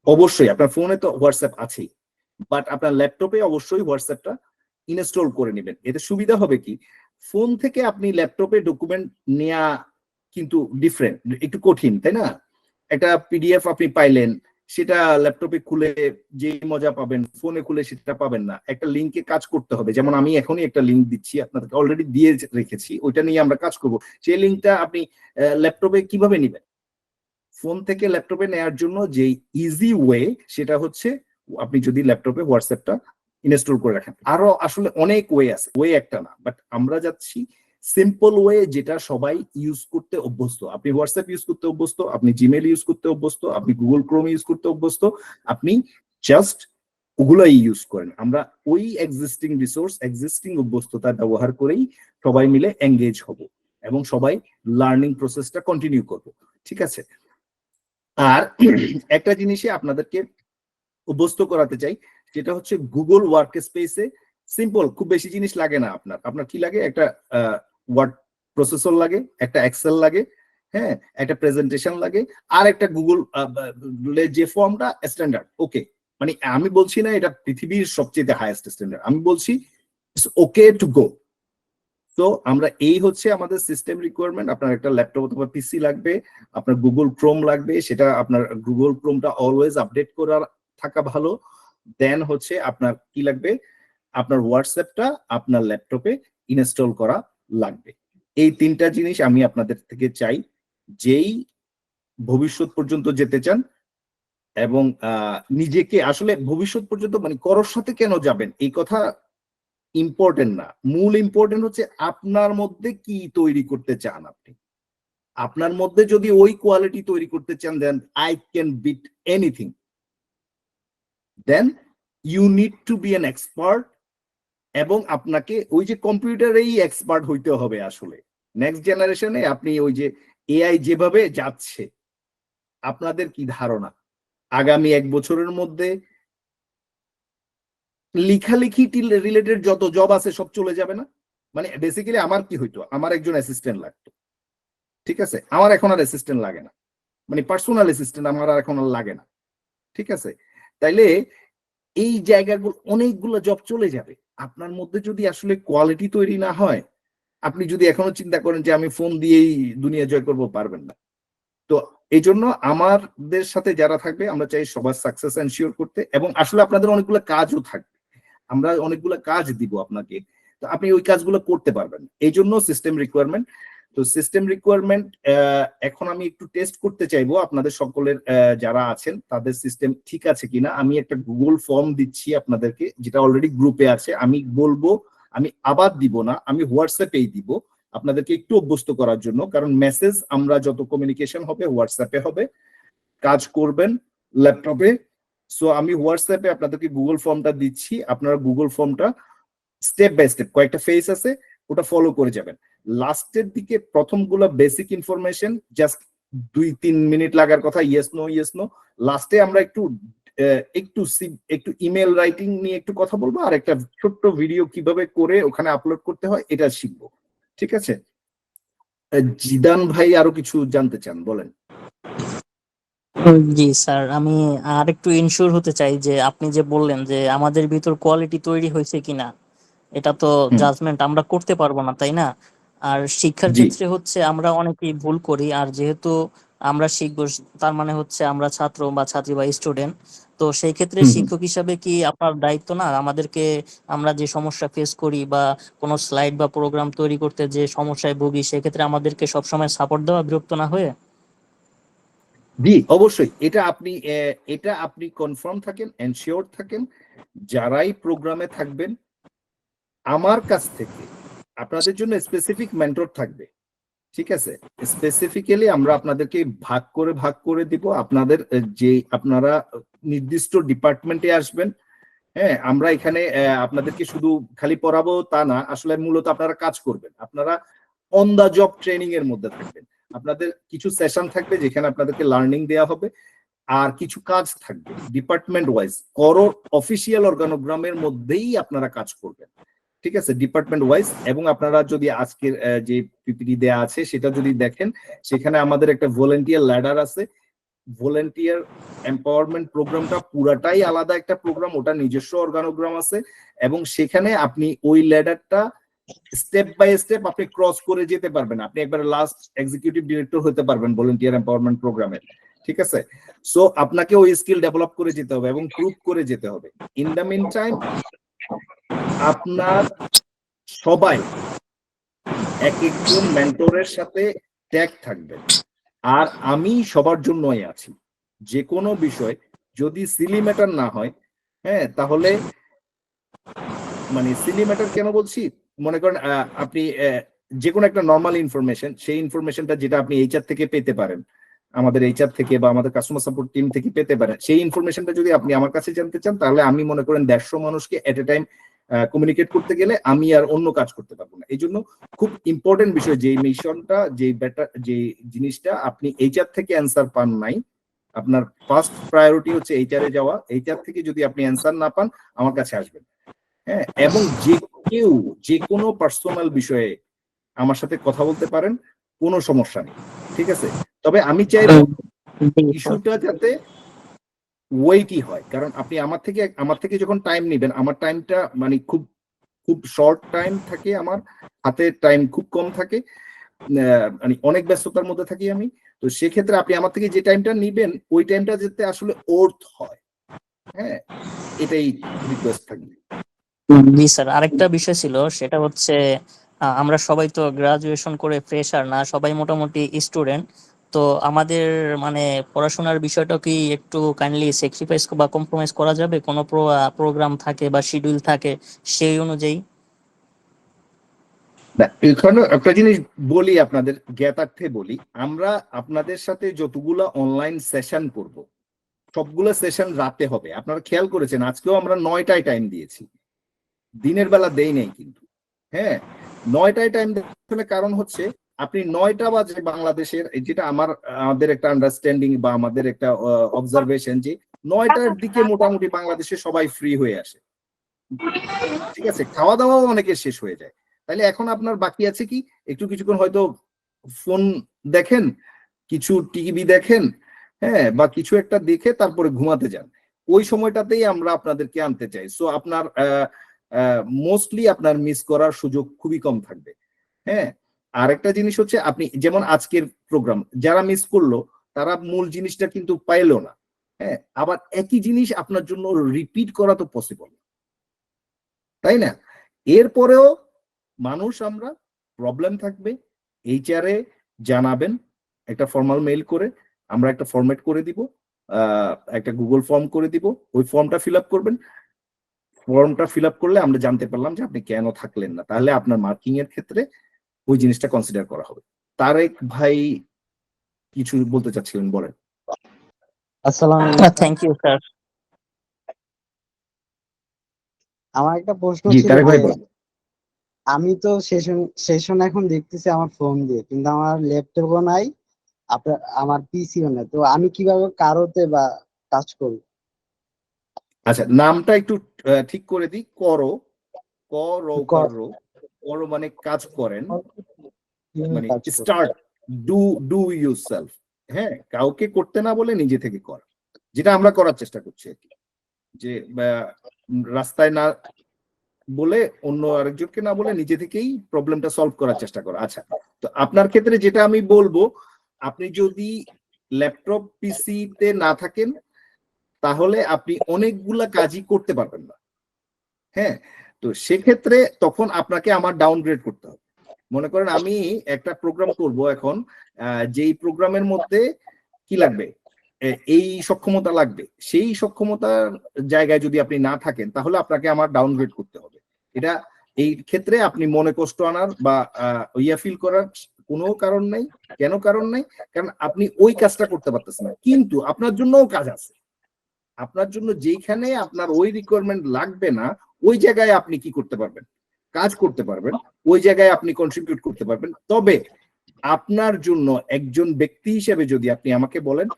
অবশ্যই আপনার ফোনে তো হোয়াটসঅ্যাপ আছেই, বাট আপনার ল্যাপটপে অবশ্যই হোয়াটসঅ্যাপটা ইনস্টল করে নেবেন। এতে সুবিধা হবে কি, ফোন থেকে আপনি ল্যাপটপে ডকুমেন্ট নেওয়া কিন্তু ডিফারেন্ট, একটু কঠিন, তাই না? একটা পিডিএফ আপনি পাইলেন, সেটা ল্যাপটপে খুলে যে মজা পাবেন ফোনে খুলে সেটা পাবেন না। একটা লিঙ্কে কাজ করতে হবে, যেমন আমি এখনই একটা লিঙ্ক দিচ্ছি আপনাদেরকে, অলরেডি দিয়ে রেখেছি, ওইটা নিয়ে আমরা কাজ করব। সেই লিঙ্কটা আপনি ল্যাপটপে কিভাবে নেবেন? ফোন থেকে ল্যাপটপে নেওয়ার জন্য যে ইজি ওয়ে, সেটা হচ্ছে আপনি যদি ল্যাপটপে হোয়াটসঅ্যাপটা ইনস্টল করে রাখেন। আরো আসলে অনেক ওয়ে আছে, ওয়ে একটা না, বাট আমরা যাচ্ছি সিম্পল ওয়ে, যেটা সবাই ইউজ করতে অভ্যস্ত। আপনি হোয়াটসঅ্যাপ ইউজ করতে অভ্যস্ত, আপনি জিমেইল ইউজ করতে অভ্যস্ত, আপনি গুগল ক্রোম ইউজ করতে অভ্যস্ত, আপনি জাস্ট ওগুলাই ইউজ করেন। আমরা ওই এক্সিস্টিং রিসোর্স, এক্সিস্টিং অভ্যস্ততা ব্যবহার করেই সবাই মিলে এঙ্গেজ হব, এবং সবাই লার্নিং প্রসেসটা কন্টিনিউ করব। ঠিক আছে? আর একটা জিনিসে আপনাদেরকে অভ্যস্ত করাতে চাই, যেটা হচ্ছে গুগল ওয়ার্ক স্পেসে সিম্পল, খুব বেশি জিনিস লাগে না। আপনার কি লাগে? একটা ওয়ার্ড প্রসেসর লাগে, একটা এক্সেল লাগে, হ্যাঁ, একটা প্রেজেন্টেশন লাগে, আর একটা গুগল যে ফর্মটা স্ট্যান্ডার্ড। ওকে, মানে আমি বলছি না এটা পৃথিবীর সবচেয়ে হাইয়েস্ট স্ট্যান্ডার্ড, আমি বলছি ইটস ওকে টু গো। তো আমরা এই হচ্ছে আমাদের সিস্টেম রিকোয়ারমেন্ট। আপনার একটা ল্যাপটপ অথবা পিসি লাগবে, আপনার গুগল ক্রোম লাগবে, সেটা আপনার গুগল ক্রোমটা অলওয়েজ আপডেট করা থাকা ভালো। দেন হচ্ছে আপনার কি লাগবে? আপনার হোয়াটসঅ্যাপটা আপনার ল্যাপটপে ইনস্টল করা লাগবে। এই তিনটা জিনিস আমি আপনাদের থেকে চাই, যেই ভবিষ্যৎ পর্যন্ত যেতে চান, এবং নিজেকে আসলে ভবিষ্যৎ পর্যন্ত মানে করোর সাথে কেন যাবেন এই কথা ইম্পর্টেন্ট না, মূল ইম্পর্টেন্ট হচ্ছে আপনার মধ্যে কি তৈরি করতে চান। আপনি আপনার মধ্যে যদি ওই কোয়ালিটি তৈরি করতে চান, then I can beat anything, then you need to be an expert. এবং আপনাকে ওই যে কম্পিউটারেই এক্সপার্ট হইতে হবে। আসলে নেক্সট জেনারেশনে আপনি ওই যে এআই যেভাবে যাচ্ছে, আপনাদের কি ধারণা আগামী 1 বছরের মধ্যে লেখালেখি রিলেটেড যত জব আছে সব চলে যাবে না? মানে বেসিক্যালি আমার কি হইতো, আমার একজন অ্যাসিস্ট্যান্ট লাগতো, ঠিক আছে? আমার এখন আর অ্যাসিস্ট্যান্ট লাগে না, মানে পার্সোনাল অ্যাসিস্ট্যান্ট আমার আর এখন আর লাগে না, ঠিক আছে? তাইলে এই জায়গাগুলো অনেকগুলো জব চলে যাবে। আপনার মধ্যে যদি আসলে কোয়ালিটি তৈরি না হয়, আপনি যদি এখনো চিন্তা করেন যে আমি ফোন দিয়েই দুনিয়া জয় করবো, পারবেন না। তো এই জন্য আমাদের সাথে যারা থাকবে, আমরা চাই সবার সাকসেস এনশিওর করতে, এবং আসলে আপনাদের অনেকগুলো কাজও থাকবে, আমরা অনেকগুলো কাজ দিব আপনাকে, তো আপনি ওই কাজগুলো করতে পারবেন। এই জন্য সিস্টেম রিকোয়ারমেন্ট। তো সিস্টেম রিকোয়ারমেন্ট এখন আমি একটু টেস্ট করতে চাইবো আপনাদের সকলের, যারা আছেন তাদের সিস্টেম ঠিক আছে কিনা। আমি একটা গুগল ফর্ম দিচ্ছি আপনাদেরকে, যেটা অলরেডি গ্রুপে আছে। আমি বলবো, আমি আবার দিব না, আমি হোয়াটসঅ্যাপেই দিব আপনাদেরকে একটু অভ্যস্ত করার জন্য, কারণ মেসেজ আমরা যত কমিউনিকেশন হবে হোয়াটসঅ্যাপে হবে, কাজ করবেন ল্যাপটপে। সো আমি হোয়াটসঅ্যাপে আপনাদেরকে গুগল ফর্মটা দিচ্ছি, আপনারা গুগল ফর্মটা স্টেপ বাই স্টেপ, কয়েকটা ফেজ আছে, ওটা ফলো করে যাবেন। লাস্টের দিকে প্রথমগুলো বেসিক ইনফরমেশন, জাস্ট 2-3 মিনিট লাগার কথা, ইয়েস নো ইয়েস নো। লাস্টে আমরা একটু একটু ইমেল রাইটিং নিয়ে একটু কথা বলবো, আর একটা ছোট্ট ভিডিও কিভাবে করে ওখানে আপলোড করতে হয় এটা শিখবো, ঠিক আছে? জিদান ভাই আরো কিছু জানতে চান, বলেন। জি স্যার, আমি আর একটু ইনশিওর হতে চাই যে আপনি যে বললেন যে আমাদের ভিতর কোয়ালিটি তৈরি হয়েছে কিনা, এটা তো জাজমেন্ট আমরা করতে পারবো না, তাই না? আর শিক্ষার জি ক্ষেত্রে হচ্ছে আমরা অনেকেই ভুল করি, আর যেহেতু আমরা শিখবো তার মানে হচ্ছে আমরা ছাত্র বা ছাত্রী বা স্টুডেন্ট। তো সেই ক্ষেত্রে হুম হুম। শিক্ষক হিসাবে কি আপনার দায়িত্ব না আমাদেরকে, আমরা যে সমস্যা ফেস করি বা কোনো স্লাইড বা প্রোগ্রাম তৈরি করতে যে সমস্যায় ভুগি, সেক্ষেত্রে আমাদেরকে সবসময় সাপোর্ট দেওয়া, বিরক্ত না হয়ে? জি অবশ্যই, এটা আপনি কনফার্ম থাকেন, এনশিওর থাকেন, যারাই প্রোগ্রামে থাকবেন আমার কাছ থেকে আপনাদের জন্য স্পেসিফিক মেন্টর থাকবে। ঠিক আছে, স্পেসিফিক্যালি আমরা আপনাদেরকে ভাগ করে দিব। আপনাদের যে আপনারা নির্দিষ্ট ডিপার্টমেন্টে আসবেন, হ্যাঁ আমরা এখানে আপনাদেরকে শুধু খালি পড়াবো তা না, আসলে মূলত আপনারা কাজ করবেন, আপনারা অন দা জব ট্রেনিং এর মধ্যে থাকবেন। আপনাদের কিছু সেশন থাকবে যেখানে আপনাদেরকে লার্নিং দেওয়া হবে, আর কিছু কাজ থাকবে ডিপার্টমেন্ট ওয়াইজ, করো অফিসিয়াল অর্গানোগ্রামের মধ্যেই আপনারা কাজ করবেন। ঠিক আছে, ডিপার্টমেন্ট ওয়াইজ। এবং আপনারা যদি আজকের যে পিপিটি দেয়া আছে সেটা যদি দেখেন, সেখানে আমাদের একটা ভলেন্টিয়ার ল্যাডার আছে। ভলেন্টিয়ার এম্পাওয়ারমেন্ট প্রোগ্রামটা পুরাটাই আলাদা একটা প্রোগ্রাম, ওটা নিজস্ব অর্গানোগ্রাম আছে, এবং সেখানে আপনি ওই ল্যাডারটা স্টেপ বাই স্টেপ আপনি ক্রস করে যেতে পারবেন। আপনি একবার লাস্ট এক্সিকিউটিভ ডিরেক্টর হতে পারবেন ভলেন্টিয়ার এম্পাওয়ারমেন্ট প্রোগ্রামের। ঠিক আছে, সো আপনাকে ওই স্কিল ডেভেলপ করে যেতে হবে এবং প্রুভ করে যেতে হবে। ইন দ্য মিন টাইম আপনার সবাই এক একজন মেন্টরের সাথে ট্যাগ থাকবেন, আর আমি সবার জন্যই আছি। যে কোনো বিষয় যদি সিলি ম্যাটার না হয়, হ্যাঁ তাহলে মানে সিলি ম্যাটার কেন বলছি, মনে করেন আপনি যে কোনো একটা নর্মাল ইনফরমেশন, সেই ইনফরমেশনটা যেটা আপনি এইচআর থেকে পেতে পারেন, আমাদের এইচআর থেকে বা আমাদের কাস্টমার সাপোর্ট টিম থেকে পেতে পারেন, সেই ইনফরমেশনটা যদি আপনি আমার কাছে জানতে চান, তাহলে আমি মনে করেন 150 মানুষকে এট এ টাইম কমিউনিকেট করতে গেলে আমি আর অন্য কাজ করতে পারবো না। এই জন্য খুব ইম্পর্টেন্ট বিষয়, যে মিশনটা, যে জিনিসটা আপনি এইচআর থেকে অ্যান্সার পান নাই, আপনার ফার্স্ট প্রায়োরিটি হচ্ছে এইচআর এ যাওয়া। এইচআর থেকে যদি আপনি অ্যান্সার না পান, আমার কাছে আসবেন। হ্যাঁ, এবং যে কেউ যে কোনো পার্সোনাল বিষয়ে আমার সাথে কথা বলতে পারেন, কোনো সমস্যা নেই। ঠিক আছে, তবে আমি চাইবো ইস্যুটা যাতে ওয়েটই হয়, কারণ আপনি আমার থেকে যখন টাইম নেবেন, আমার টাইমটা মানে খুব খুব শর্ট টাইম থাকে, আমার হাতে টাইম খুব কম থাকে, মানে অনেক ব্যস্ততার মধ্যে থাকি আমি। তো সেক্ষেত্রে আপনি আমার থেকে যে টাইমটা নিবেন, ওই টাইমটা যাতে আসলে অর্থ হয়, হ্যাঁ এটাই রিকোয়েস্ট থাকবে। জি স্যার, আরেকটা বিষয় ছিল, সেটা হচ্ছে আমরা সবাই তো গ্রাজুয়েশন করে ফ্রেশার না, সবাই মোটামুটি স্টুডেন্ট। তো আমাদের মানে পড়াশোনার বিষয়টা কি একটু কাইন্ডলি স্যাক্রিফাইস বা কম্প্রোমাইজ করা যাবে? কোনো প্রোগ্রাম থাকে বা শিডিউল থাকে সেই অনুযায়ী? না, এখানে একটা জিনিস বলি, আপনাদের জ্ঞাতার্থে বলি, আমরা আপনাদের সাথে যতগুলো অনলাইন সেশন করব, সবগুলো সেশন রাতে হবে। আপনারা খেয়াল করেছেন আজকেও আমরা 9টায় টাইম দিয়েছি, দিনের বেলা দেই নাই কিন্তু। হ্যাঁ, 9টায় টাইম দেওয়ার কারণ হচ্ছে আপনি 9টা বাজে বাংলাদেশের, যেটা আমাদের একটা আন্ডারস্ট্যান্ডিং বা আমাদের একটা অবজারভেশন, যে 9টার দিকে মোটামুটি বাংলাদেশে সবাই ফ্রি হয়ে আসে। ঠিক আছে, খাওয়া দাওয়াও অনেকের শেষ হয়ে যায়। তাহলে এখন আপনার বাকি আছে কি, একটু কিছুক্ষণ হয়তো ফোন দেখেন, কিছু টিভি দেখেন, হ্যাঁ বা কিছু একটা দেখে তারপরে ঘুমাতে যান। ওই সময়টাতেই আমরা আপনাদেরকে আনতে চাই। সো আপনার মোস্টলি আপনার মিস করার সুযোগ খুবই কম থাকবে। হ্যাঁ, আরেকটা জিনিস হচ্ছে, আপনি যেমন আজকের প্রোগ্রাম যারা মিস করলো, তারা মূল জিনিসটা কিন্তু পাইলো না। হ্যাঁ, আবার একই জিনিস আপনার জন্য রিপিট করা তো পসিবল, তাই না? এরপরেও মানুষ আমরা, প্রবলেম থাকবে, এইচআর এ জানাবেন, একটা ফর্মাল মেইল করে আমরা একটা ফরম্যাট করে দিব, একটা গুগল ফর্ম করে দিব, ওই ফর্মটা ফিল আপ করবেন। ফর্মটা ফিল আপ করলে আমরা জানতে পারলাম যে আপনি কেন থাকলেন না, তাহলে আপনার মার্কিং এর ক্ষেত্রে ওই জিনিসটা কনসিডার করা হবে। তারেক ভাই কিছু বলতে চাচ্ছিলেন, বলেন। আসসালামু আলাইকুম স্যার। Thank you sir. আমার একটা প্রশ্ন জি ছিল তারেক যে ভাই বলেন। আমি তো সেশন সেশন এখন দেখতেছি আমার ফোন দিয়ে, কিন্তু আমার ল্যাপটপও নাই, আপনার আমার পিসিও নাই, তো আমি কিভাবে কারোতে বা টাচ করব? আচ্ছা, নামটা একটু ঠিক করে দিই, করো, করো মানে কাজ করেন, কিভাবে মানে কাজ করব? Start, do do your self. হ্যাঁ, কাউকে করতে না বলে নিজে থেকে করা, যেটা আমরা করার চেষ্টা করছি আর কি। যে রাস্তায় না বলে অন্য আরেকজনকে না বলে নিজে থেকেই প্রবলেমটা সলভ করার চেষ্টা করো। আচ্ছা, তো আপনার ক্ষেত্রে যেটা আমি বলবো, আপনি যদি ল্যাপটপ পিসিতে না থাকেন তাহলে আপনি অনেকগুলা কাজই করতে পারবেন না। হ্যাঁ, তো সেক্ষেত্রে তখন আপনাকে আমার ডাউনগ্রেড করতে হবে। মনে করেন আমি একটা প্রোগ্রাম করব এখন, যেই প্রোগ্রামের মধ্যে কি লাগবে, এই সক্ষমতা লাগবে, সেই সক্ষমতার জায়গায় যদি আপনি না থাকেন তাহলে আপনাকে আমার ডাউনগ্রেড করতে হবে। এটা এই ক্ষেত্রে আপনি মনে কষ্ট আনার বা ইয়া ফিল করার কোনো কারণ নেই। কেন কারণ নেই? কারণ আপনি ওই কাজটা করতে পারতেছেন না, কিন্তু আপনার জন্যও কাজ আছে। আপনার জন্য যেখানে আপনার ওই রিকোয়ারমেন্ট লাগবে না, ওই জায়গায় আপনি কি করতে পারবেন, কাজ করতে পারবেন, ওই জায়গায় আপনি কন্ট্রিবিউট করতে পারবেন। তবে আপনার জন্য একজন ব্যক্তি হিসেবে যদি আপনি আমাকে বলেন,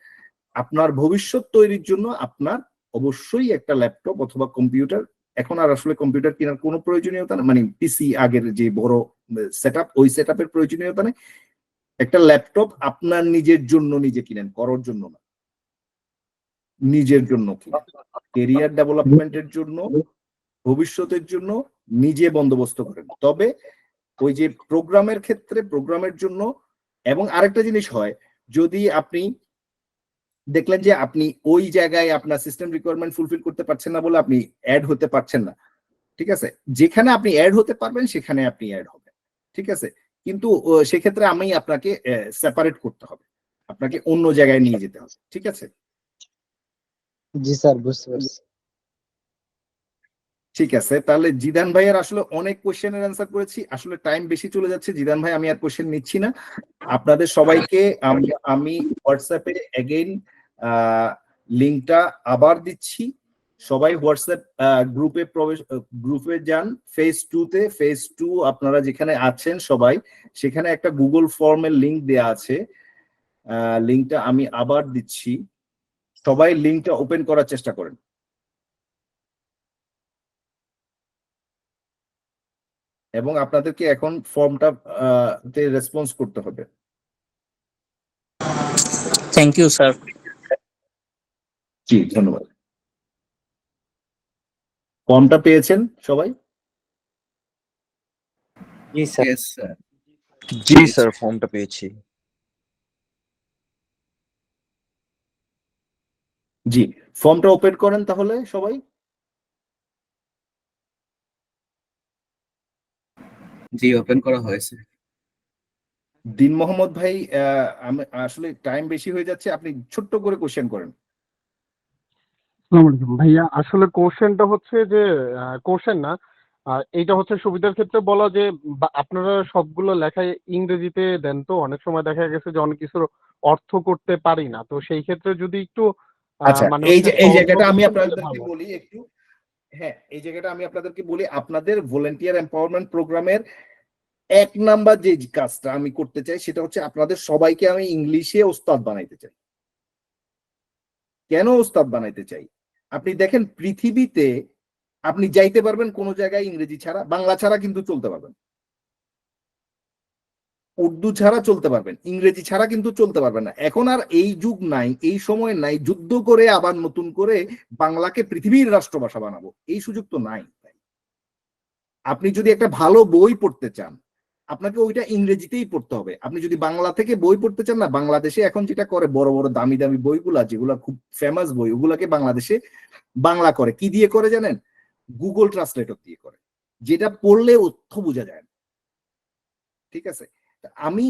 আপনার ভবিষ্যৎ তৈরির জন্য আপনার অবশ্যই একটা ল্যাপটপ অথবা কম্পিউটার, এখন আর আসলে কম্পিউটার কেনার কোনো প্রয়োজনীয়তা না, মানে পিসি আগের যে বড় সেটআপ, ওই সেটআপের প্রয়োজনীয়তা নেই। একটা ল্যাপটপ আপনার নিজের জন্য নিজে কিনেন, করার জন্য না, নিজের জন্য কিনেন, কেরিয়ার ডেভেলপমেন্টের জন্য, ভবিষ্যতের জন্য নিজে বন্দোবস্ত করেন। তবে ওই যে প্রোগ্রামের ক্ষেত্রে প্রোগ্রামের জন্য, এবং আরেকটা জিনিস হয়, যদি আপনি দেখলেন যে আপনি ওই জায়গায় আপনার সিস্টেম রিকোয়ারমেন্ট ফুলফিল করতে পারছেন না বলে আপনি অ্যাড হতে পারছেন না, ঠিক আছে, যেখানে আপনি অ্যাড হতে পারবেন সেখানে আপনি অ্যাড হবেন, ঠিক আছে, কিন্তু সেক্ষেত্রে আমি আপনাকে সেপারেট করতে হবে, আপনাকে অন্য জায়গায় নিয়ে যেতে হবে, ঠিক আছে। জি স্যার, বুঝতে পারছি। ঠিক আছে, তাহলে জিদান ভাইয়ের আসলে অনেক কোশ্চেনের অ্যান্সার করেছি, আসলে টাইম বেশি চলে যাচ্ছে। জিদান ভাই, আমি আর কোশ্চেন নিচ্ছি না। আপনাদের সবাইকে আমি হোয়াটসঅ্যাপে এগেইন লিঙ্কটা আবার দিচ্ছি। সবাই হোয়াটসঅ্যাপ গ্রুপে যান, ফেজ 2 আপনারা যেখানে আছেন সবাই, সেখানে একটা গুগল ফর্মের লিঙ্ক দেয়া আছে, লিঙ্কটা আমি আবার দিচ্ছি। সবাই লিঙ্কটা ওপেন করার চেষ্টা করেন। এবং আপনাদেরকে এখন ফর্মটা তে রেসপন্স করতে হবে। Thank you sir. জি, ধন্যবাদ। ফর্মটা পেয়েছেন সবাই? জি স্যার। জি স্যার, ফর্মটা পেয়েছি। জি, ফর্মটা ওপেন করেন তাহলে সবাই। জি, ওপেন করা হয়েছে। দিন মোহাম্মদ ভাই, আমি আসলে টাইম বেশি হয়ে যাচ্ছে, আপনি ছোট্ট করে কোশ্চেন করেন। আসসালামু আলাইকুম ভাইয়া, আসলে কোশ্চেনটা হচ্ছে যে কোশ্চেন না, এইটা হচ্ছে সুবিধার ক্ষেত্রে বলা যে আপনারা সবগুলো লেখায় ইংরেজিতে দেন, তো অনেক সময় দেখা গেছে যে অনেক কিছুর অর্থ করতে পারি না, তো সেই ক্ষেত্রে যদি একটু আচ্ছা, মানে এই হচ্ছে এই জায়গাটা আমি সহজভাবে দিলে আপনাদেরকে ভালো। বলি একটু। হ্যাঁ, এই জায়গাটা আমি আপনাদেরকে বলি, আপনাদের ভলেন্টিয়ার এম্পাওয়ারমেন্ট প্রোগ্রামের 1 নাম্বার যে কাজটা আমি করতে চাই সেটা হচ্ছে আপনাদের সবাইকে আমি ইংলিশে ওস্তাদ বানাইতে চাই। কেন ওস্তাদ বানাইতে চাই? আপনি দেখেন পৃথিবীতে আপনি যাইতে পারবেন কোন জায়গায় ইংরেজি ছাড়া, বাংলা ছাড়া কিন্তু চলতে পারবেন, উর্দু ছাড়া চলতে পারবেন, ইংরেজি ছাড়া কিন্তু চলতে পারবেন না। এখন আর এই যুগ নাই, এই সময় নাই যুদ্ধ করে আবার নতুন করে বাংলাকে পৃথিবীর রাষ্ট্রভাষা বানাবো, এই সুযোগ তো নাই। আপনি যদি একটা ভালো বই পড়তে চান, আপনাকে ওইটা ইংরেজিতেই পড়তে হবে। আপনি যদি বাংলা থেকে বই পড়তে চান না, বাংলাদেশে এখন যেটা করে বড় বড় দামি দামি বইগুলা, যেগুলা খুব ফেমাস বই, ওগুলাকে বাংলাদেশে বাংলা করে কি দিয়ে করে জানেন? গুগল ট্রান্সলেটর দিয়ে করে, যেটা পড়লে অর্থ বোঝা যায় না, ঠিক আছে। আমি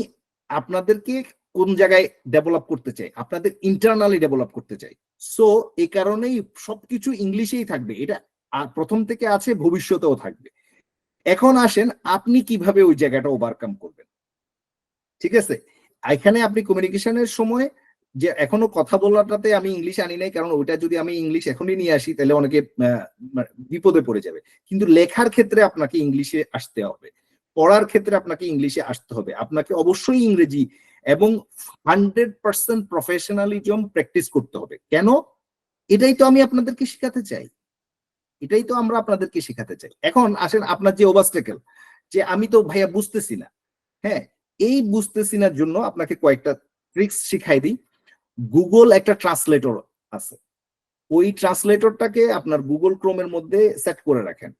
আপনাদেরকে কোন জায়গায় ডেভেলপ করতে চাই? আপনাদের ইন্টারনালি ডেভেলপ করতে চাই। সো এই কারণেই সবকিছু ইংলিশেই থাকবে, এটা প্রথম থেকে আছে, ভবিষ্যতেও থাকবে। এখন আসেন আপনি কিভাবে ওই জায়গাটা ওভারকাম করবেন, ঠিক আছে। এখানে আপনি কমিউনিকেশনের সময় যে এখনো কথা বলাটাতে আমি ইংলিশ আনি নাই, কারণ ওইটা যদি আমি ইংলিশ এখনই নিয়ে আসি তাহলে অনেকে বিপদে পড়ে যাবে। কিন্তু লেখার ক্ষেত্রে আপনাকে ইংলিশে আসতে হবে, পড়ার ক্ষেত্রে আপনাকে ইংলিশে আসতে হবে, আপনাকে অবশ্যই ইংরেজি এবং 100% প্রফেশনালিজম প্র্যাকটিস করতে হবে। কেন? এটাই তো আমি আপনাদেরকে শেখাতে চাই, এটাই তো আমরা আপনাদেরকে শেখাতে চাই। এখন আসেন আপনার যে ওভারস্টেকেল, যে আমি তো ভাইয়া বুঝতেছি না, হ্যাঁ, এই বুঝতেছি না জন্য আপনাকে কয়েকটা ট্রিক্স শিখাই দিই। গুগল একটা ট্রান্সলেটর আছে, ওই ট্রান্সলেটরটাকে আপনার গুগল ক্রোমের মধ্যে সেট করে রাখেন।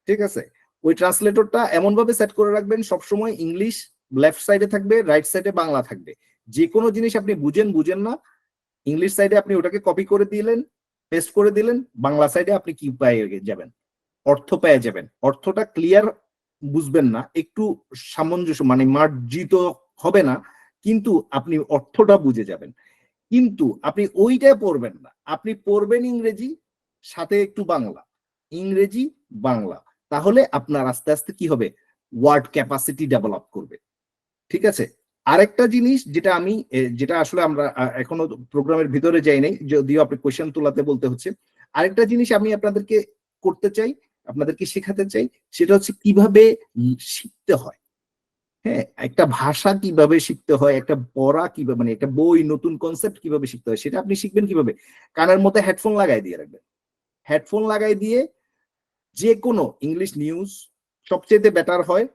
ঠিক আছে? ওই ট্রান্সলেটরটা এমন ভাবে সেট করে রাখবেন সবসময় ইংলিশ লেফট সাইডে থাকবে, রাইট সাইডে বাংলা থাকবে। যে কোনো জিনিস আপনি বুঝেন না, ইংলিশ সাইডে আপনি ওটাকে কপি করে দিলেন, পেস্ট করে দিলেন, বাংলা সাইডে আপনি কি পেয়ে যাবেন, অর্থ পেয়ে যাবেন। অর্থটা ক্লিয়ার বুঝবেন না, একটু সামঞ্জস্য মানে মার্জিত হবে না, কিন্তু আপনি অর্থটা বুঝে যাবেন। কিন্তু আপনি ওইটাই পড়বেন না, আপনি পড়বেন ইংরেজি সাথে একটু বাংলা, ইংরেজি বাংলা, তাহলে আপনার আস্তে আস্তে কি হবে, ওয়ার্ড ক্যাপাসিটি ডেভেলপ করবে। ঠিক আছে? আরেকটা জিনিস যেটা আসলে আমরা এখনো প্রোগ্রামের ভিতরে যাই নাই, যদিও আপনি কোয়েশ্চেন তোলাতে বলতে হচ্ছে, আরেকটা জিনিস আমি আপনাদেরকে করতে চাই, আপনাদেরকে শেখাতে চাই, সেটা হচ্ছে কিভাবে শিখতে হয়। হ্যাঁ, একটা ভাষা কিভাবে শিখতে হয়, একটা পড়া কিভাবে, মানে একটা বই, নতুন কনসেপ্ট কিভাবে শিখতে হয়, সেটা আপনি শিখবেন কিভাবে? কানের মধ্যে হেডফোন লাগাই দিয়ে রাখবেন। হেডফোন লাগাই দিয়ে যে কোনো ইংলিশ নিউজ সবচেয়ে বেটার হয়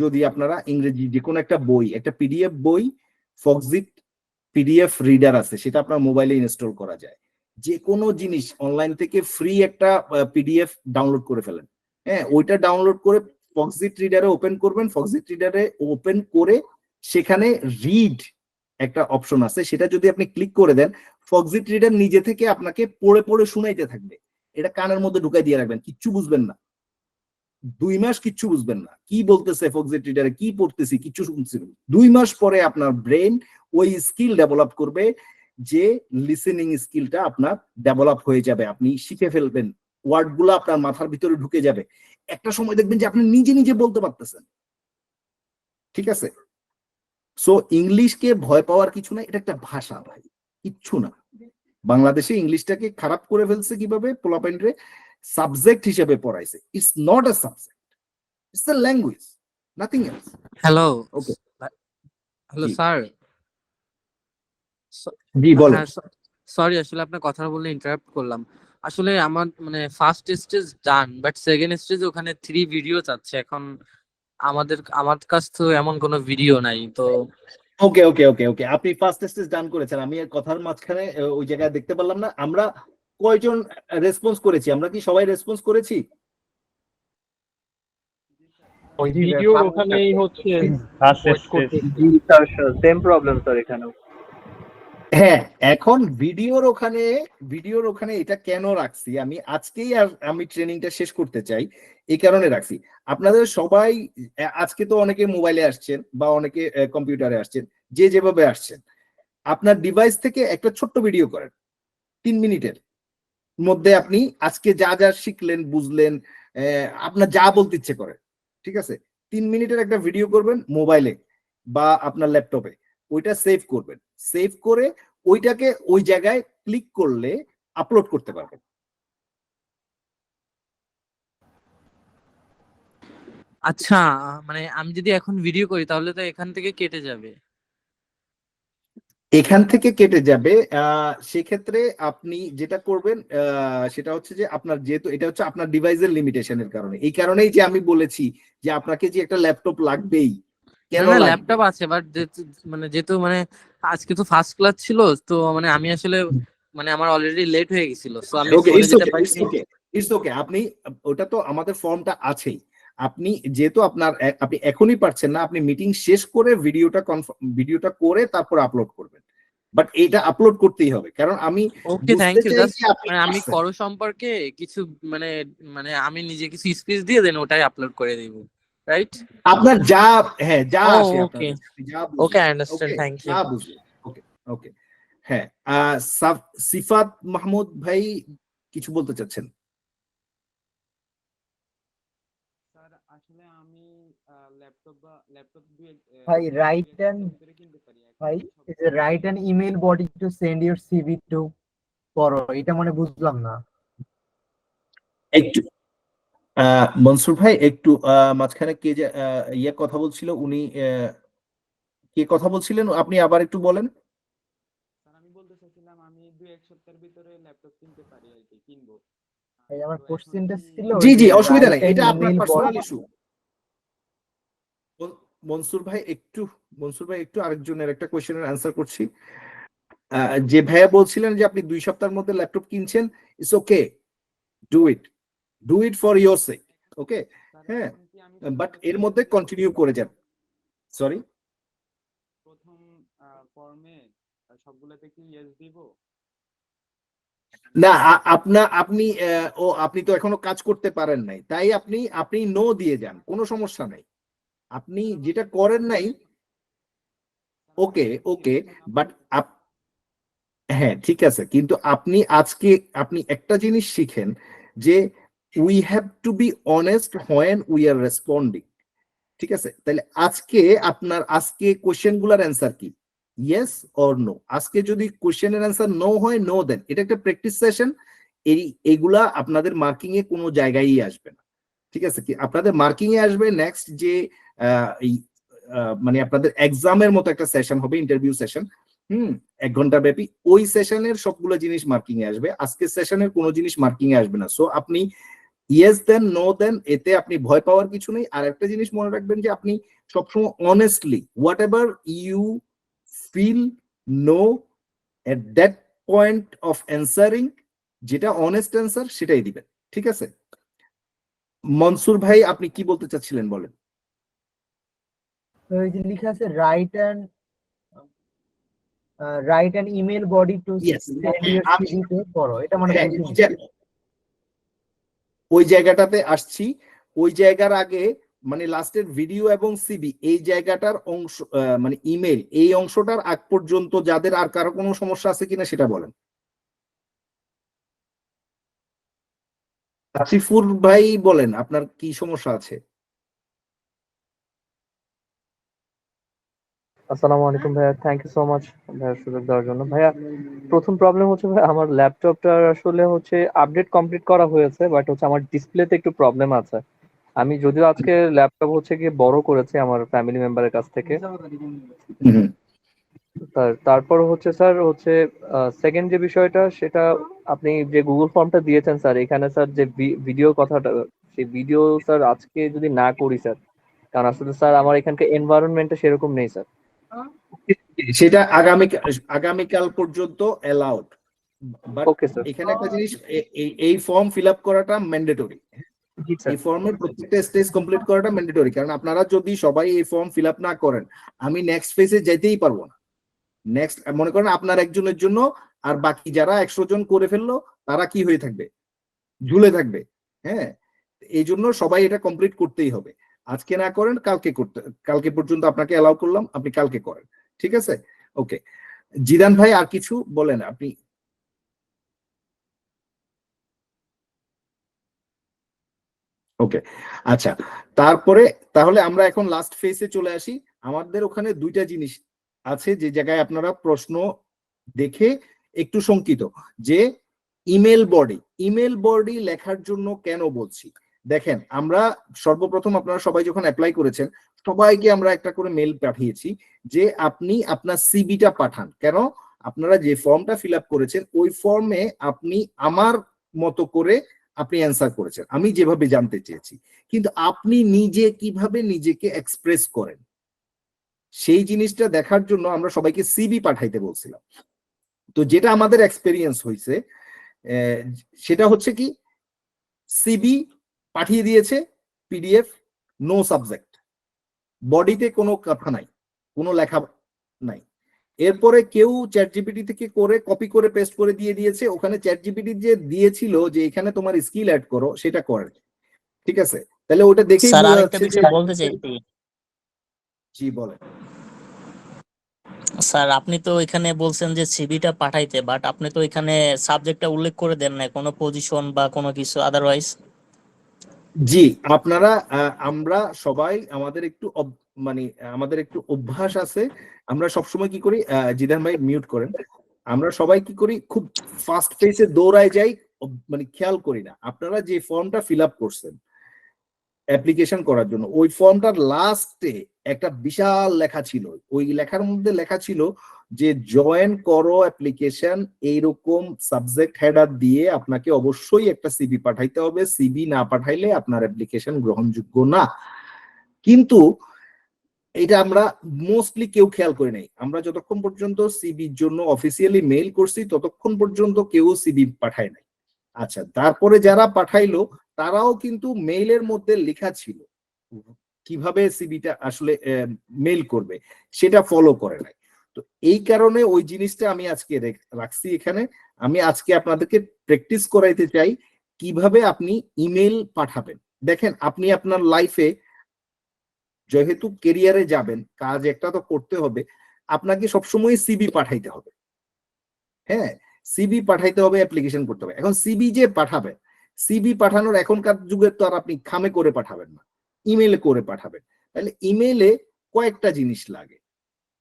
যদি আপনারা ইংরেজি যে কোনো একটা বই, একটা পিডিএফ বই, ফক্সিট পিডিএফ রিডার আছে, সেটা আপনার মোবাইলে ইনস্টল করা যায়। যে কোনো জিনিস অনলাইন থেকে ফ্রি একটা পিডিএফ ডাউনলোড করে ফেলেন। হ্যাঁ, ওইটা ডাউনলোড করে ফক্সিট রিডারে ওপেন করবেন, ফক্সিট রিডারে ওপেন করে সেখানে রিড একটা অপশন আছে, সেটা যদি আপনি ক্লিক করে দেন, ফক্সিট রিডার নিজে থেকে আপনাকে পড়ে পড়ে শুনাইতে থাকবে। এটা কানের মধ্যে ঢুকাই দিয়ে রাখবেন, কিচ্ছু বুঝবেন না, 2 মাস কিচ্ছু বুঝবেন না, কি বলতেছে ফক্সিট রিডারে, কি পড়তেছি কিচ্ছু শুনছি। 2 মাস পরে আপনার ব্রেন ওই স্কিল ডেভেলপ করবে, যে লিসেনিং স্কিলটা আপনার ডেভেলপ হয়ে যাবে, আপনি শিখে ফেলবেন, ওয়ার্ড গুলো আপনার মাথার ভিতরে ঢুকে যাবে। একটা সময় দেখবেন যে আপনি নিজে নিজে বলতে পারতেছেন। ঠিক আছে? সো ইংলিশকে ভয় পাওয়ার কিছু না, এটা একটা ভাষা ভাই, কিচ্ছু না। বাংলাদেশে ইংলিশটাকে খারাপ করে ফেলছে কিভাবে, পোলাপাইনরে সাবজেক্ট হিসেবে পড়াইছে। It's not a subject, it's a language, nothing else. Hello okay, hello জি স্যার। জি বলেন। হ্যাঁ, সরি আসলে আপনার কথা বললে ইন্টারাপ্ট করলাম। আসলে আমার মানে first stage done, but second স্টেজে ওখানে 3 ভিডিও চাচ্ছে। এখন আমার কাছে তো এমন কোনো ভিডিও নাই তো। ওকে ওকে ওকে ওকে, আপনি ফার্স্ট স্টেজ ডান করেছেন, আমি এর কথার মাঝখানে ওই জায়গায় দেখতে পারলাম না। আমরা কয়জন রেসপন্স করেছি? আমরা কি সবাই রেসপন্স করেছি? ওই ভিডিওর ওখানেই হচ্ছে wait করতেছি। সেম প্রবলেম স্যার এখানেও। হ্যাঁ, এখন ভিডিওর ওখানে এটা কেন রাখছি, আমি আজকেই আর আমি ট্রেনিংটা শেষ করতে চাই, এই কারণে রাখছি। আপনাদের সবাই আজকে তো অনেকে মোবাইলে আসছেন বা অনেকে কম্পিউটারে আসছেন, যে যেভাবে আসছেন, আপনার ডিভাইস থেকে একটা ছোট্ট ভিডিও করেন 3 মিনিটের মধ্যে। আপনি আজকে যা যা শিখলেন, বুঝলেন, আপনার যা বলতে ইচ্ছে করে, ঠিক আছে, 3 মিনিটের একটা ভিডিও করবেন মোবাইলে বা আপনার ল্যাপটপে, ওইটা সেভ করবেন। সেভ করে ওইটাকে ওই জায়গায় ক্লিক করলে আপলোড করতে পারবেন। আচ্ছা, মানে আমি যদি এখন ভিডিও করি তাহলে তো এখান থেকে কেটে যাবে। এখান থেকে কেটে যাবে। সেক্ষেত্রে আপনি যেটা করবেন সেটা হচ্ছে যে আপনার, যেহেতু এটা হচ্ছে আপনার ডিভাইসের লিমিটেশনের কারণে, এই কারণেই যে আমি বলেছি যে আপনাকে যে একটা ল্যাপটপ লাগবেই। না কেন না, লাগবে? ল্যাপটপ আছে, বাট যেহেতু মানে আজকে তো ফার্স্ট ক্লাস ছিল, তো মানে আমি আসলে মানে আমার অলরেডি লেট হয়ে গেছিল, সো আমি ওকে, চলে ইটস যেতে ওকে, পারি। It's okay, it's okay. আপনি ওটা তো আমাদের ফর্মটা আছেই, আপনি যেহেতু আপনি এখনই পারছেন না, আপনি মিটিং শেষ করে ভিডিওটা করে তারপর আপলোড করবেন। বাট এটা আপলোড করতেই হবে, কারণ আমি ওকে, থ্যাংক বুঝতে ইউ। চাই জাস্ট যে আপনি মানে আমি পারছেন। করো সম্পর্কে কিছু মানে মানে আমি নিজে কিছু স্পিচ দিয়ে দেন ওটাই আপলোড করে দিব, রাইট? আপনার যা, হ্যাঁ, যা ও আসে আপনার ওকে কাছে, আপনি যা ওকে, বুঝলেন। I understand, okay, thank you. যা বুঝলেন। ওকে ওকে, হ্যাঁ। সিফাত মাহমুদ ভাই কিছু বলতে চাচ্ছেন? স্যার আসলে আমি ল্যাপটপ ভাই রাইট অ্যান্ড ভাই write an email body to send your CV to পড়ো, এটা মানে বুঝলাম না। একটু মনসুর ভাই, একটু মাঝখানে কে যে কথা বলছিল, উনি কে কথা বলছিলেন, আপনি আবার একটু বলেন। স্যার আমি বলতে চাইছিলাম আমি 2-1 সপ্তাহের ভিতরে ল্যাপটপ কিনতে পারি আর কি, কিনবো। ভাই আমার তো এখন কোশ্চেনটা কি ছিল জি ওই জি, যে অসুবিধা রাইট নাই, অ্যান এটা আপনার email personal body. Issue. Mansur ভাই একটু আরেকজনের একটা কোয়েশ্চেনের অ্যান্সার করছি। যে ভাইয়া বলছিলেন যে আপনি 2 সপ্তাহের মধ্যে ল্যাপটপ কিনছেন, it's okay, do it for your sake. Okay, হ্যাঁ, বাট এর মধ্যে কন্টিনিউ করে যান। সরি, প্রথম ফর্মে সবগুলোতে কি ইয়েস দিব? না, আপনি আপনি তো এখনো কাজ করতে পারেন নাই, তাই আপনি নো দিয়ে যান, কোনো সমস্যা নাই। আপনি যেটা করেন নাই, ওকে ওকে, বাট হ্যাঁ ঠিক আছে, কিন্তু আপনি একটা জিনিস শিখেন যে we have to be honest when we are responding. ঠিক আছে, তাহলে আজকে কোশ্চেন গুলার অ্যান্সার কি? Yes or no. আজকে যদি কোশ্চেনের অ্যান্সার নো হয়, নো দেন, এটা একটা প্র্যাকটিস সেশন। এইগুলা আপনাদের মার্কিং এ কোনো জায়গায় আসবে না। ঠিক আছে, কি আপনাদের মার্কিং এ আসবে নেক্সট যে মানে আপনাদের এক্সামের মতো একটা সেশন হবে, ইন্টারভিউ সেশন, 1 ঘন্টা ব্যাপী। ওই সেশনের সবগুলো জিনিস মার্কিং এ আসবে, আজকের সেশনের কোনো জিনিস মার্কিং এ আসবে না। সো আপনি ইয়েস দেন, নো দেন, এতে আপনি ভয় পাওয়ার কিছু নেই। আর একটা জিনিস মনে রাখবেন যে আপনি সবসময় honestly whatever you feel no at that point of answering, যেটা অনেস্ট অ্যান্সার সেটাই দিবেন। ঠিক আছে, মনসুর ভাই আপনি কি বলতে চাচ্ছিলেন বলেন। তো এই যে লেখা আছে write an email body to send your CV to করো, এটা মানে ওই জায়গাটাতে আসছি। ওই জায়গার আগে মানে লাস্টের ভিডিও এবং সিবি এই জায়গাটার অংশ, মানে ইমেল এই অংশটার আগ পর্যন্ত যাদের আর কারো কোনো সমস্যা আছে কিনা সেটা বলেন। আসিফুর ভাই বলেন, আপনার কি সমস্যা আছে? আসসালামু আলাইকুম ভাইয়া, থ্যাংক ইউ সো মাচ ভাইয়া সুযোগ দেওয়ার জন্য। ভাইয়া প্রথম প্রবলেম হচ্ছে ভাই আমার ল্যাপটপটা আসলে হচ্ছে আপডেট কমপ্লিট করা হয়েছে, বাট হচ্ছে আমার ডিসপ্লেতে একটু প্রবলেম আছে। আমি যদিও আজকে ল্যাপটপ হচ্ছে গিয়ে বড় করেছি আমার ফ্যামিলি মেম্বারের কাছ থেকে। তারপর হচ্ছে স্যার হচ্ছে সেকেন্ড যে বিষয়টা, সেটা আপনি যে গুগল ফর্মটা দিয়েছেন স্যার, এখানে স্যার যে ভিডিও কথাটা, সেই ভিডিও স্যার আজকে যদি না করি স্যার, কারণ আসলে স্যার আমার এখানকার এনভায়রনমেন্টটা সেরকম নেই স্যার। সেটা আগামীকাল পর্যন্ত অ্যালাউড, বাট এখানে একটা জিনিস, এই ফর্ম ফিল আপ করাটা ম্যান্ডেটরি। এই ফর্মের প্রত্যেকটা স্টেজ কমপ্লিট করাটা ম্যান্ডেটরি, কারণ আপনারা যদি সবাই এই ফর্ম ফিল আপ না করেন, আমি নেক্সট ফেজে যেতেই পারবো না। নেক্সট মনে করেন আপনার একজনের জন্য আর বাকি যারা 100 জন করে ফেললো তারা কি হয়ে থাকবে? ঝুলে থাকবে। হ্যাঁ, এই জন্য সবাই এটা কমপ্লিট করতেই হবে। আজকে না করেন কালকে পর্যন্ত আপনাকে অ্যালাউ করলাম, আপনি কালকে করেন। ঠিক আছে, ওকে। জিদান ভাই আর কিছু বলেন আপনি। ওকে, আচ্ছা, তারপরে তাহলে আমরা এখন লাস্ট ফেজে চলে আসি। আমাদের ওখানে দুইটা জিনিস আছে যে জায়গায় আপনারা প্রশ্ন দেখে একটু শঙ্কিত, যে ইমেল বডি লেখার জন্য কেন বলছি। দেখেন, আমরা সর্বপ্রথম আপনারা সবাই যখন অ্যাপ্লাই করেছেন, সবাইকে আমরা একটা করে মেল পাঠিয়েছি যে আপনি আপনার সিবিটা পাঠান। কেন? আপনারা যে ফর্মটা ফিল আপ করেছেন ওই ফর্মে আপনি আমার মতো করে আপনি অ্যান্সার করেছেন, আমি যেভাবে জানতে চেয়েছি, কিন্তু আপনি নিজে কিভাবে নিজেকে এক্সপ্রেস করেন সেই জিনিসটা দেখার জন্য আমরা সবাইকে সিবি পাঠাইতে বলছিলাম। তো যেটা আমাদের এক্সপেরিয়েন্স হয়েছে সেটা হচ্ছে কি, সিবি পাঠিয়ে দিয়েছে, পিডিএফ, নো সাবজেক্ট, বডিতে কোনো কথা নাই, কোনো লেখা নাই। এরপরে কেউ চ্যাটজিপিটি থেকে করে কপি করে পেস্ট করে দিয়ে দিয়েছে, ওখানে চ্যাটজিপিটি যে দিয়েছিল যে এখানে তোমার স্কিল অ্যাড করো, সেটা করে। ঠিক আছে, তাহলে ওটা দেখেই স্যার বোঝা আরেকটা যাচ্ছে বিষয় বলতে চাইছি। জি বলেন। স্যার আপনি তো এখানে বলছেন যে সিভিটা পাঠাইতে, বাট আপনি তো এখানে সাবজেক্টটা উল্লেখ করে দেন না, কোনো পজিশন বা কোনো কিছু আদারওয়াইজ। জি, আপনারা আমরা সবাই আমাদের একটু অভ্যাস আছে। আমরা সবসময় কি করি, জিদান ভাই মিউট করেন, আমরা সবাই কি করি, খুব ফাস্ট পেসে দৌড়ায় যাই, মানে খেয়াল করি না। আপনারা যে ফর্মটা ফিল আপ করছেন অ্যাপ্লিকেশন করার জন্য, ওই ফর্মটার লাস্টে একটা বিশাল লেখা ছিল। ওই লেখার মধ্যে লেখা ছিল যে জয়েন করো অ্যাপ্লিকেশন, এইরকম সাবজেক্ট হেডার দিয়ে আপনাকে অবশ্যই একটা সিবি পাঠাইতে হবে, সিবি না পাঠাইলে আপনার অ্যাপ্লিকেশন গ্রহণযোগ্য না। কিন্তু এটা আমরা মোস্টলি কেউ খেয়াল করে নাই। আমরা যতক্ষণ পর্যন্ত সিবির জন্য অফিসিয়ালি মেইল করছি ততক্ষণ পর্যন্ত কেউ সিবি পাঠায় নাই। আচ্ছা, তারপরে যারা পাঠাইলো তারাও কিন্তু মেইলের মধ্যে লেখা ছিল কিভাবে সিবিটা আসলে মেইল করবে, সেটা ফলো করে নাই। তো এই কারণে ওই জিনিসটা আমি আজকে রাখছি এখানে। আমি আজকে আপনাদেরকে প্র্যাকটিস করাইতে চাই কিভাবে আপনি ইমেল পাঠাবেন। দেখেন, আপনি আপনার লাইফে যেহেতু কেরিয়ারে যাবেন, কাজ একটা তো করতে হবে, আপনাকে সবসময় সিবি পাঠাইতে হবে। হ্যাঁ, সিবি পাঠাইতে হবে, অ্যাপ্লিকেশন করতে হবে। এখন সিবি যে পাঠাবেন, সিবি পাঠানোর এখনকার যুগে তো আর আপনি খামে করে পাঠাবেন না, ইমেলে করে পাঠাবেন। তাহলে ইমেলে কয়েকটা জিনিস লাগে।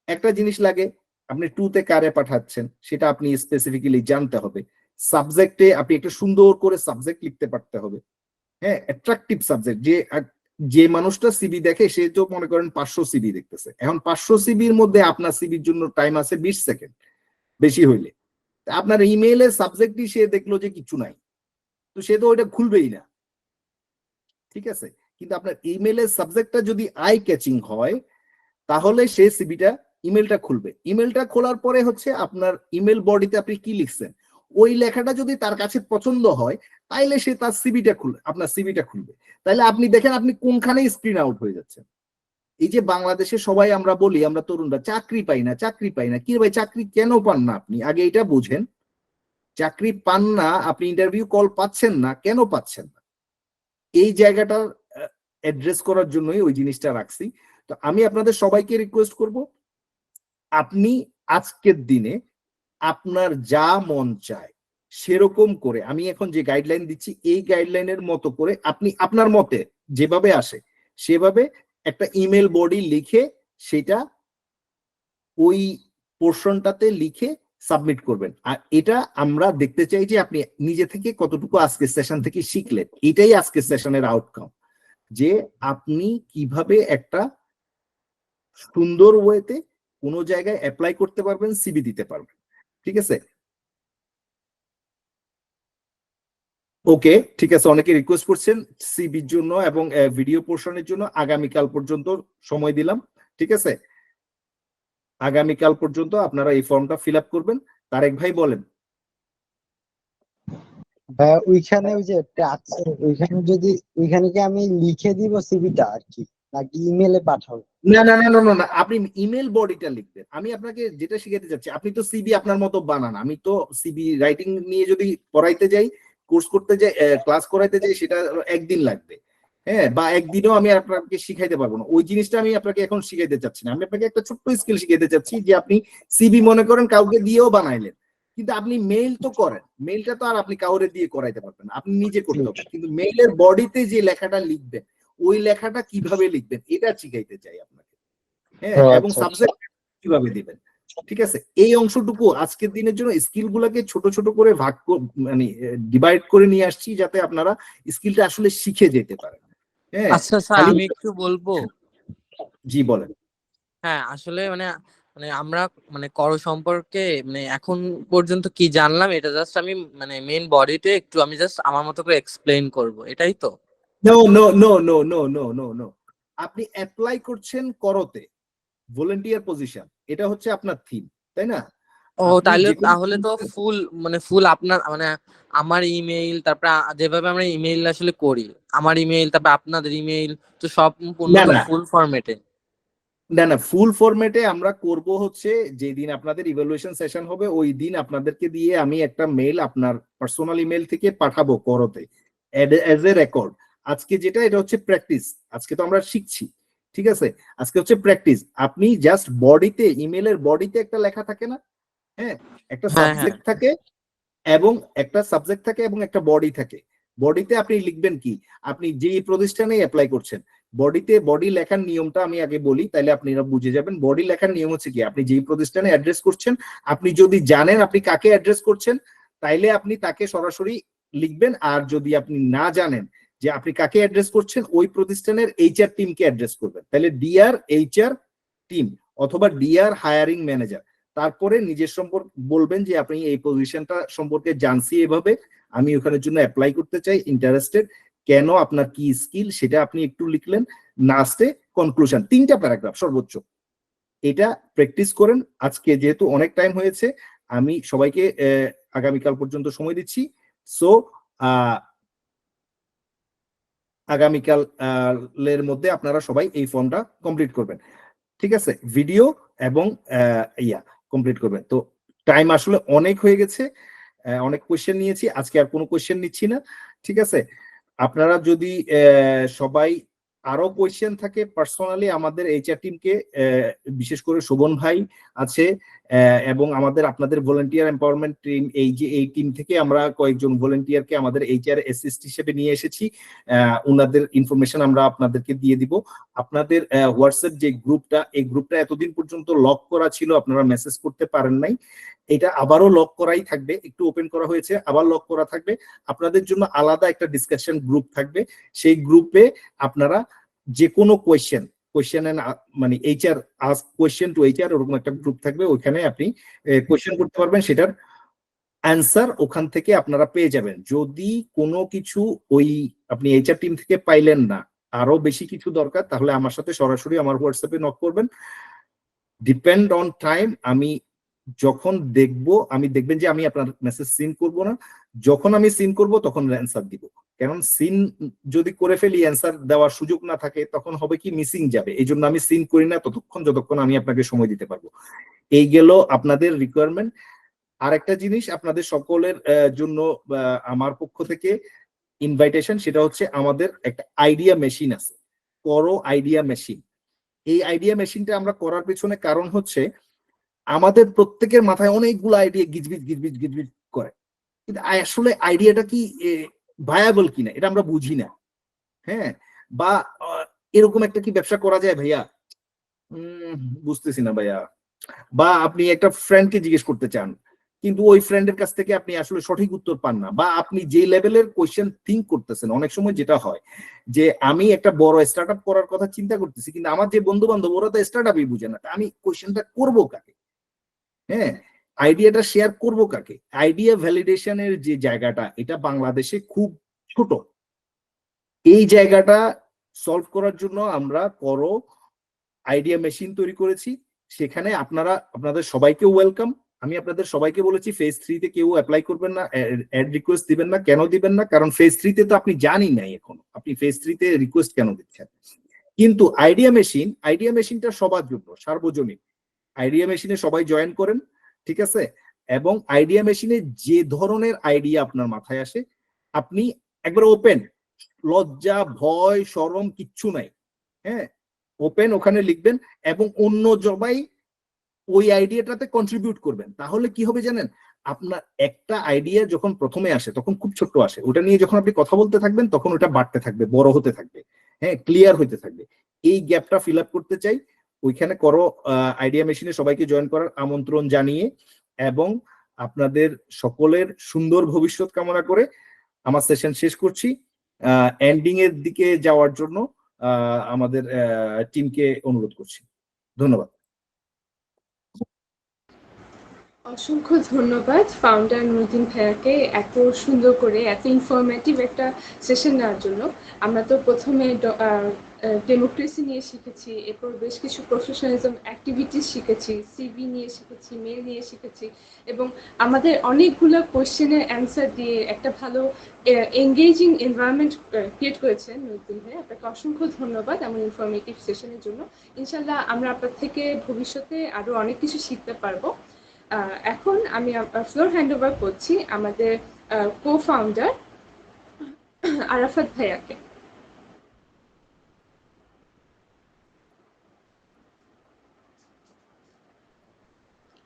একটা জিনিস লাগে, আপনি টুতে কারে পাঠাচ্ছেন সেটা আপনি স্পেসিফিক্যালি জানতে হবে। সাবজেক্টে আপনি একটা সুন্দর করে সাবজেক্ট লিখতে পারতে হবে। হ্যাঁ, অ্যাট্রাকটিভ সাবজেক্ট। যে মানুষটা সিবি দেখে সে তো মনে করেন 500 সিবি দেখতেছে, এখন 500 সিবির মধ্যে আপনার সিবির জন্য টাইম আছে 20 সেকেন্ড বেশি হইলে। আপনার ইমেইলের সাবজেক্টই সে দেখলো যে কিছু নাই, তো সে তো ওইটা খুলবেই না, ঠিক আছে? কিন্তু আপনার ইমেইলের সাবজেক্টটা যদি আই ক্যাচিং হয়, তাহলে সে সিবিটা ইমেলটা খুলবে। ইমেলটা খোলার পরে হচ্ছে আপনার ইমেল বডিতে আপনি কি লিখছেন, ওই লেখাটা যদি তার কাছে পছন্দ হয়, তাইলে সে তার সিবিটা খুলবে, আপনার সিবিটা খুলবে। তাইলে আপনি দেখেন আপনি কোনখানে স্ক্রিন আউট হয়ে যাচ্ছেন। এই যে বাংলাদেশে সবাই আমরা বলি, আমরা তরুণরা চাকরি পাই না, চাকরি পাই না। কি ভাই, চাকরি কেন পান না আপনি? আগে এটা বুঝেন। চাকরি পান না, আপনি ইন্টারভিউ কল পাচ্ছেন না, কেন পাচ্ছেন না? এই জায়গাটা অ্যাড্রেস করার জন্যই ওই জিনিসটা রাখছি। তো আমি আপনাদের সবাইকে রিকোয়েস্ট করব, আপনি আজকের দিনে আপনার যা মন চায় সেরকম করে, আমি এখন যে গাইডলাইন দিচ্ছি এই গাইডলাইনের মতো করে আপনি আপনার মতে যেভাবে আসে সেভাবে একটা ইমেল বডি লিখে সেটা ওই পোর্শনটাতে লিখে সাবমিট করবেন। আর এটা আমরা দেখতে চাই যে আপনি নিজে থেকে কতটুকু আজকের সেশন থেকে শিখলেন। এটাই আজকের সেশনের আউটকাম, যে আপনি কিভাবে একটা সুন্দর ওয়েতে কোনো জায়গায় অ্যাপ্লাই করতে পারবেন, সিবি দিতে পারবেন। ঠিক আছে? ওকে, ঠিক আছে। অনেকে রিকোয়েস্ট করছেন সিবির জন্য এবং ভিডিও পোর্শনের জন্য। আগামীকাল পর্যন্ত সময় দিলাম, ঠিক আছে? আগামীকাল পর্যন্ত আপনারা এই ফর্মটা ফিল আপ করবেন। তারেক ভাই বলেন। ওইখানে ওই যে একটা আছে, ওইখানে যদি ওইখানে কি আমি লিখে দিব সিভিটা আর কি, নাকি ইমেলে পাঠাবো? না না না না না না, আপনি ইমেল বডিটা লিখবেন। আমি আপনাকে যেটা শিখাতে চাচ্ছি, আপনি তো সিবি আপনার মতো বানান। আমি তো সিবি রাইটিং নিয়ে যদি পড়াইতে যাই, কোর্স করতে যাই, ক্লাস করাইতে যাই, সেটা একদিন লাগবে। হ্যাঁ, বা একদিনও আমি আপনাকে শিখাইতে পারবো না। ওই জিনিসটা আমি আপনাকে এখন শিখাইতে চাচ্ছি না। আমি আপনাকে একটা ছোট্ট স্কিল শিখাইতে চাচ্ছি, যে আপনি সিবি মনে করেন কাউকে দিয়েও বানাইলেন, কিন্তু আপনি মেইল তো করেন, মেইলটা তো আর আপনি কাউরে দিয়ে করাইতে পারবেন না, আপনি নিজে করতে হবে। কিন্তু মেইলের বডিতে যে লেখাটা লিখবেন, ওই লেখাটা কিভাবে লিখবেন এটা শিখাইতে চাই আপনাকে। হ্যাঁ, এবং সাবজেক্ট কিভাবে দিবেন, ঠিক আছে? এই অংশটুকু আজকের দিনের জন্য স্কিল গুলাকে ছোট ছোট করে মানে ডিভাইড করে নিয়ে আসছি, যাতে আপনারা স্কিলটা আসলে শিখে যেতে পারেন। হ্যাঁ, আচ্ছা স্যার, আমি একটু বলবো। জি বলেন। হ্যাঁ, আসলে মানে মানে আমরা মানে করো সম্পর্কে মানে এখন পর্যন্ত কি জানলাম, এটা জাস্ট আমি মানে মেইন বডিতে একটু আমি জাস্ট আমার মতো করে এক্সপ্লেইন করব, এটাই তো? No no no no no no no no, আপনি অ্যাপ্লাই করছেন করতে, ভলান্টিয়ার পজিশন, এটা হচ্ছে আপনার থিম, তাই না? ও, তাহলে তো ফুল মানে ফুল আপনার মানে আমার ইমেইল, তারপর যেভাবে আমরা ইমেইল আসলে করি, আমার ইমেইল তারপর আপনাদের ইমেইল, তো সব পূর্ণ না তো না ফুল ফরম্যাটে। না না, ফুল ফরম্যাটে আমরা করব হচ্ছে যেদিন আপনাদের ইভালুয়েশন সেশন হবে, ওই দিন আপনাদেরকে দিয়ে আমি একটা মেইল আপনার পার্সোনাল ইমেল থেকে পাঠাবো করতে এজ এ রেকর্ড। আজকে যেটা, এটা হচ্ছে প্র্যাকটিস। আজকে তো আমরা শিখছি, ঠিক আছে? আজকে হচ্ছে প্র্যাকটিস। আপনি জাস্ট বডিতে, ইমেলের বডিতে একটা লেখা থাকে না? হ্যাঁ, একটা সাবজেক্ট থাকে এবং একটা বডি থাকে। বডিতে আপনি লিখবেন কি, আপনি যেই প্রতিষ্ঠানে অ্যাপ্লাই করছেন, বডিতে বডি লেখার নিয়মটা আমি আগে বলি, তাহলে আপনারা বুঝে যাবেন। বডি লেখার নিয়ম হচ্ছে কি, আপনি যেই প্রতিষ্ঠানে অ্যাড্রেস করছেন, আপনি যদি জানেন আপনি কাকে অ্যাড্রেস করছেন, তাইলে আপনি তাকে সরাসরি লিখবেন। আর যদি আপনি না জানেন যে আপনি কাকে অ্যাড্রেস করছেন, ওই প্রতিষ্ঠানের এইচআর টিমকে অ্যাড্রেস করবেন। তাহলে ডিআর এইচআর টিম অথবা ডিআর হায়ারিং ম্যানেজার, তারপরে নিজের সম্পর্কে বলবেন যে আপনি এই পজিশনটা সম্পর্কে জানছি এভাবে, আমি ওখানের জন্য অ্যাপ্লাই করতে চাই, ইন্টারেস্টেড, কেন, আপনার কি স্কিল, সেটা আপনি একটু লিখলেন। লাস্টে কনক্লুশন, 3টা প্যারাগ্রাফ সর্বোচ্চ। এটা প্র্যাকটিস করেন। আজকে যেহেতু অনেক টাইম হয়েছে, আমি সবাইকে আগামীকাল পর্যন্ত সময় দিচ্ছি। সো আগামীকাল এর মধ্যে আপনারা সবাই এই ফর্মটা কমপ্লিট করবেন, ঠিক আছে? ভিডিও এবং কমপ্লিট করবেন। তো টাইম আসলে অনেক হয়ে গেছে, অনেক কোয়েশ্চেন নিয়েছি, আজকে আর কোনো কোয়েশ্চেন নিচ্ছি না, ঠিক আছে? আপনারা যদি সবাই আরো কোয়েশ্চেন থাকে পার্সোনালি আমাদের এইচআর টিমকে, বিশেষ করে শোভন ভাই আছে এবং আপনাদের ভলান্টিয়ার এম্পাওয়ারমেন্ট টিম, এই টিম থেকে আমরা কয়েকজন ভলান্টিয়ারকে আমাদের এইচআর অ্যাসিস্ট হিসেবে নিয়ে এসেছি, ওনাদের ইনফরমেশন আমরা আপনাদেরকে দিয়ে দিব। আপনাদের হোয়াটসঅ্যাপ যে গ্রুপটা, এই গ্রুপটা এতদিন পর্যন্ত লক করা ছিল, আপনারা মেসেজ করতে পারেন নাই, এটা আবারও লক করাই থাকবে, একটু ওপেন করা হয়েছে, আবার লক করা থাকবে। আপনাদের জন্য আলাদা একটা ডিসকাশন গ্রুপ থাকবে, সেই গ্রুপে আপনারা যে কোনো কোয়েশ্চেন মানে HR ask question to HR ওরকম একটা গ্রুপ থাকবে, ওইখানে আপনি কোয়েশ্চেন করতে পারবেন, সেটার অ্যান্সার ওখান থেকে আপনারা পেয়ে যাবেন। যদি কোনো কিছু আপনি এইচআর টিম থেকে পাইলেন না, আরো বেশি কিছু দরকার, তাহলে আমার সাথে সরাসরি আমার হোয়াটসঅ্যাপে নক করবেন। ডিপেন্ড অন টাইম, আমি যখন দেখবেন যে আমি আপনার মেসেজ সিন করব না, যখন আমি সিন করব তখন অ্যান্সার দিব। কারণ সিন যদি করে ফেলি, অ্যান্সার দেওয়ার সুযোগ না থাকে, তখন হবে কি মিসিং যাবে। এই জন্য আমি সিন করি না যতক্ষণ আমি আপনাকে সময় দিতে পারবো। এই গেল আপনাদের রিকোয়ারমেন্ট। আর একটা জিনিস আপনাদের সকলের জন্য আমার পক্ষ থেকে ইনভাইটেশন, সেটা হচ্ছে আমাদের একটা আইডিয়া মেশিন আছে, করো আইডিয়া মেশিন। এই আইডিয়া মেশিনটা আমরা করার পেছনে কারণ হচ্ছে আমাদের প্রত্যেকের মাথায় অনেকগুলো আইডিয়া গিজবিজ করে, কিন্তু আসলে আইডিয়াটা কি ভায়াবল কিনা এটা আমরা বুঝি না। হ্যাঁ, বা এরকম একটা কি ব্যবসা করা যায় ভাইয়া, বুঝতেছি না ভাইয়া। বা আপনি একটা ফ্রেন্ডকে জিজ্ঞেস করতে চান, কিন্তু ওই ফ্রেন্ডের কাছ থেকে আপনি আসলে সঠিক উত্তর পান না, বা আপনি যে লেভেলের কোয়েশ্চেন থিঙ্ক করতেছেন, অনেক সময় যেটা হয় যে আমি একটা বড় স্টার্ট আপ করার কথা চিন্তা করতেছি, কিন্তু আমার যে বন্ধু বান্ধব ওরা তো স্টার্ট আপই বুঝে না, আমি কোয়েশ্চেনটা করবো কাকে? হ্যাঁ, আইডিয়াটা শেয়ার করবো কাকে? আইডিয়া ভ্যালিডেশনের যে জায়গাটা, এটা বাংলাদেশে খুব ছোট। এই জায়গাটা সলভ করার জন্য আমরা করো আইডিয়া মেশিন তৈরি করেছি। সেখানে আপনাদের সবাইকে ওয়েলকাম। আমি আপনাদের সবাইকে বলেছি ফেজ 3 তে কেউ অ্যাপ্লাই করবেন না, অ্যাড রিকোয়েস্ট দিবেন না। কেন দিবেন না? কারণ ফেজ 3 তে তো আপনি জানি নাই এখনো, আপনি ফেজ 3 তে রিকোয়েস্ট কেন দিচ্ছেন? কিন্তু আইডিয়া মেশিনটা সবার জন্য, সার্বজনীন। আইডিয়া মেশিনে সবাই জয়েন করেন, ঠিক আছে? এবং আইডিয়া মেশিনে যে ধরনের আইডিয়া আপনার মাথায় আসে, আপনি একবার ওপেন, লজ্জা ভয় শরম কিচ্ছু নাই, হ্যাঁ, ওপেন, ওখানে লিখবেন এবং অন্য সবাই ওই আইডিয়াটাতে কন্ট্রিবিউট করবেন। তাহলে কি হবে জানেন? আপনার একটা আইডিয়া যখন প্রথমে আসে তখন খুব ছোট্ট আসে, ওটা নিয়ে যখন আপনি কথা বলতে থাকবেন তখন ওটা বাড়তে থাকবে, বড় হতে থাকবে, হ্যাঁ, ক্লিয়ার হতে থাকবে। এই গ্যাপটা ফিল আপ করতে চাই। ওইখানে করো আইডিয়া মেশিনে সবাইকে জয়েন করার আমন্ত্রণ জানিয়ে এবং আপনাদের সকলের সুন্দর ভবিষ্যৎ কামনা করে আমার সেশন শেষ করছি। এন্ডিং এর দিকে যাওয়ার জন্য আমাদের টিমকে অনুরোধ করছি। ধন্যবাদ। অসংখ্য ধন্যবাদ ফাউন্ডার নুরুদ্দিন ভাইয়াকে এত সুন্দর করে, এত ইনফরমেটিভ একটা সেশন নেওয়ার জন্য। আমরা তো প্রথমে ডেমোক্রেসি নিয়ে শিখেছি, এরপর বেশ কিছু প্রফেশনালিজম অ্যাক্টিভিটিস শিখেছি, সিভি নিয়ে শিখেছি, মেল নিয়ে শিখেছি, এবং আমাদের অনেকগুলো কোয়েশ্চেনের অ্যান্সার দিয়ে একটা ভালো এঙ্গেজিং এনভায়রনমেন্ট ক্রিয়েট করেছেন নুরুদ্দিন ভাই। আপনাকে অসংখ্য ধন্যবাদ এমন ইনফরমেটিভ সেশনের জন্য। ইনশাল্লাহ আমরা আপনার থেকে ভবিষ্যতে আরও অনেক কিছু শিখতে পারবো। এখন আমি ফ্লোর হ্যান্ড ওভার করছি আমাদের কো ফাউন্ডার আরাফাত ভাইয়াকে।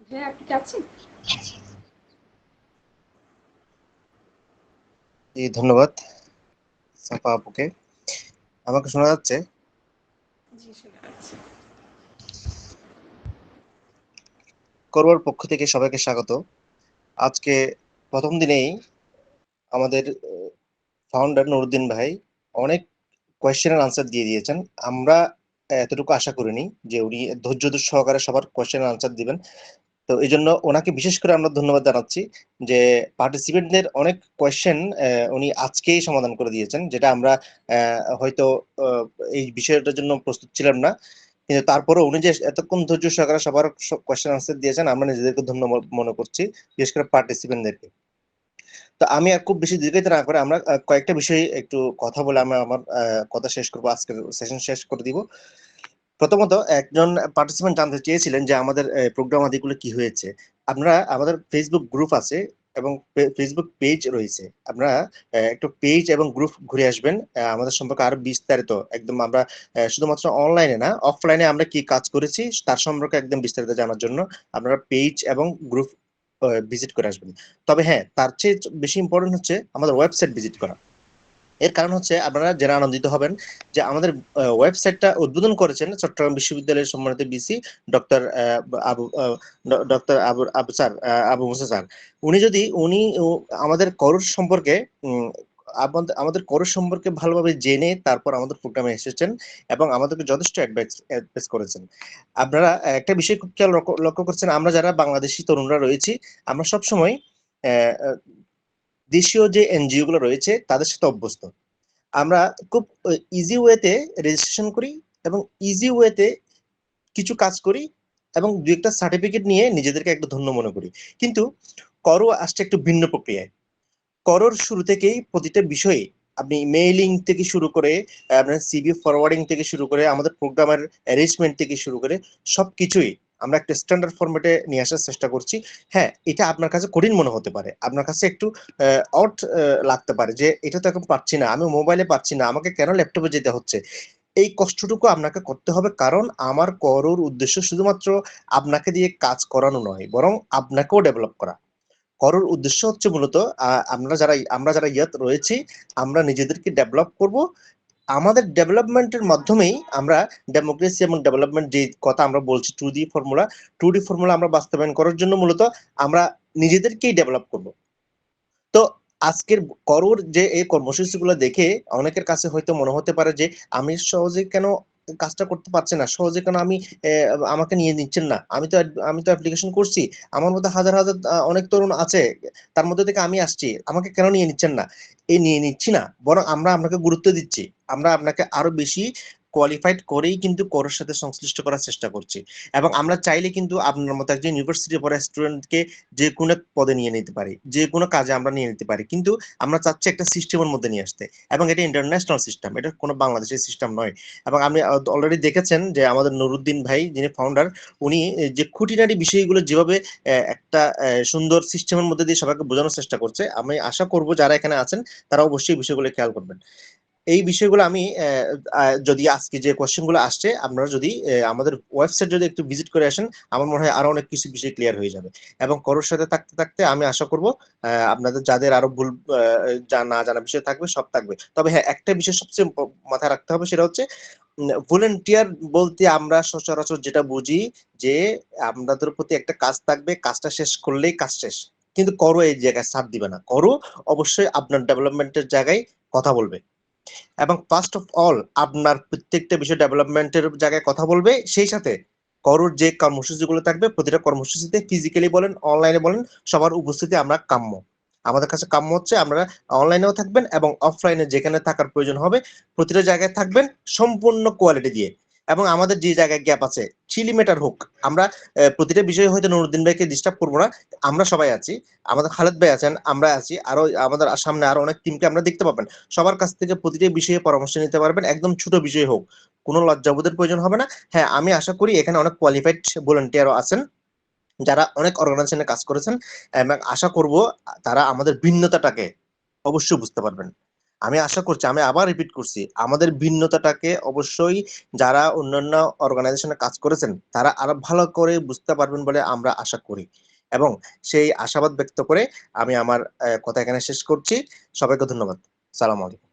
ভাইয়া আপনি আছেন? ধন্যবাদ সাফা আপুকে। আমাকে শোনা যাচ্ছে? জি, শোনা যাচ্ছে। করবার পক্ষ থেকে সবাইকে স্বাগত। আজকে প্রথম দিনেই আমাদের ফাউন্ডার নুরুদ্দিন ভাই অনেক কোয়েশ্চেনের আনসার দিয়ে দিয়েছেন। আমরা এতটুকু আশা করিনি যে উনি ধৈর্য সহকারে সবার কোয়েশ্চেনের আনসার দিবেন। তো এই জন্য ওনাকে বিশেষ করে আমরা ধন্যবাদ জানাচ্ছি যে পার্টিসিপেন্টদের অনেক কোয়েশ্চেন উনি আজকেই সমাধান করে দিয়েছেন, যেটা আমরা হয়তো এই বিষয়টার জন্য প্রস্তুত ছিলাম না, কিন্তু তারপরে উনি যে এতক্ষণ ধৈর্য সহকারে সবার কোয়েশ্চেন আনসার দিয়েছেন আমরা নিজেদেরকে ধন্য মনে করছি, বিশেষ করে পার্টিসিপেন্টদেরকে। তো আমি আর খুব বেশি দীর্ঘায়িত না করে আমরা কয়েকটা বিষয়ে একটু কথা বলে আমরা আমার কথা শেষ করবো, আজকের সেশন শেষ করে দিব। প্রথমত একজন পার্টিসিপেন্ট জানতে চেয়েছিলেন যে আমাদের প্রোগ্রাম আদিগুলো কি হয়েছে। আপনারা আমাদের ফেসবুক গ্রুপ আছে এবং ফেসবুক পেজ রয়েছে, আপনারা একটু পেজ এবং গ্রুপ ঘুরে আসবেন। আমাদের সম্পর্কে আরো বিস্তারিত একদম আমরা শুধুমাত্র অনলাইনে না অফলাইনে আমরা কি কাজ করেছি তার সম্পর্কে একদম বিস্তারিত জানার জন্য আপনারা পেজ এবং গ্রুপ ভিজিট করে আসবেন। তবে হ্যাঁ, তার চেয়ে বেশি ইম্পর্টেন্ট হচ্ছে আমাদের ওয়েবসাইট ভিজিট করা। এর কারণ হচ্ছে আপনারা যারা আনন্দিত হবেন যে আমাদের ওয়েবসাইটটা উদ্বোধন করেছেন চট্টগ্রাম বিশ্ববিদ্যালয়ের সম্মানিত বিসি ডক্টর আবু মুসা স্যার। উনি আমাদের করোর সম্পর্কে আমাদের করোর সম্পর্কে ভালোভাবে জেনে তারপর আমাদের প্রোগ্রামে এসেছেন এবং আমাদেরকে যথেষ্ট অ্যাডভাইস করেছেন। আপনারা একটা বিষয় খুব খেয়াল লক্ষ্য করছেন, আমরা যারা বাংলাদেশি তরুণরা রয়েছি আমরা সবসময় দেশীয় যে এনজিও গুলো রয়েছে তাদের সাথে অভ্যস্ত। আমরা খুব ইজি ওয়েতে রেজিস্ট্রেশন করি এবং ইজি ওয়েতে কিছু কাজ করি এবং দু একটা সার্টিফিকেট নিয়ে নিজেদেরকে একটু ধন্য মনে করি। কিন্তু করো আসছে একটু ভিন্ন প্রক্রিয়ায়। করোর শুরু থেকেই প্রতিটা বিষয়ে আপনি মেইলিং থেকে শুরু করে আপনার সিভি ফরওয়ার্ডিং থেকে শুরু করে আমাদের প্রোগ্রামের অ্যারেঞ্জমেন্ট থেকে শুরু করে সবকিছুই আমরা একটা স্ট্যান্ডার্ড ফরম্যাটে নিয়ে আসার চেষ্টা করছি। হ্যাঁ, এটা আপনার কাছে কঠিন মনে হতে পারে, আপনার কাছে একটু অড লাগতে পারে যে এটা তো এখন পারছি না, আমি মোবাইলে পারছি না, আমাকে কেন ল্যাপটপে যেতে হচ্ছে। এই কষ্টটুকু আপনাকে করতে হবে, কারণ আমার করোর উদ্দেশ্য শুধুমাত্র আপনাকে দিয়ে কাজ করানো নয়, বরং আপনাকেও ডেভেলপ করা। করোর উদ্দেশ্য হচ্ছে মূলত আমরা যারা ইয়াত রয়েছি আমরা নিজেদেরকে ডেভেলপ করব। আমাদের ডেভেলপমেন্টের মাধ্যমেই আমরা ডেমোক্রেসি এবং ডেভেলপমেন্ট যে কথা আমরা বলছি 2D ফর্মুলা আমরা বাস্তবায়ন করার জন্য মূলত আমরা নিজেদেরকেই ডেভেলপ করব। তো আজকের করোর যে এই কর্মসূচিগুলো দেখে অনেকের কাছে হয়তো মনে হতে পারে যে আমি সহজে কেন কাজটা করতে পারছি না, সহজে কেন আমাকে নিয়ে নিচ্ছেন না, আমি তো অ্যাপ্লিকেশন করছি, আমার মধ্যে হাজার হাজার অনেক তরুণ আছে, তার মধ্যে থেকে আমি আসছি, আমাকে কেন নিয়ে নিচ্ছেন না। এই নিয়ে নিচ্ছি না, বরং আমরা আপনাকে গুরুত্ব দিচ্ছি, আমরা আপনাকে আরো বেশি কোয়ালিফাইড করেই কিন্তু কোরের সাথে সংশ্লিষ্ট করার চেষ্টা করছি। এবং আমরা চাইলে কিন্তু আপনার মতো একজন ইউনিভার্সিটি পড়া স্টুডেন্টকে যে কোনো পদে নিয়ে নিতে পারি, যে কোনো কাজে আমরা নিয়ে নিতে পারি, কিন্তু আমরা চাচ্ছি একটা সিস্টেমের মধ্যে নিয়ে আসতে। এবং এটা ইন্টারন্যাশনাল সিস্টেম, এটা কোনো বাংলাদেশের সিস্টেম নয়। এবং আপনি অলরেডি দেখেছেন যে আমাদের নুরুদ্দিন ভাই যিনি ফাউন্ডার, উনি যে খুঁটিনাটি বিষয়গুলো যেভাবে একটা সুন্দর সিস্টেমের মধ্যে দিয়ে সবাইকে বোঝানোর চেষ্টা করছে, আমি আশা করব যারা এখানে আছেন তারা অবশ্যই বিষয়গুলো খেয়াল করবেন। এই বিষয়গুলো আমি যদি আজকে যে কোয়েশ্চেনগুলো আসছে আপনারা যদি আমাদের ওয়েবসাইট যদি একটু ভিজিট করে আসেন, আমার মনে হয় আরো অনেক কিছু বিষয় ক্লিয়ার হয়ে যাবে। এবং করোর সাথে থাকতে থাকতে আমি আশা করব আপনাদের যাদের আরো ভুল না জানা বিষয় থাকবে সব থাকবে। তবে হ্যাঁ, একটা বিষয় সবচেয়ে মাথায় রাখতে হবে, সেটা হচ্ছে ভলেন্টিয়ার বলতে আমরা সচরাচর যেটা বুঝি যে আপনাদের প্রতি একটা কাজ থাকবে, কাজটা শেষ করলেই কাজ শেষ। কিন্তু করো এই জায়গায় ছাড় দিবে না, করো অবশ্যই আপনার ডেভেলপমেন্টের জায়গায় কথা বলবে এবং ফার্স্ট অফ অল আপনার প্রত্যেকটা বিষয় ডেভেলপমেন্টের জায়গায় কথা বলবে। সেই সাথে করোর যে কর্মসূচিগুলো থাকবে প্রতিটা কর্মসূচিতে ফিজিক্যালি বলেন অনলাইনে বলেন সবার উপস্থিতি আমরা কাম্য। আমাদের কাছে কাম্য হচ্ছে আমরা অনলাইনেও থাকবেন এবং অফলাইনে যেখানে থাকার প্রয়োজন হবে প্রতিটা জায়গায় থাকবেন সম্পূর্ণ কোয়ালিটি দিয়ে। এবং আমাদের যে জায়গায় গ্যাপ আছে চিলিমিটার হোক, আমরা প্রতিটা বিষয়ে হয়তো নুরুদ্দিন ভাইকে ডিস্টার্ব করবো না, আমরা সবাই আছি, আমাদের খালেদ ভাই আছেন, আমরা আছি, আরো আমাদের সামনে আরো অনেক টিমকে আমরা দেখতে পাবেন। সবার কাছ থেকে প্রতিটা বিষয়ে পরামর্শ নিতে পারবেন, একদম ছোট বিষয় হোক, কোনো লজ্জাবোধের প্রয়োজন হবে না। হ্যাঁ, আমি আশা করি এখানে অনেক কোয়ালিফাইড ভলান্টিয়ারও আছেন যারা অনেক অর্গানাইজেশনে কাজ করেছেন এবং আশা করব তারা আমাদের ভিন্নতাটাকে অবশ্যই বুঝতে পারবেন। আমি আশা করছি, আমি আবার রিপিট করছি, আমাদের ভিন্নতাটাকে অবশ্যই যারা অন্যান্য অর্গানাইজেশনে কাজ করেছেন তারা আরো ভালো করে বুঝতে পারবেন বলে আমরা আশা করি। এবং সেই আশাবাদ ব্যক্ত করে আমি আমার কথা এখানে শেষ করছি। সবাইকে ধন্যবাদ। সালাম আলাইকুম।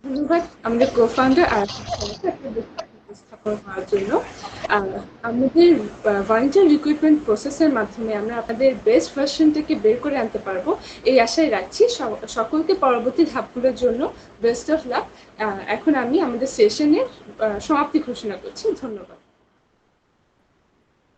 ধন্যবাদ আমাদের কো-ফাউন্ডার আর উপস্থাপন করার জন্য। আমাদের ভলেন্টিয়ার রিক্রুটমেন্ট প্রসেসের মাধ্যমে আমরা আপনাদের বেস্ট ভার্সনটাকে বের করে আনতে পারবো এই আশায় রাখছি। সকলকে পরবর্তী ধাপগুলোর জন্য বেস্ট অফ লাক। এখন আমি আমাদের সেশনের সমাপ্তি ঘোষণা করছি। ধন্যবাদ।